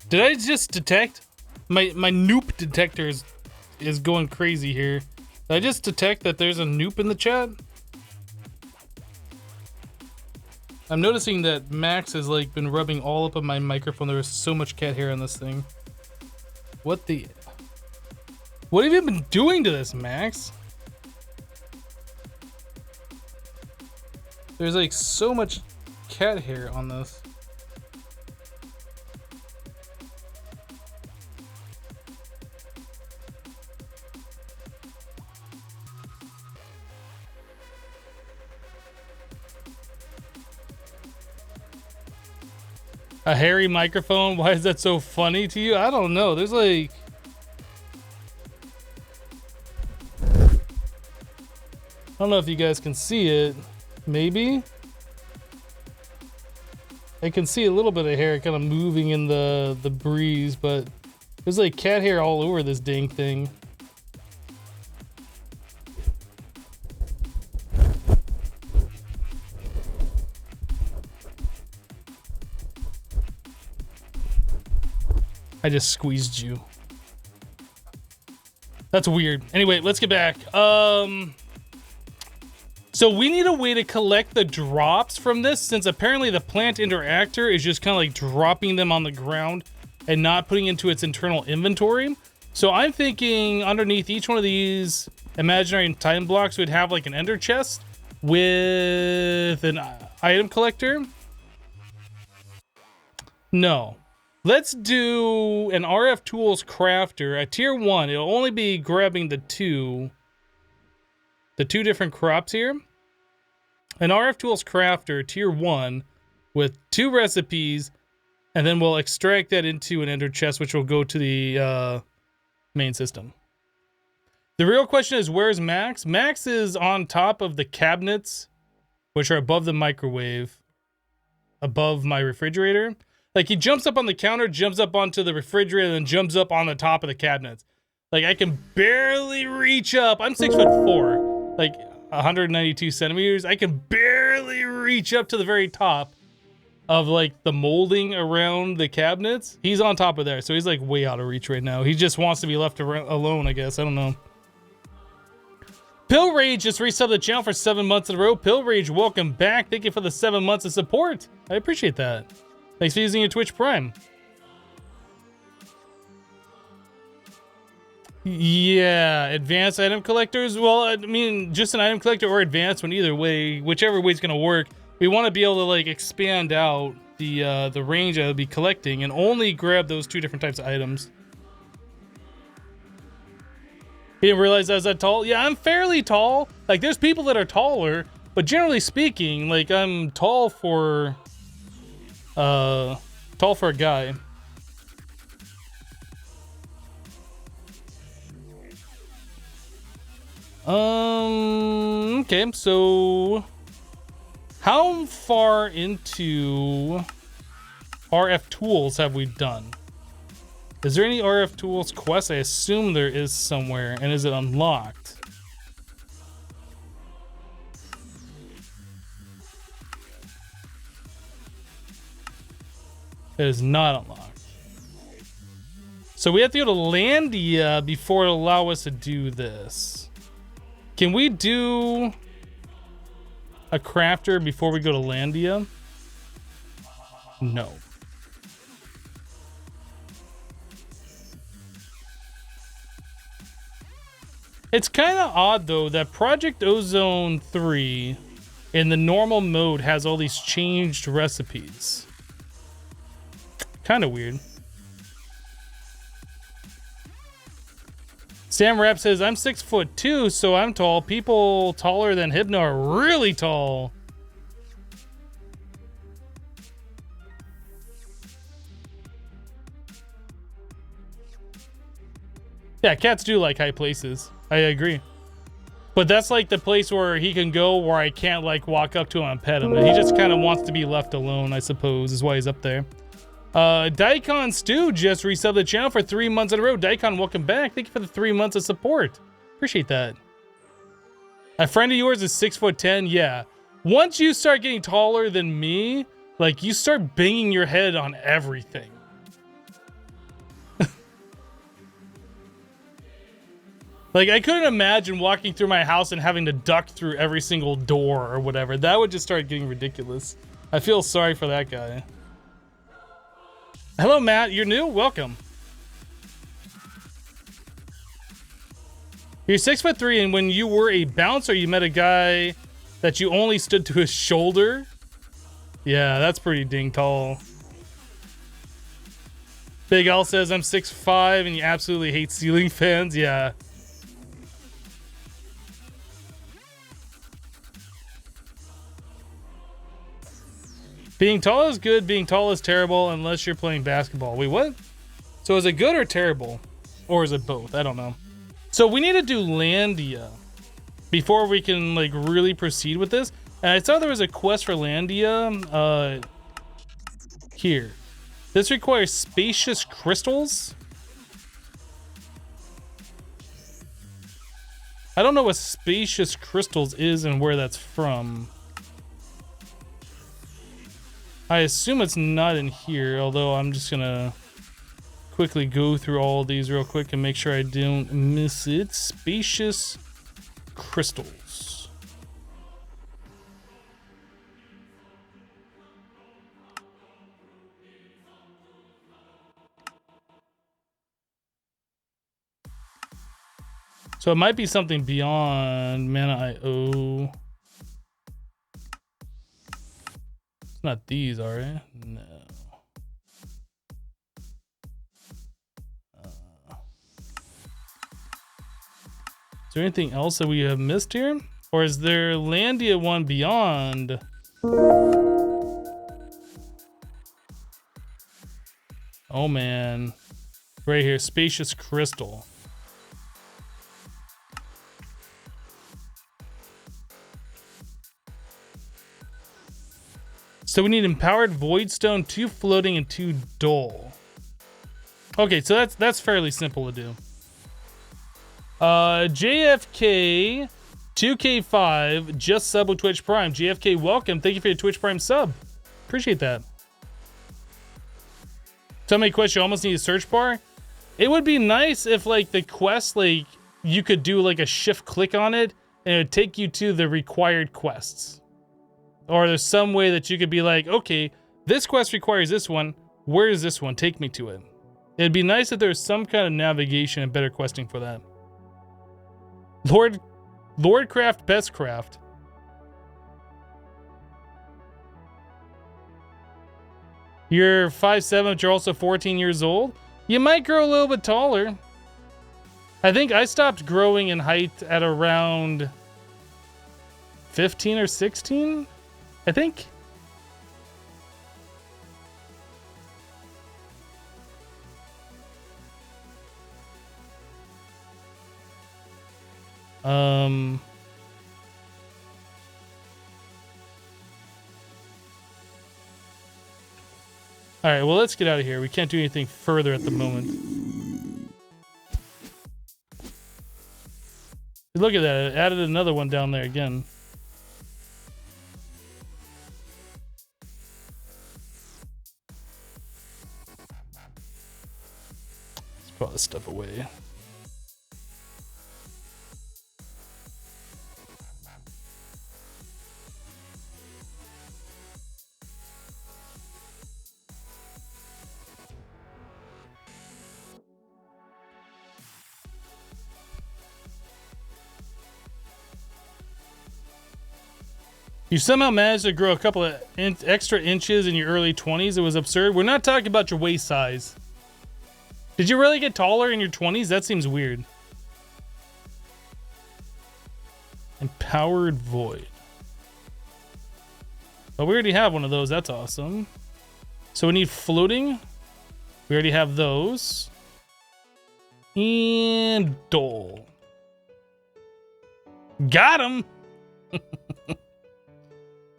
[SPEAKER 1] Did I just detect? My noop detector is going crazy here. Did I just detect that there's a noop in the chat? I'm noticing that Max has like been rubbing all up on my microphone. There is so much cat hair on this thing. What the? What have you been doing to this, Max? There's like so much cat hair on this. A hairy microphone? Why is that so funny to you? I don't know. There's like... I don't know if you guys can see it. Maybe? I can see a little bit of hair kind of moving in the breeze, but there's like cat hair all over this dang thing. I just squeezed you. That's weird. Anyway, let's get back. So we need a way to collect the drops from this, since apparently the plant interactor is just kind of like dropping them on the ground and not putting into its internal inventory. So I'm thinking underneath each one of these imaginary time blocks would have like an ender chest with an item collector. No. Let's do an RF Tools crafter at tier 1. It'll only be grabbing the two different crops here. An RF Tools crafter tier 1 with 2 recipes, and then we'll extract that into an ender chest, which will go to the main system. The real question is, where's Max? Max is on top of the cabinets, which are above the microwave, above my refrigerator. Like, he jumps up on the counter, jumps up onto the refrigerator, and jumps up on the top of the cabinets. Like, I can barely reach up. I'm 6'4", like 192 centimeters. I can barely reach up to the very top of, like, the molding around the cabinets. He's on top of there, so he's, like, way out of reach right now. He just wants to be left alone, I guess. I don't know. Pill Rage just resubbed the channel for 7 months in a row. Pill Rage, welcome back. Thank you for the 7 months of support. I appreciate that. Thanks for using your Twitch Prime. Yeah, advanced item collectors. Well, I mean, just an item collector or advanced one, either way, whichever way is gonna work. We want to be able to like expand out the range I'll be collecting and only grab those 2 different types of items. You didn't realize I was that tall? Yeah, I'm fairly tall. Like, there's people that are taller, but generally speaking, like, I'm tall for a guy. Okay, so how far into RF Tools have we done? Is there any RF Tools quest? I assume there is somewhere. And is it unlocked? It is not unlocked. So we have to go to Landia before it'll allow us to do this. Can we do a crafter before we go to Landia? No. It's kind of odd though that Project Ozone 3 in the normal mode has all these changed recipes. Kind of weird. Sam Rap says, I'm 6'2", so I'm tall. People taller than Hypno are really tall. Yeah, cats do like high places. I agree. But that's like the place where he can go where I can't like walk up to him and pet him. And he just kind of wants to be left alone, I suppose, is why he's up there. Daikon Stu just resubbed the channel for 3 months in a row. Daikon, welcome back. Thank you for the 3 months of support. Appreciate that. A friend of yours is 6'10". Yeah. once you start getting taller than me, like you start banging your head on everything. Like I couldn't imagine walking through my house and having to duck through every single door or whatever. That would just start getting ridiculous. I feel sorry for that guy. Hello, Matt. You're new? Welcome. You're 6'3", and when you were a bouncer, you met a guy that you only stood to his shoulder. Yeah, that's pretty dang tall. Big L says, I'm 6'5", and you absolutely hate ceiling fans. Yeah. Being tall is good, being tall is terrible unless you're playing basketball. Wait, what? So is it good or terrible? Or is it both? I don't know. So we need to do Landia before we can like really proceed with this. And I saw there was a quest for Landia here. This requires spacious crystals. I don't know what spacious crystals is and where that's from. I assume it's not in here, although I'm just gonna quickly go through all of these real quick and make sure I don't miss it. Spacious crystals. So it might be something beyond Mana IO. It's not these, are they? No. Is there anything else that we have missed here? Or is there Landia one beyond? Oh man. Right here, spacious crystal. So we need empowered void stone, 2 floating and 2 dull. Okay, so that's fairly simple to do. JFK 2K5 just sub with Twitch Prime. JFK, welcome. Thank you for your Twitch Prime sub. Appreciate that. Tell me a question. You almost need a search bar. It would be nice if like the quest, like you could do like a shift click on it and it would take you to the required quests. Or there's some way that you could be like, okay, this quest requires this one. Where is this one? Take me to it. It'd be nice if there's some kind of navigation and better questing for that. Lordcraft Bestcraft. You're 5'7", but you're also 14 years old. You might grow a little bit taller. I think I stopped growing in height at around 15 or 16, I think. All right, well, let's get out of here. We can't do anything further at the moment. Look at that. It added another one down there again. Let's put all this stuff away. You somehow managed to grow a couple of extra inches in your early 20s. It was absurd. We're not talking about your waist size. Did you really get taller in your 20s? That seems weird. Empowered Void. Oh, we already have one of those. That's awesome. So we need floating. We already have those. And Dole. Got him!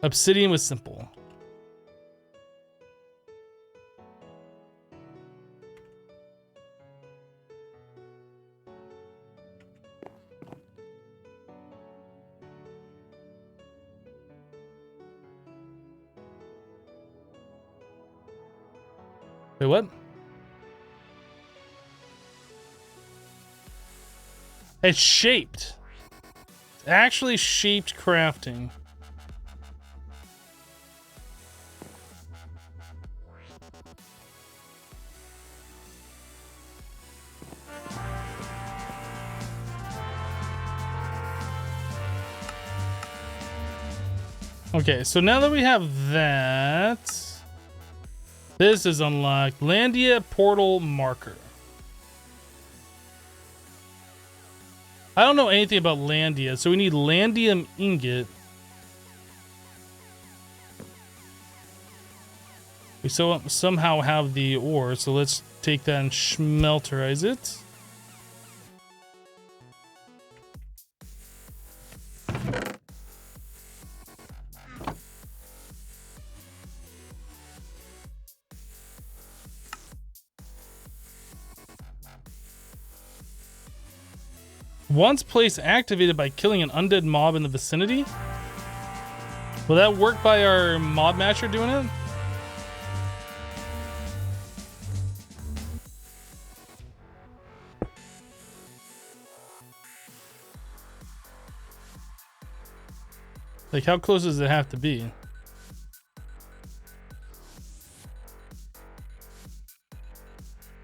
[SPEAKER 1] Obsidian was simple. Wait, what? It's shaped. It's actually shaped crafting. Okay, so now that we have that, this is unlocked. Landia Portal Marker. I don't know anything about Landia, so we need Landium Ingot. We somehow have the ore, so let's take that and schmelterize it. Once place activated by killing an undead mob in the vicinity. Will that work by our mob matcher doing it? Like, how close does it have to be?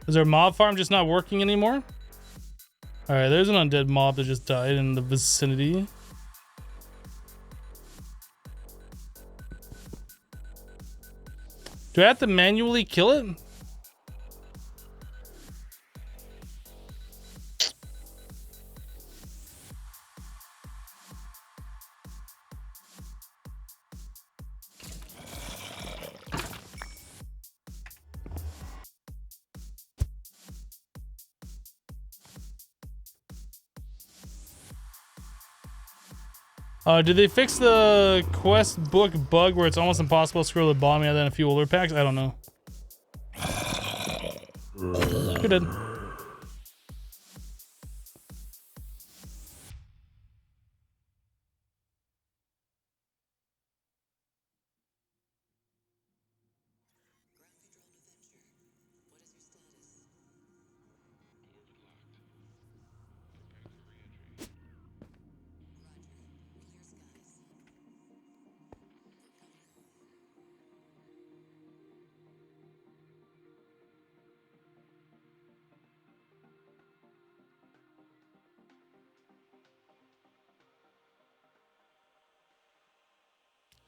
[SPEAKER 1] Is our mob farm just not working anymore? Alright, there's an undead mob that just died in the vicinity. Do I have to manually kill it? Did they fix the quest book bug where it's almost impossible to scroll the bottom other than a few older packs? I don't know. You're dead.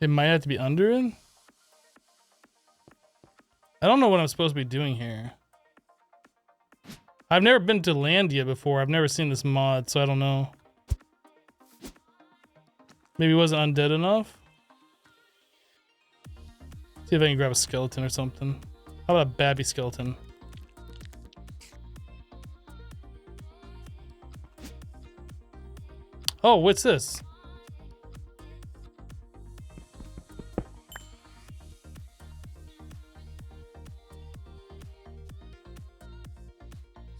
[SPEAKER 1] It might have to be under it. I don't know what I'm supposed to be doing here. I've never been to Landia before. I've never seen this mod, so I don't know. Maybe it wasn't undead enough. See if I can grab a skeleton or something. How about a babby skeleton? Oh, what's this?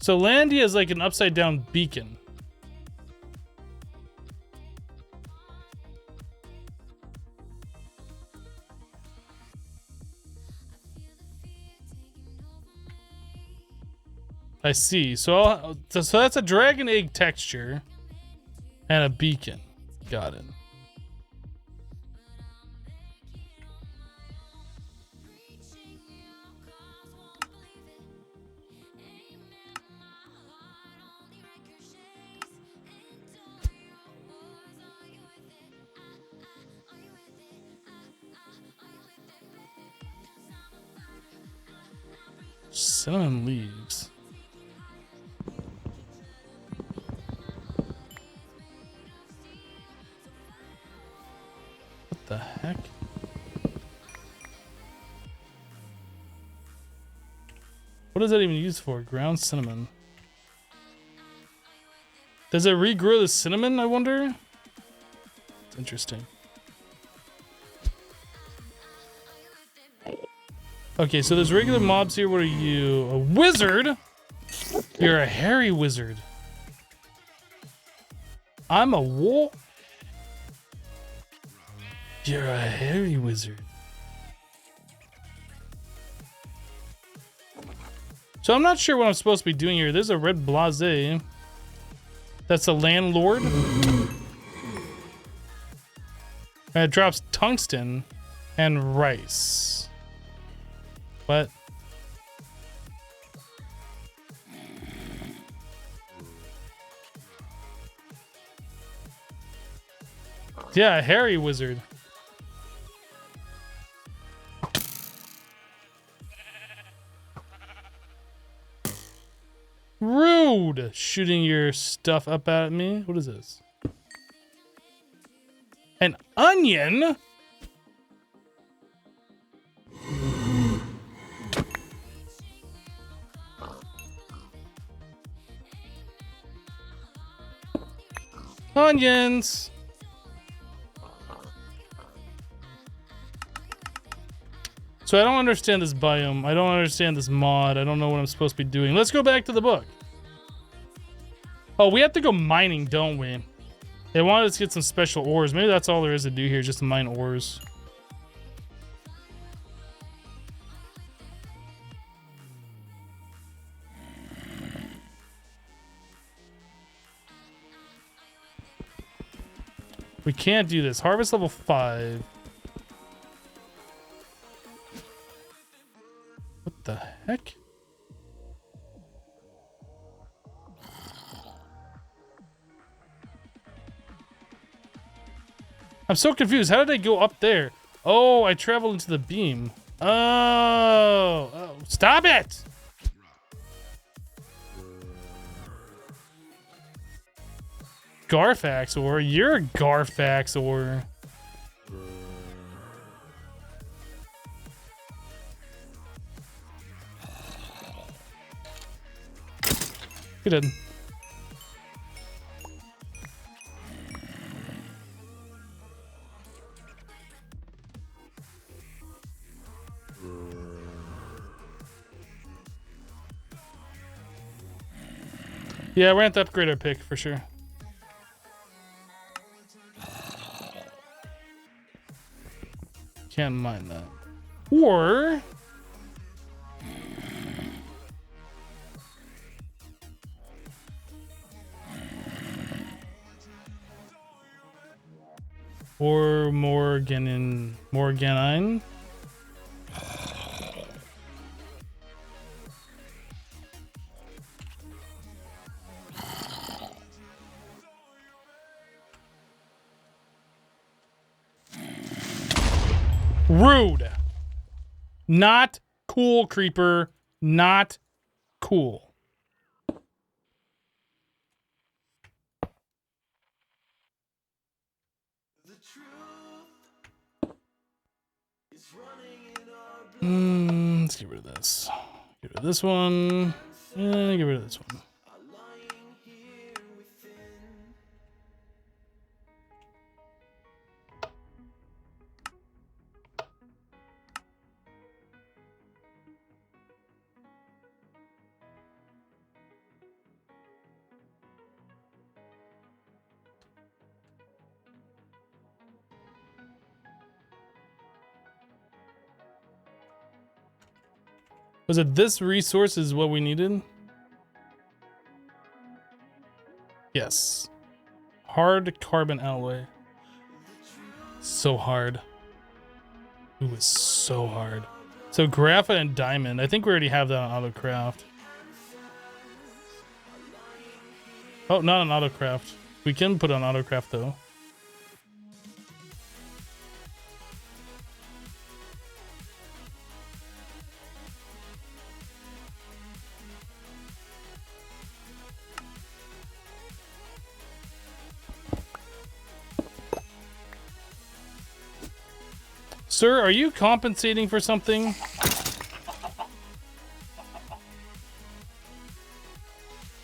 [SPEAKER 1] So Landia is like an upside down beacon. I see. So that's a dragon egg texture and a beacon. Got it. Cinnamon leaves. What the heck? What is that even used for? Ground cinnamon. Does it regrow the cinnamon, I wonder? It's interesting. Okay, so there's regular mobs here. What are you? A wizard? You're a hairy wizard. I'm a wolf. You're a hairy wizard. So I'm not sure what I'm supposed to be doing here. There's a red blase. That's a landlord. And it drops tungsten and rice. What? Yeah, a hairy wizard. Rude! Shooting your stuff up at me. What is this? An onion? Onions! So I don't understand this biome. I don't understand this mod. I don't know what I'm supposed to be doing. Let's go back to the book. Oh, we have to go mining, don't we? They wanted us to get some special ores. Maybe that's all there is to do here, just to mine ores. We can't do this. Harvest level 5. What the heck? I'm so confused. How did I go up there? Oh, I traveled into the beam. Oh, stop it! Garfax ore? You're a Garfax ore. You did. Yeah, we're gonna have to upgrade our pick for sure. Can't mine that. Or Morganine. Rude. Not cool, creeper. Not cool. Let's get rid of this. Get rid of this one. And get rid of this one. Was it this resource is what we needed? Yes. Hard carbon alloy. So hard. Ooh, it's so hard. So graphite and diamond. I think we already have that on autocraft. Oh, not on autocraft. We can put on autocraft though. Sir, are you compensating for something?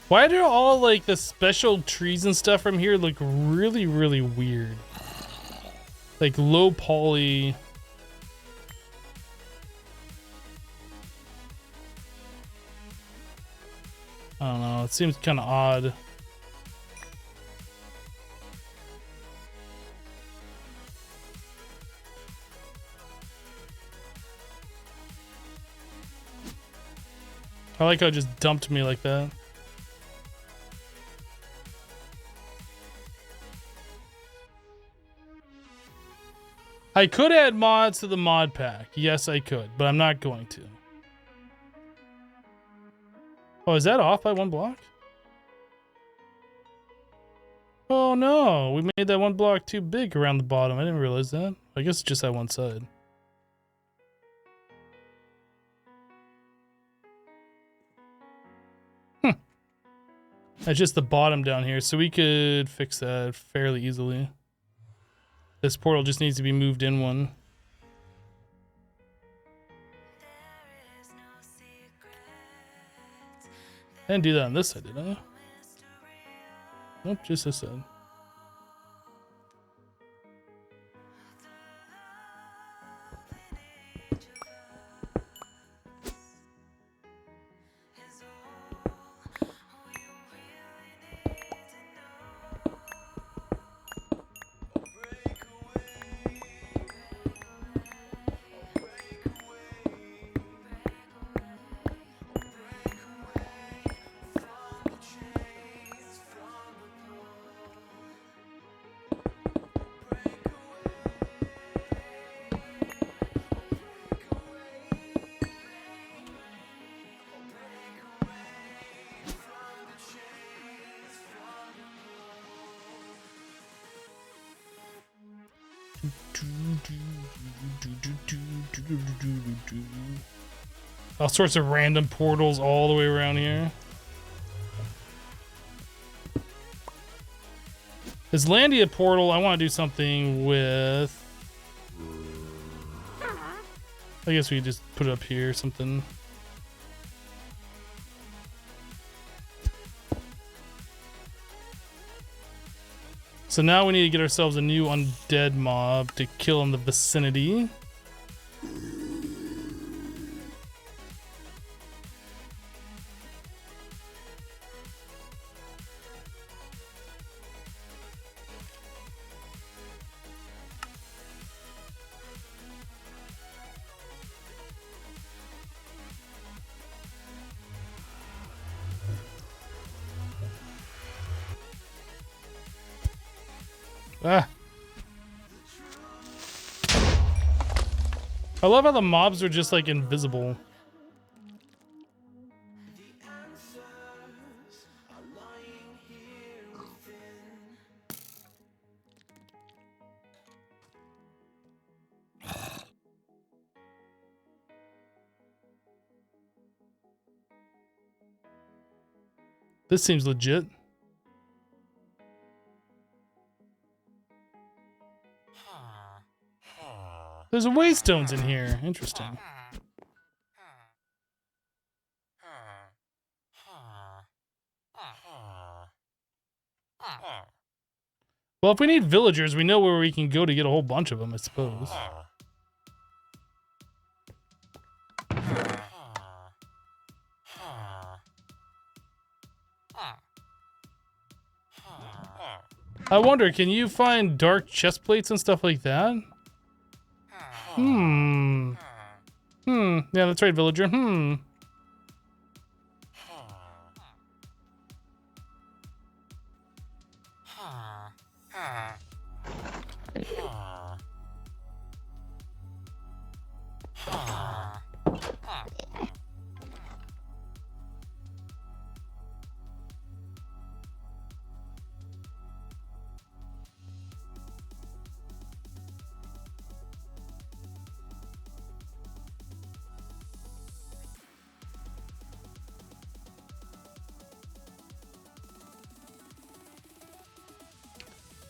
[SPEAKER 1] Why do all like the special trees and stuff from here look really, really weird? Like low poly. I don't know, it seems kind of odd. I like how it just dumped me like that. I could add mods to the mod pack. Yes, I could, but I'm not going to. Oh, is that off by 1 block? Oh no, we made that 1 block too big around the bottom. I didn't realize that. I guess it's just that one side. That's just the bottom down here, so we could fix that fairly easily. This portal just needs to be moved in 1. I didn't do that on this side, did I? Nope, just this side. All sorts of random portals all the way around here. This Landia portal, I want to do something with. I guess we could just put it up here or something. So now we need to get ourselves a new undead mob to kill in the vicinity. Ah. I love how the mobs are just like invisible. This seems legit. There's waystones in here. Interesting. Well, if we need villagers, we know where we can go to get a whole bunch of them, I suppose. I wonder, can you find dark chest plates and stuff like that? Yeah, that's right, villager.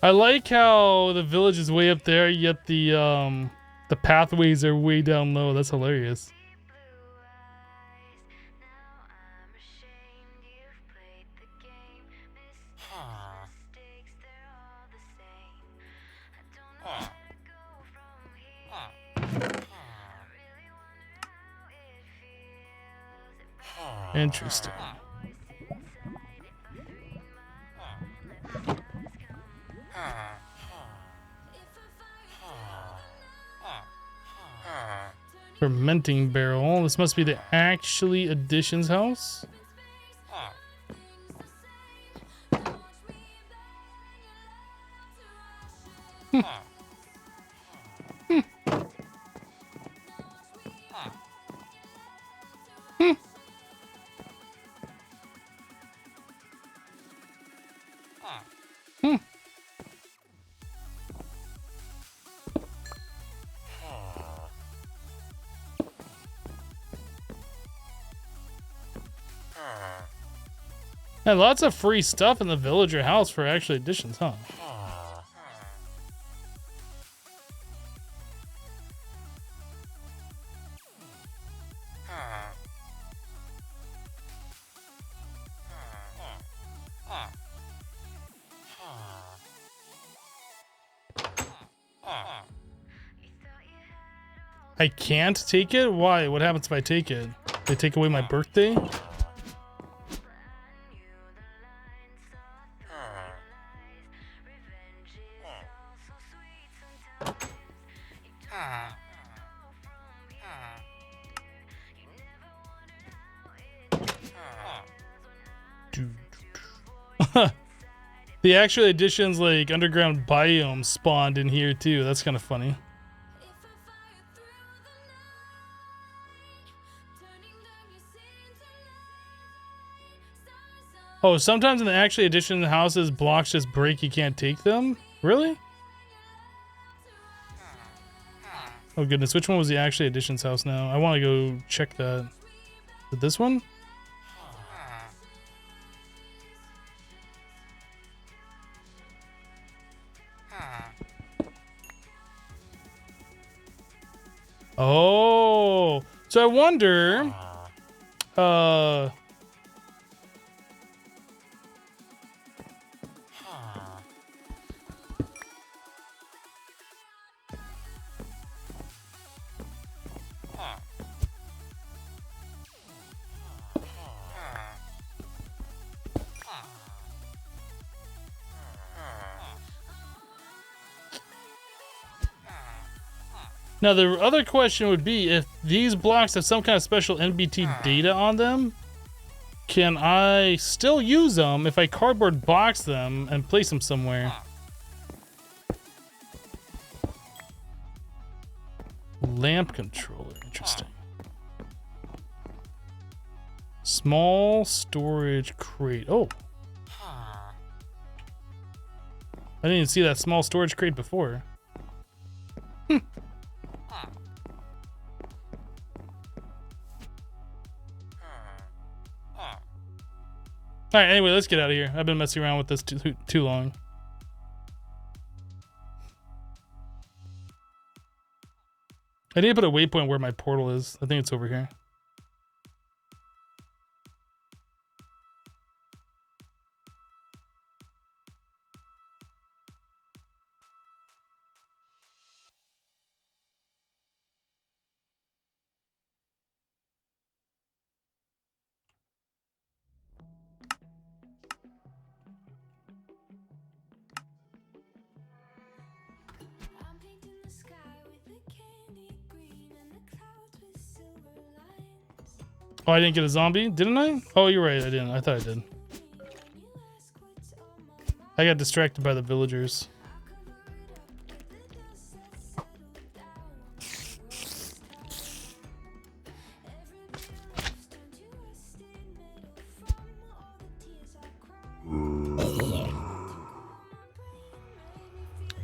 [SPEAKER 1] I like how the village is way up there, yet the pathways are way down low. That's hilarious. Interesting. Fermenting barrel. This must be the actually additions house. Hmm. Hmm. Hmm. Hmm. And lots of free stuff in the villager house for actually additions, huh? I can't take it? Why? What happens if I take it? They take away my birthday? The actual additions like underground biome spawned in here too. That's kind of funny. Oh, sometimes in the actually addition houses, blocks just break, you can't take them? Really? Oh goodness, which one was the actually additions house now? I want to go check that. Is it this one? Oh, so I wonder, now the other question would be if these blocks have some kind of special NBT data on them, can I still use them if I cardboard box them and place them somewhere? Lamp controller, interesting. Small storage crate. Oh. I didn't even see that small storage crate before. Hmm. All right, anyway, let's get out of here. I've been messing around with this too long. I need to put a waypoint where my portal is. I think it's over here. Oh, I didn't get a zombie? Didn't I? Oh, you're right. I didn't. I thought I did. I got distracted by the villagers.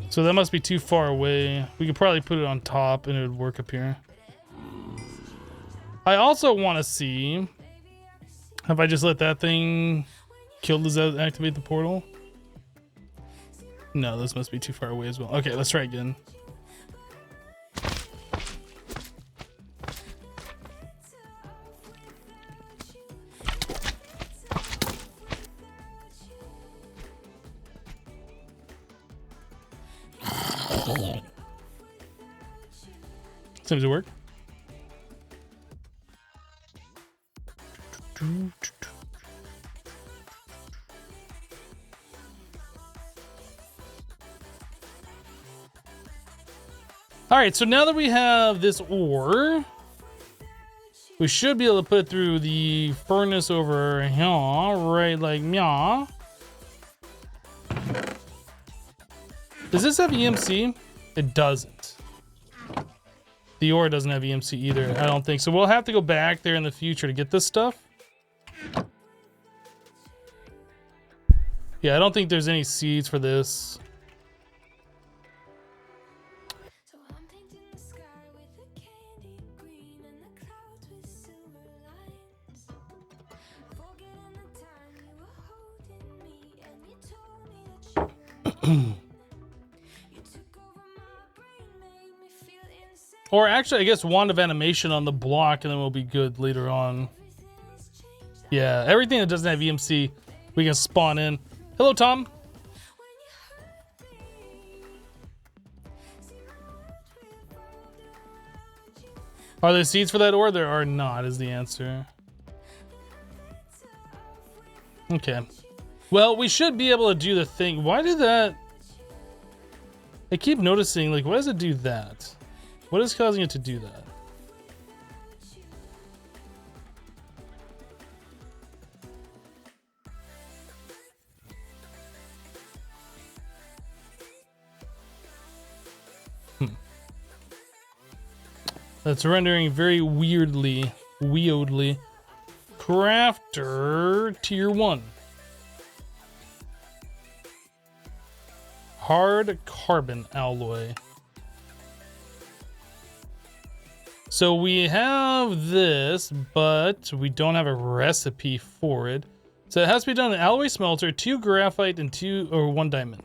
[SPEAKER 1] So that must be too far away. We could probably put it on top and it would work up here. I also want to see if I just let that thing kill, does that activate the portal? No, this must be too far away as well. Okay, let's try again. Seems to work. All right, so now that we have this ore, We should be able to put it through the furnace over here, right like meow. Does this have EMC? It doesn't. The ore doesn't have EMC either, I don't think. So we'll have to go back there in the future to get this stuff. Yeah, I don't think there's any seeds for this.
[SPEAKER 4] So I'm painting the sky with a candy green and the clouds with silver lines. Forgetting the time you were holding me and you told me that you were mine. You took over my brain, made me feel insane.
[SPEAKER 1] Or actually, I guess wand of animation on the block, and then we'll be good later on.
[SPEAKER 4] Everything's changed
[SPEAKER 1] Yeah, everything that doesn't have EMC, we can spawn in. Hello, Tom.
[SPEAKER 4] when you hurt me. See my world revolved around you.
[SPEAKER 1] Are there seeds for that ore? There are not, is the answer. Okay. Well, we should be able to do the thing. Why did that... I keep noticing, like, why does it do that? What is causing it to do that? That's rendering very weirdly. Crafter tier 1. Hard carbon alloy. So we have this, but we don't have a recipe for it. So it has to be done in alloy smelter, 2 graphite, and 1 diamond.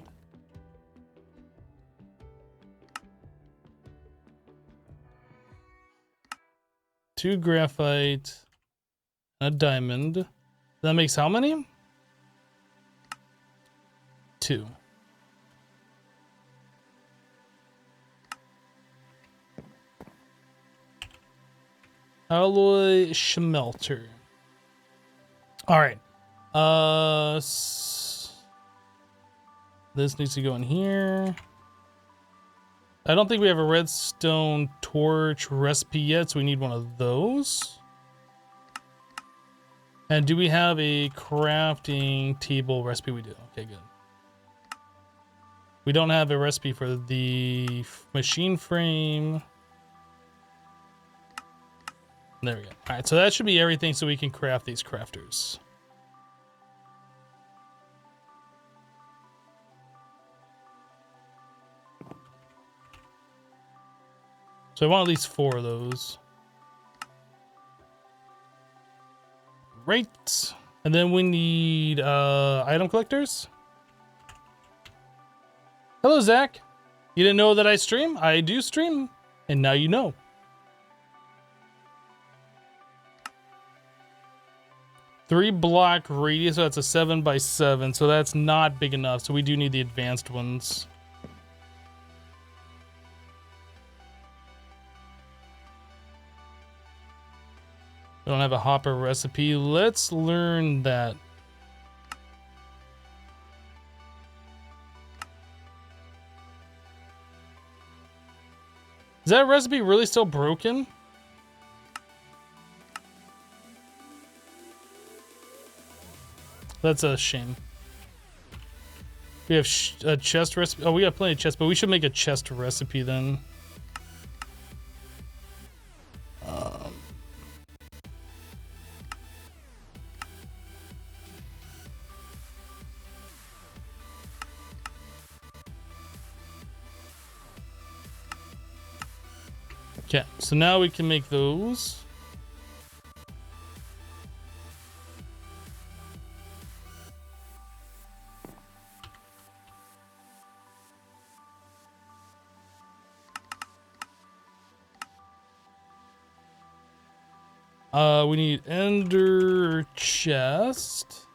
[SPEAKER 1] Two graphite, a diamond. That makes how many? 2. Alloy smelter. All right. This needs to go in here. I don't think we have a redstone torch recipe yet, so we need one of those. And do we have a crafting table recipe? We do. Okay, good. We don't have a recipe for the machine frame. There we go. All right, so that should be everything so we can craft these crafters. So I want at least 4 of those. Right. And then we need item collectors. Hello, Zach. You didn't know that I stream? I do stream, and now you know. Three block radius, so that's a 7x7, so that's not big enough, so we do need the advanced ones. We don't have a hopper recipe. Let's learn that. Is that recipe really still broken? That's a shame. We have a chest recipe. Oh, we have plenty of chests, but we should make a chest recipe then. Okay, so now we can make those. We need ender chest.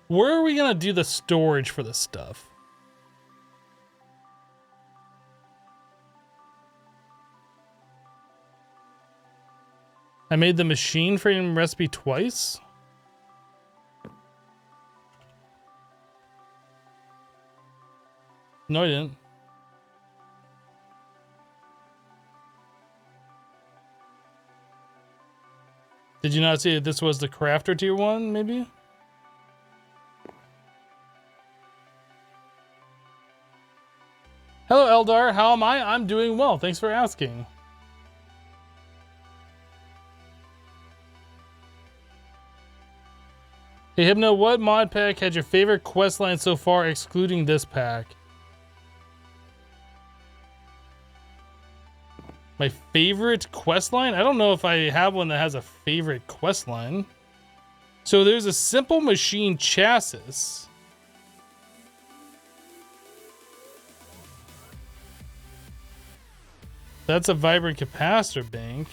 [SPEAKER 1] Where are we gonna do the storage for this stuff? I made the machine frame recipe twice. No, I didn't. Did you not see that this was the crafter tier 1, maybe? Hello, Eldar. How am I? I'm doing well. Thanks for asking. Hey, Hypno, what mod pack had your favorite quest line so far, excluding this pack? My favorite quest line? I don't know if I have one that has a favorite quest line. So there's a simple machine chassis. That's a vibrant capacitor bank.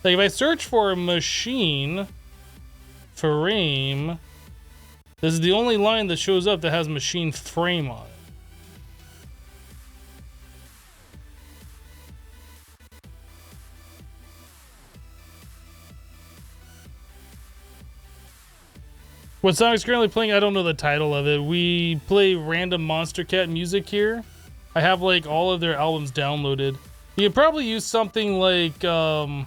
[SPEAKER 1] Like if I search for a machine frame, this is the only line that shows up that has machine frame on it. What song is currently playing? I don't know the title of it. We play random Monster Cat music here. I have like all of their albums downloaded. You could probably use something like one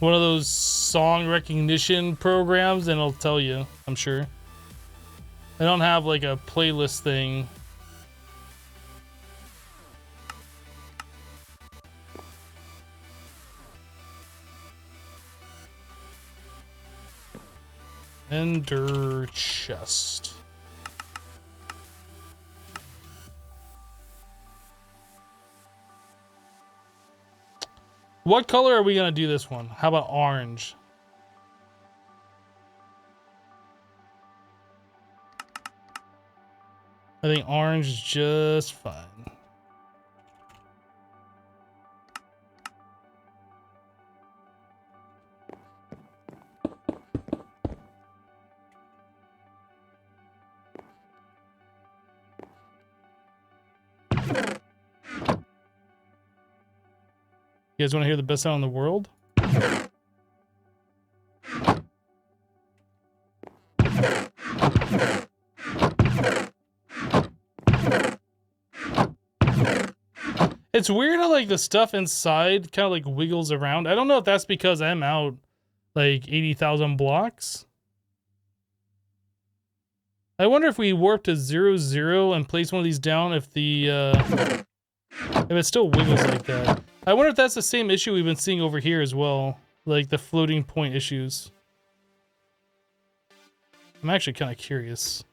[SPEAKER 1] of those song recognition programs and it'll tell you, I'm sure. I don't have like a playlist thing. Ender chest. What color are we gonna do this one? How about orange? I think orange is just fine. You guys want to hear the best sound in the world? It's weird how like the stuff inside kind of like wiggles around. I don't know if that's because I'm out like 80,000 blocks. I wonder if we warp to 0, and place one of these down if the if it still wiggles like that. I wonder if that's the same issue we've been seeing over here as well, like the floating point issues. I'm actually kind of curious.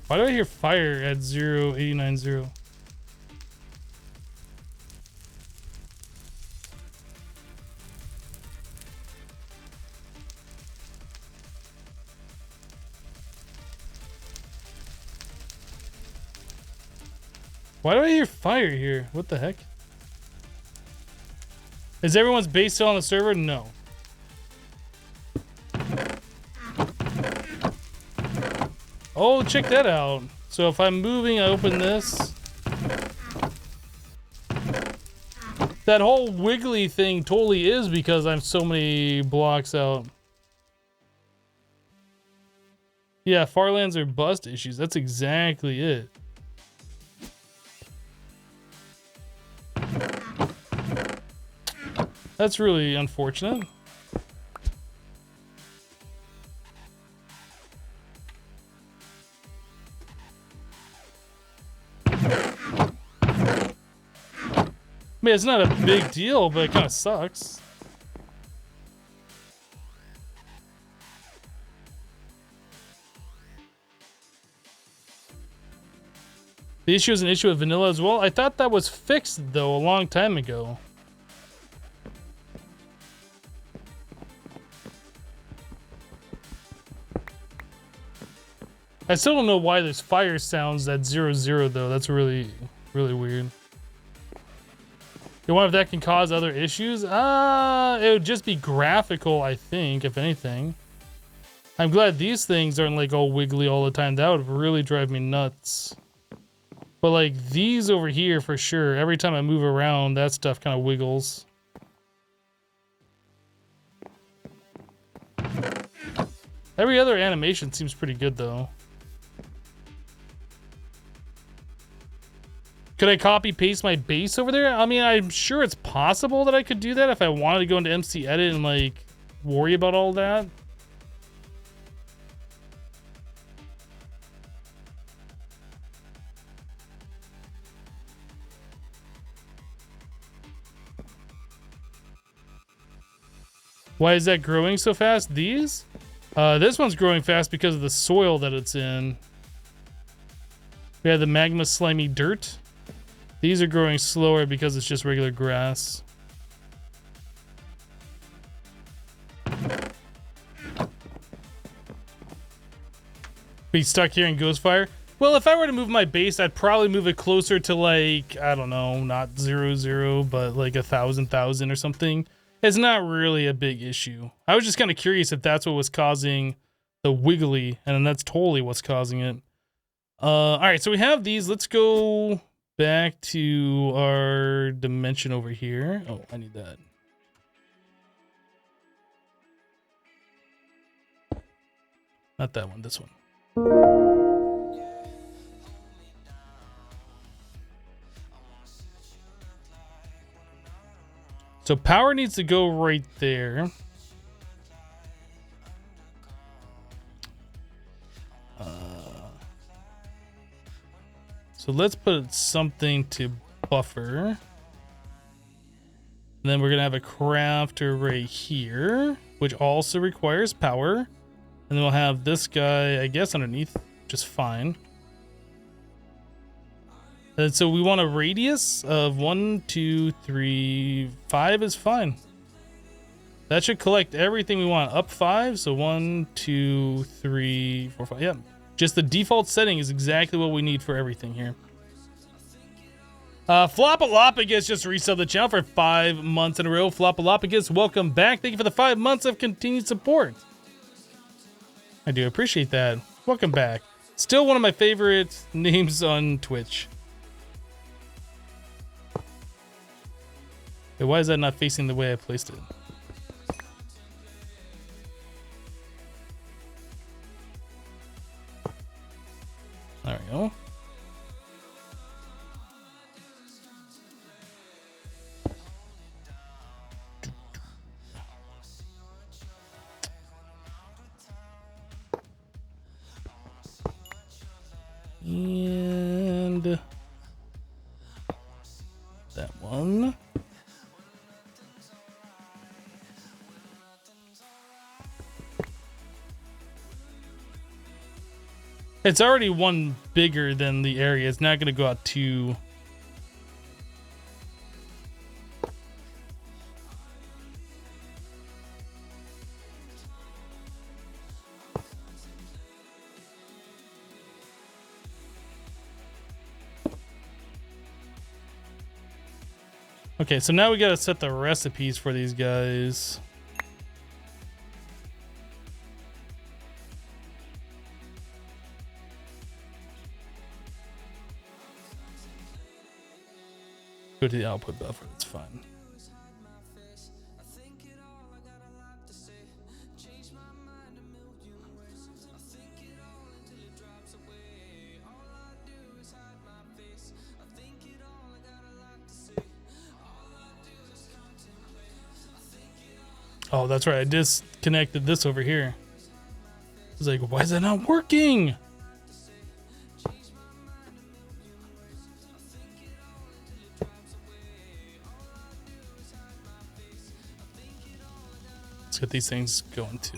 [SPEAKER 1] Why do I hear fire at 0890? Why do I hear fire here? What the heck? Is everyone's base still on the server? No. Oh, check that out. So if I'm moving, I open this. That whole wiggly thing totally is because I'm so many blocks out. Yeah, Farlands are bust issues. That's exactly it. That's really unfortunate. I mean, it's not a big deal, but it kind of sucks. The issue is an issue with vanilla as well. I thought that was fixed, though, a long time ago. I still don't know why there's fire sounds at 00, though. That's really, really weird. You wonder if that can cause other issues? It would just be graphical, I think, if anything. I'm glad these things aren't like all wiggly all the time. That would really drive me nuts. But like these over here for sure, every time I move around, that stuff kind of wiggles. Every other animation seems pretty good though. Could I copy paste my base over there? I mean, I'm sure it's possible that I could do that if I wanted to go into MC Edit and like worry about all that. Why is that growing so fast? These? This one's growing fast because of the soil that it's in. We have the magma slimy dirt. These are growing slower because it's just regular grass. Be stuck here in Ghostfire? Well, if I were to move my base, I'd probably move it closer to like, I don't know, not 0, but like 1,000 or something. It's not really a big issue. I was just kind of curious if that's what was causing the wiggly, and that's totally what's causing it. All right, so we have these. Let's go back to our dimension over here. Oh, I need that. Not that one, this one. So power needs to go right there. So let's put something to buffer. And then we're going to have a crafter right here, which also requires power. And then we'll have this guy, I guess, underneath, just fine. And so we want a radius of 1, 2, 3, 5 is fine. That should collect everything we want. Up 5, so 1, 2, 3, 4, 5. Yeah, just the default setting is exactly what we need for everything here. Flopalopagus just resubbed the channel for 5 months in a row. Flopalopagus, welcome back. Thank you for the 5 months of continued support. I do appreciate that. Welcome back. Still one of my favorite names on Twitch. Okay, why is that not facing the way I placed it? There we go. And that one. It's already one bigger than the area. It's not going to go out too. Okay, so now we got to set the recipes for these guys. Go to the output buffer, that's fine. Oh, that's right. I disconnected this over here. I was like, why is that not working? Let's get these things going too.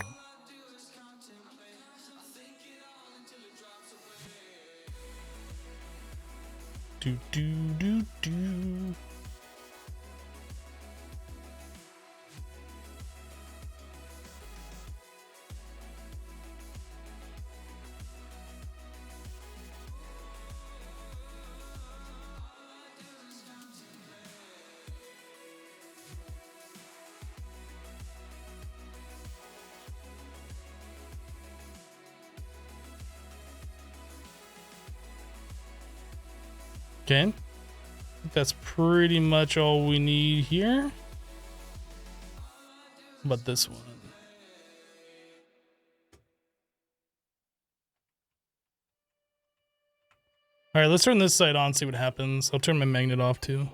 [SPEAKER 1] Do do do do. Okay. I think that's pretty much all we need here. But this one. All right, let's turn this side on, see what happens. I'll turn my magnet off too.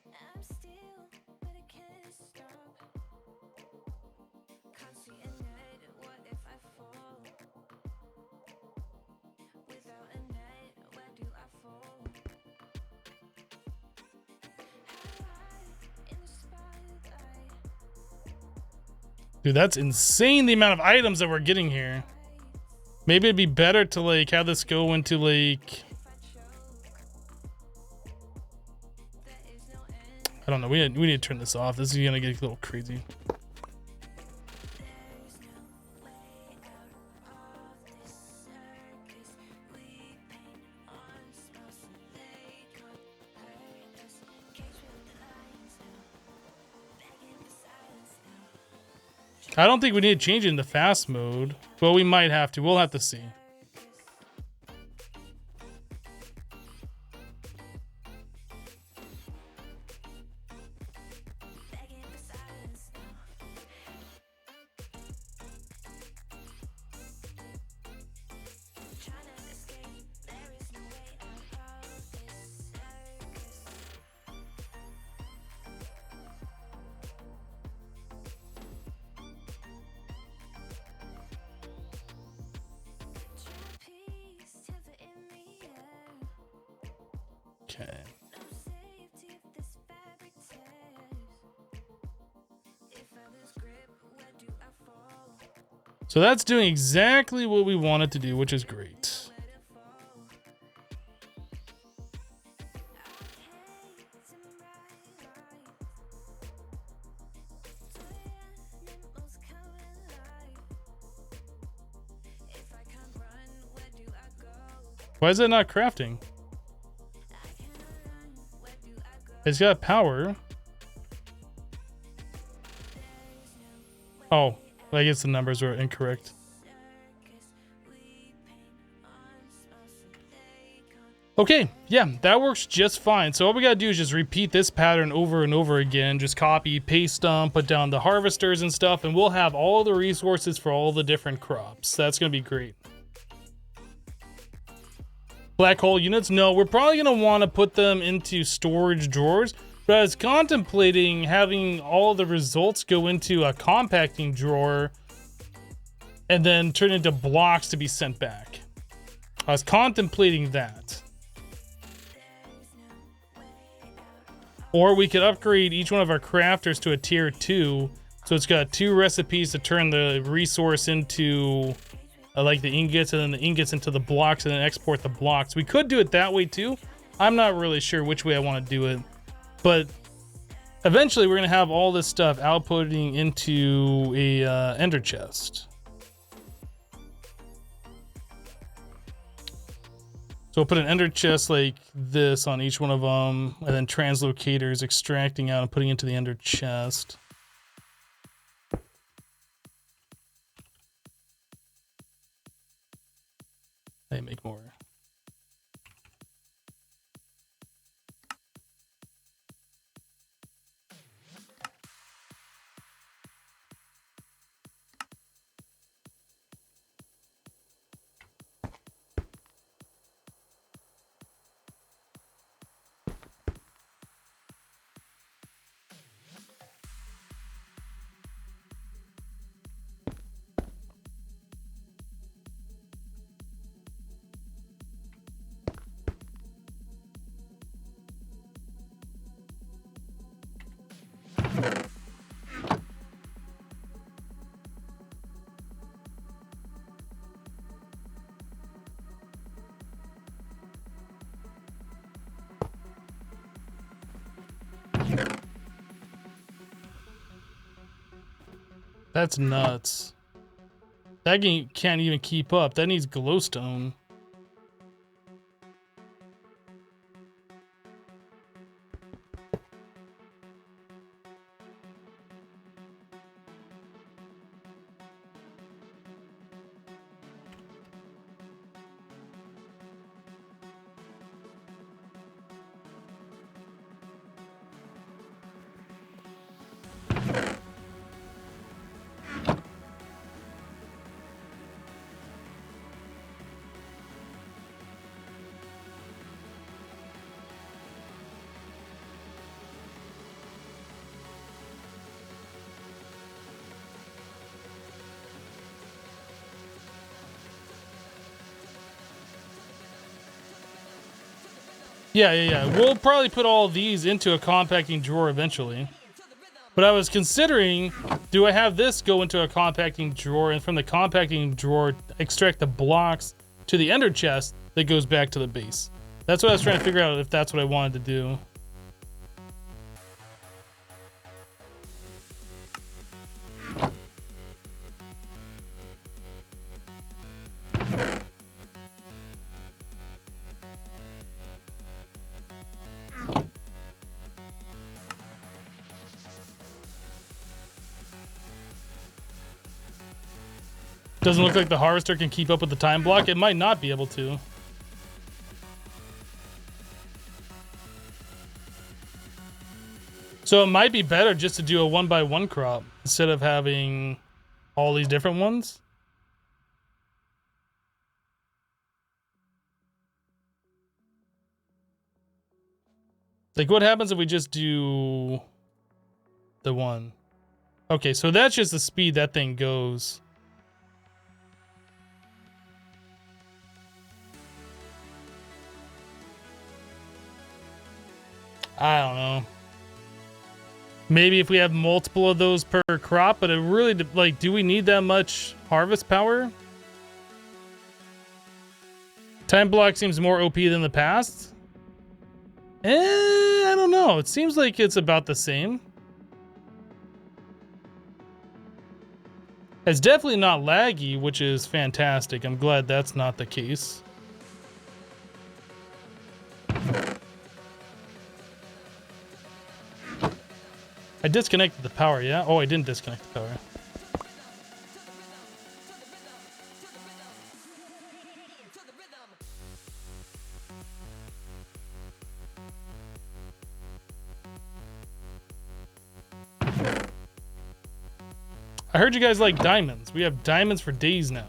[SPEAKER 4] I'm still, but I can't stop. Can't see a net. What if I fall? Without a net, where do I fall? High in the spotlight.
[SPEAKER 1] Dude, that's insane, the amount of items that we're getting here. Maybe it'd be better to like have this go into like, I don't know. We need to turn this off. This is gonna get a little crazy. I don't think we need to change it into fast mode. Well, we might have to. We'll have to see. Okay. So that's doing exactly what we wanted to do, which is great. Why is that not crafting? It's got power. Oh, I guess the numbers were incorrect. Okay, yeah, that works just fine. So all we gotta do is just repeat this pattern over and over again. Just copy, paste them, put down the harvesters and stuff, and we'll have all the resources for all the different crops. That's gonna be great. Black hole units, no, we're probably gonna want to put them into storage drawers, but I was contemplating having all the results go into a compacting drawer and then turn into blocks to be sent back. I was contemplating that. Or we could upgrade each one of our crafters to a tier 2, so it's got 2 recipes to turn the resource into like the ingots, and then the ingots into the blocks, and then export the blocks. We could do it that way too. I'm not really sure which way I want to do it, but eventually we're gonna have all this stuff outputting into a ender chest. So we'll put an ender chest like this on each one of them, and then translocators extracting out and putting into the ender chest. They make more. That's nuts. That game can't even keep up. That needs glowstone. Yeah. We'll probably put all these into a compacting drawer eventually. But I was considering, do I have this go into a compacting drawer and from the compacting drawer extract the blocks to the ender chest that goes back to the base? That's what I was trying to figure out, if that's what I wanted to do. Doesn't look like the harvester can keep up with the time block. It might not be able to. So it might be better just to do a 1x1 crop instead of having all these different ones. Like, what happens if we just do the one? Okay, so that's just the speed that thing goes. I don't know. Maybe if we have multiple of those per crop, but it really, like, do we need that much harvest power? Time block seems more OP than the past. I don't know. It seems like it's about the same. It's definitely not laggy, which is fantastic. I'm glad that's not the case. I disconnected the power, yeah? Oh, I didn't disconnect the power. I heard you guys like diamonds. We have diamonds for days now.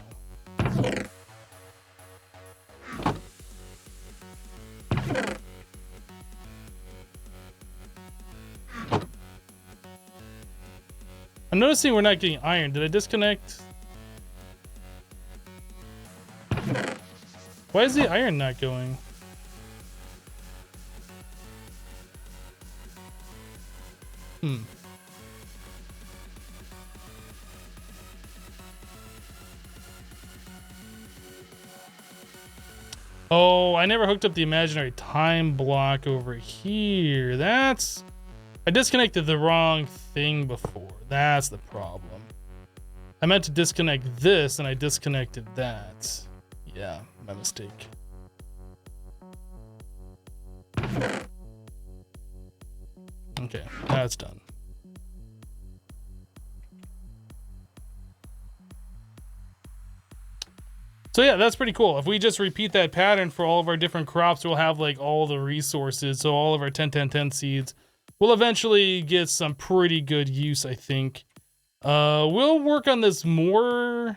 [SPEAKER 1] I'm noticing we're not getting iron. Did I disconnect? Why is the iron not going? Oh, I never hooked up the imaginary time block over here. I disconnected the wrong thing before. That's the problem. I meant to disconnect this and I disconnected that. Yeah, my mistake. Okay, that's done. So yeah, that's pretty cool. If we just repeat that pattern for all of our different crops, we'll have like all the resources. So all of our 10-10-10 seeds will eventually get some pretty good use, I think. We'll work on this more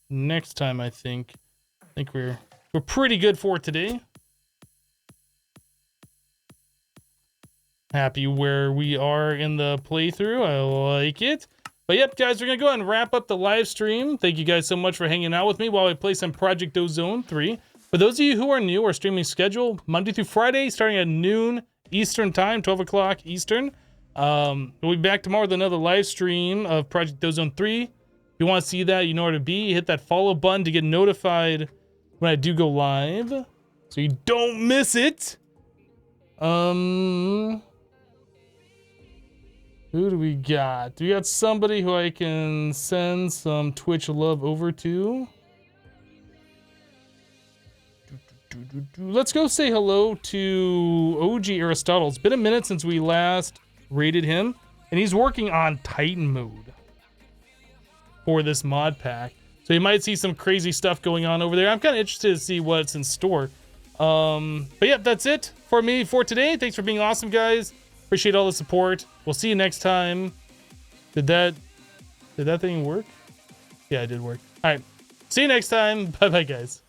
[SPEAKER 1] next time, I think. I think we're pretty good for today. Happy where we are in the playthrough. I like it. But yep, guys, we're going to go ahead and wrap up the live stream. Thank you guys so much for hanging out with me while I play some Project Ozone 3. For those of you who are new, our streaming schedule, Monday through Friday, starting at noon Eastern time, 12 o'clock Eastern. We'll be back tomorrow with another live stream of Project Ozone 3. If you want to see that, you know where to be. Hit that follow button to get notified when I do go live, so you don't miss it. Who do we got? Do we got somebody who I can send some Twitch love over to? Let's go say hello to OG Aristotle. It's been a minute since we last rated him, and he's working on Titan mode for this mod pack. So you might see some crazy stuff going on over there. I'm kind of interested to see what's in store. But yeah, that's it for me for today. Thanks for being awesome, guys. Appreciate all the support. We'll see you next time. Did that thing work? Yeah, it did work. All right. See you next time. Bye-bye, guys.